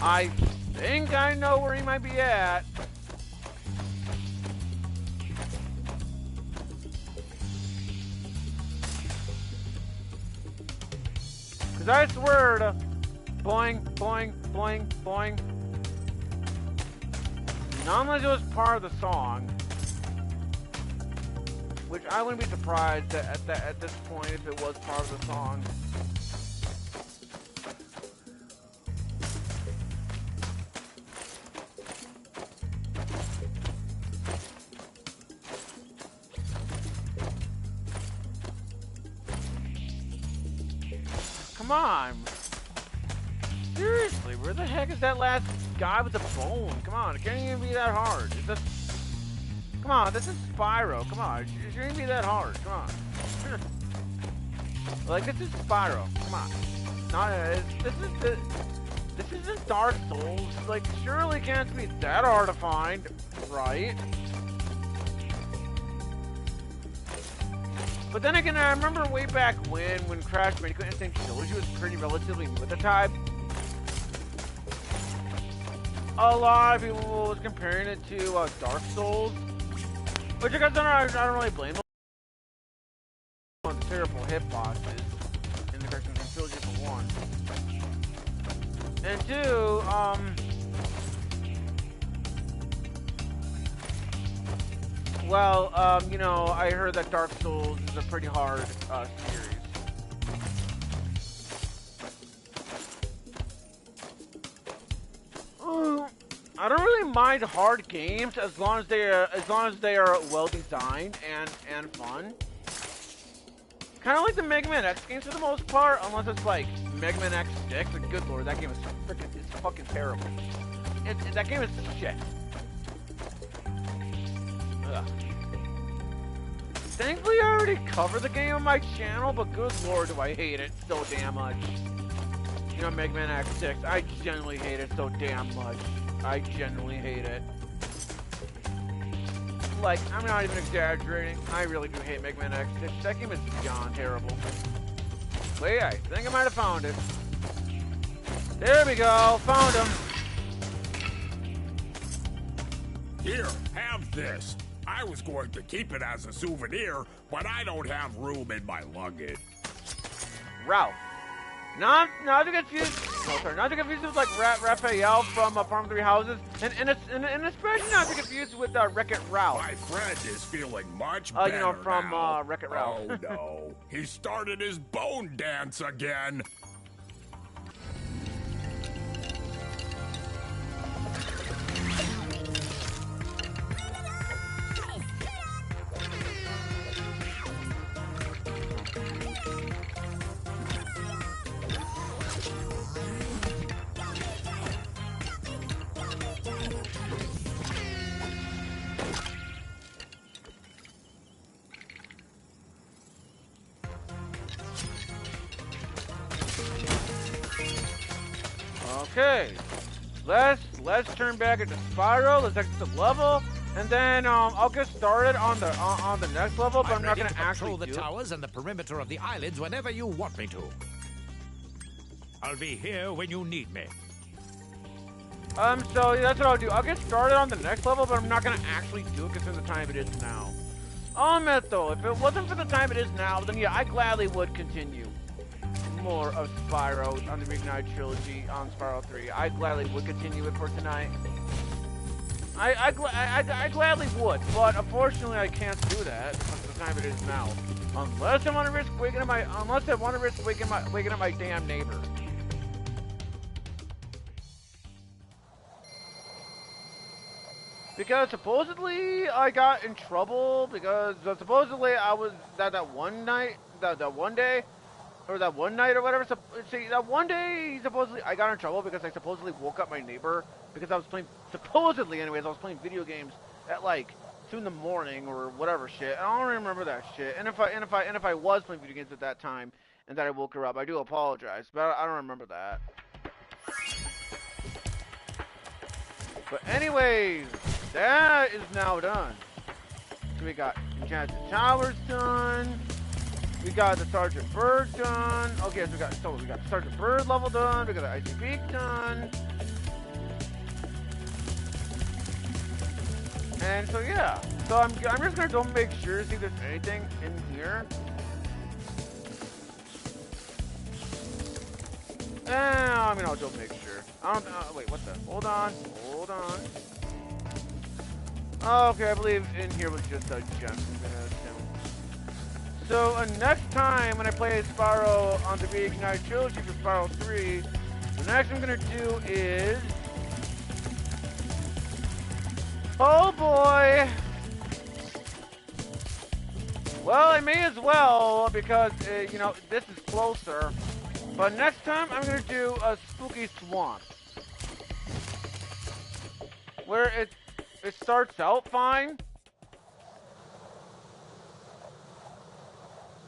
I think I know where he might be at. Cause I swear to boing, boing, boing, boing. Not unless it was part of the song. Which I wouldn't be surprised at this point if it was part of the song. Come on. Seriously, where the heck is that last guy with the bone? Come on, it can't even be that hard. It's just... Come on, this is Spyro. Come on, it shouldn't be that hard. Come on. Like, this is Spyro. Come on. This isn't Dark Souls. Like, surely can't be that hard to find, right? But then again, I remember way back when Crash Bandicoot Insane Trilogy was pretty relatively new at the time. A lot of people was comparing it to Dark Souls, which I guess I don't really blame them on the terrible hitboxes in the Crash Bandicoot Trilogy for one. And two, well, you know, I heard that Dark Souls is a pretty hard series. I don't really mind hard games as long as they are well designed and fun. Kind of like the Mega Man X games for the most part, unless it's like Mega Man X6. Like, good lord, that game is it's fucking terrible. That game is shit. Ugh. Thankfully, I already covered the game on my channel, but good lord, do I hate it so damn much. You know, Mega Man X6, I genuinely hate it so damn much. I genuinely hate it. Like, I'm not even exaggerating. I really do hate Mega Man X6. That game is beyond terrible. Wait, I think I might have found it. There we go. Found him. Here, have this. I was going to keep it as a souvenir, but I don't have room in my luggage. Ralph. Not to confuse. No, sorry, not to confuse with like Raphael from Farm Three Houses, and especially not to confuse with Wreck-It Ralph. My friend is feeling much better you know, from now. Wreck-It Ralph. Oh no, he started his bone dance again. Okay, let's turn back into Spyro. Let's exit the level, and then I'll get started on the next level. But I'm not gonna actually the towers and the perimeter of the islands whenever you want me to. I'll be here when you need me. So that's what I'll do. I'll get started on the next level, but I'm not gonna actually do it because of the time it is now. I'll admit though, if it wasn't for the time it is now, then yeah, I gladly would continue more of Spyro on the Reignited Trilogy on Spyro 3. I gladly would continue it for tonight. I gladly would, but unfortunately I can't do that because of the time it is now. Unless I want to risk waking up my damn neighbor. Because supposedly I got in trouble because supposedly I was that one night, that one day. Or that one night or whatever. So, see, that one day, supposedly, I got in trouble because I supposedly woke up my neighbor because I was playing, supposedly anyways, I was playing video games at like 2 in the morning or whatever shit. I don't remember that shit. And if I was playing video games at that time and that I woke her up, I do apologize, but I don't remember that. But anyways, that is now done. So we got Enchanted Towers done. We got the Sergeant Bird done. Okay, so we got the Sergeant Bird level done. We got the Icy Peak done. And so yeah. So I'm just gonna go make sure to see if there's anything in here. I mean, I'll go make sure. I don't. Wait, what the? Hold on. Okay, I believe in here was just a gem. So next time when I play Spyro on the Reignited Trilogy for Spyro 3, the next I'm gonna do is, oh boy. Well, I may as well because you know, this is closer. But next time I'm gonna do a Spooky Swamp, where it starts out fine.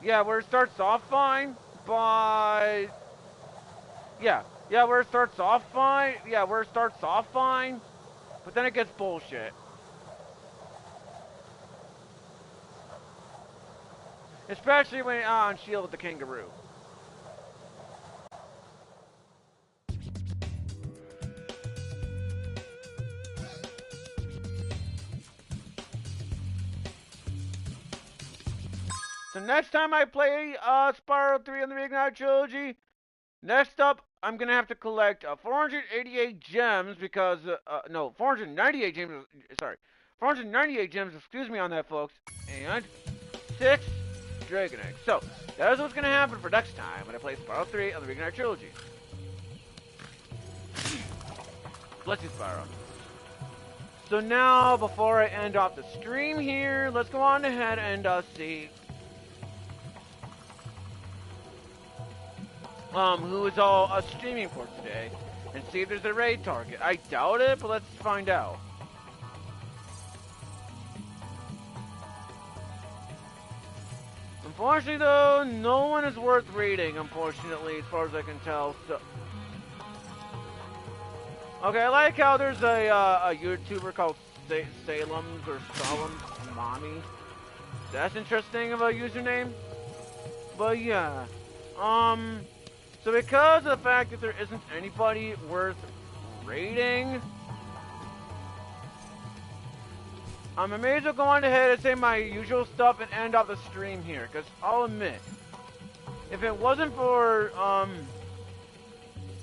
Yeah, where it starts off fine, but where it starts off fine, but then it gets bullshit. Especially when on Shield with the kangaroo. So next time I play Spyro 3 on the Reignited Trilogy, next up I'm gonna have to collect 488 gems because no, 498 gems. Sorry, 498 gems. Excuse me on that, folks. And 6 Dragon Eggs. So that is what's gonna happen for next time when I play Spyro 3 on the Reignited Trilogy. Bless you, Spyro. So now, before I end off the stream here, let's go on ahead and see who is all streaming for today, and see if there's a raid target. I doubt it, but let's find out. Unfortunately, though, no one is worth raiding, unfortunately, as far as I can tell, so... Okay, I like how there's a YouTuber called Salem's or Salem's Mommy. That's interesting of a username. But yeah, so because of the fact that there isn't anybody worth raiding, I may as well go on ahead and say my usual stuff and end off the stream here. Because I'll admit, if it wasn't for,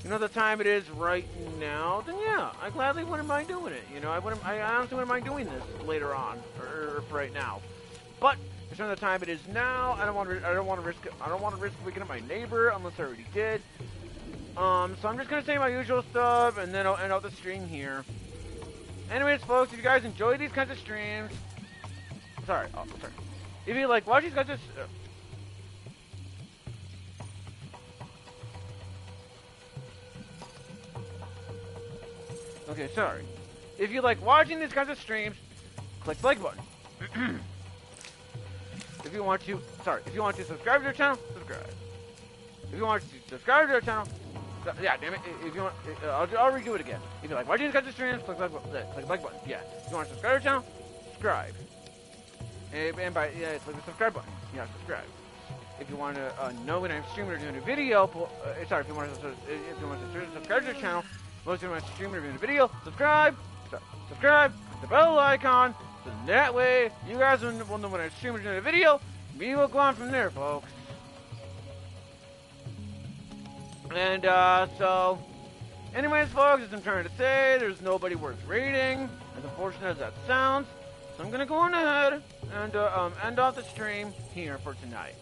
you know, the time it is right now, then yeah, I gladly wouldn't mind doing it. You know, I honestly wouldn't mind doing this later on, or for right now. But considering the time it is now, I don't want to risk waking up my neighbor unless I already did. So I'm just gonna say my usual stuff, and then I'll end out the stream here. Anyways, folks, if you guys enjoy these kinds of streams, sorry. If you like watch these kinds of okay, sorry. If you like watching these kinds of streams, click the like button. If you want to subscribe to our channel, subscribe. If you want to subscribe to our channel, yeah, damn it. If you want, I'll redo it again. If you like watching these kinds of streams, click the like button. Yeah. If you want to subscribe to our channel, subscribe. And by click the subscribe button. Yeah, subscribe. If you want to know when I'm streaming or doing a video, if you want to subscribe to the channel, most of you want to stream or doing a video, subscribe, the bell icon, so that way you guys will know when I stream or doing a video. We will go on from there, folks. And so, anyways, folks, as I'm trying to say, there's nobody worth raiding, as unfortunate as that sounds. So I'm gonna go on ahead and end off the stream here for tonight.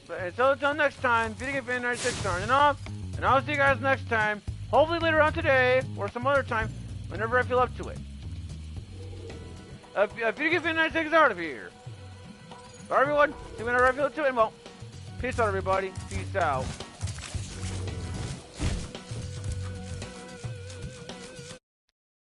But so until next time, Video Game Fan 96 signing off, and I'll see you guys next time. Hopefully later on today or some other time, whenever I feel up to it. Video Game Fan 96 is out of here. Bye, everyone. See you whenever I feel up to it. Well, peace out, everybody. Peace out.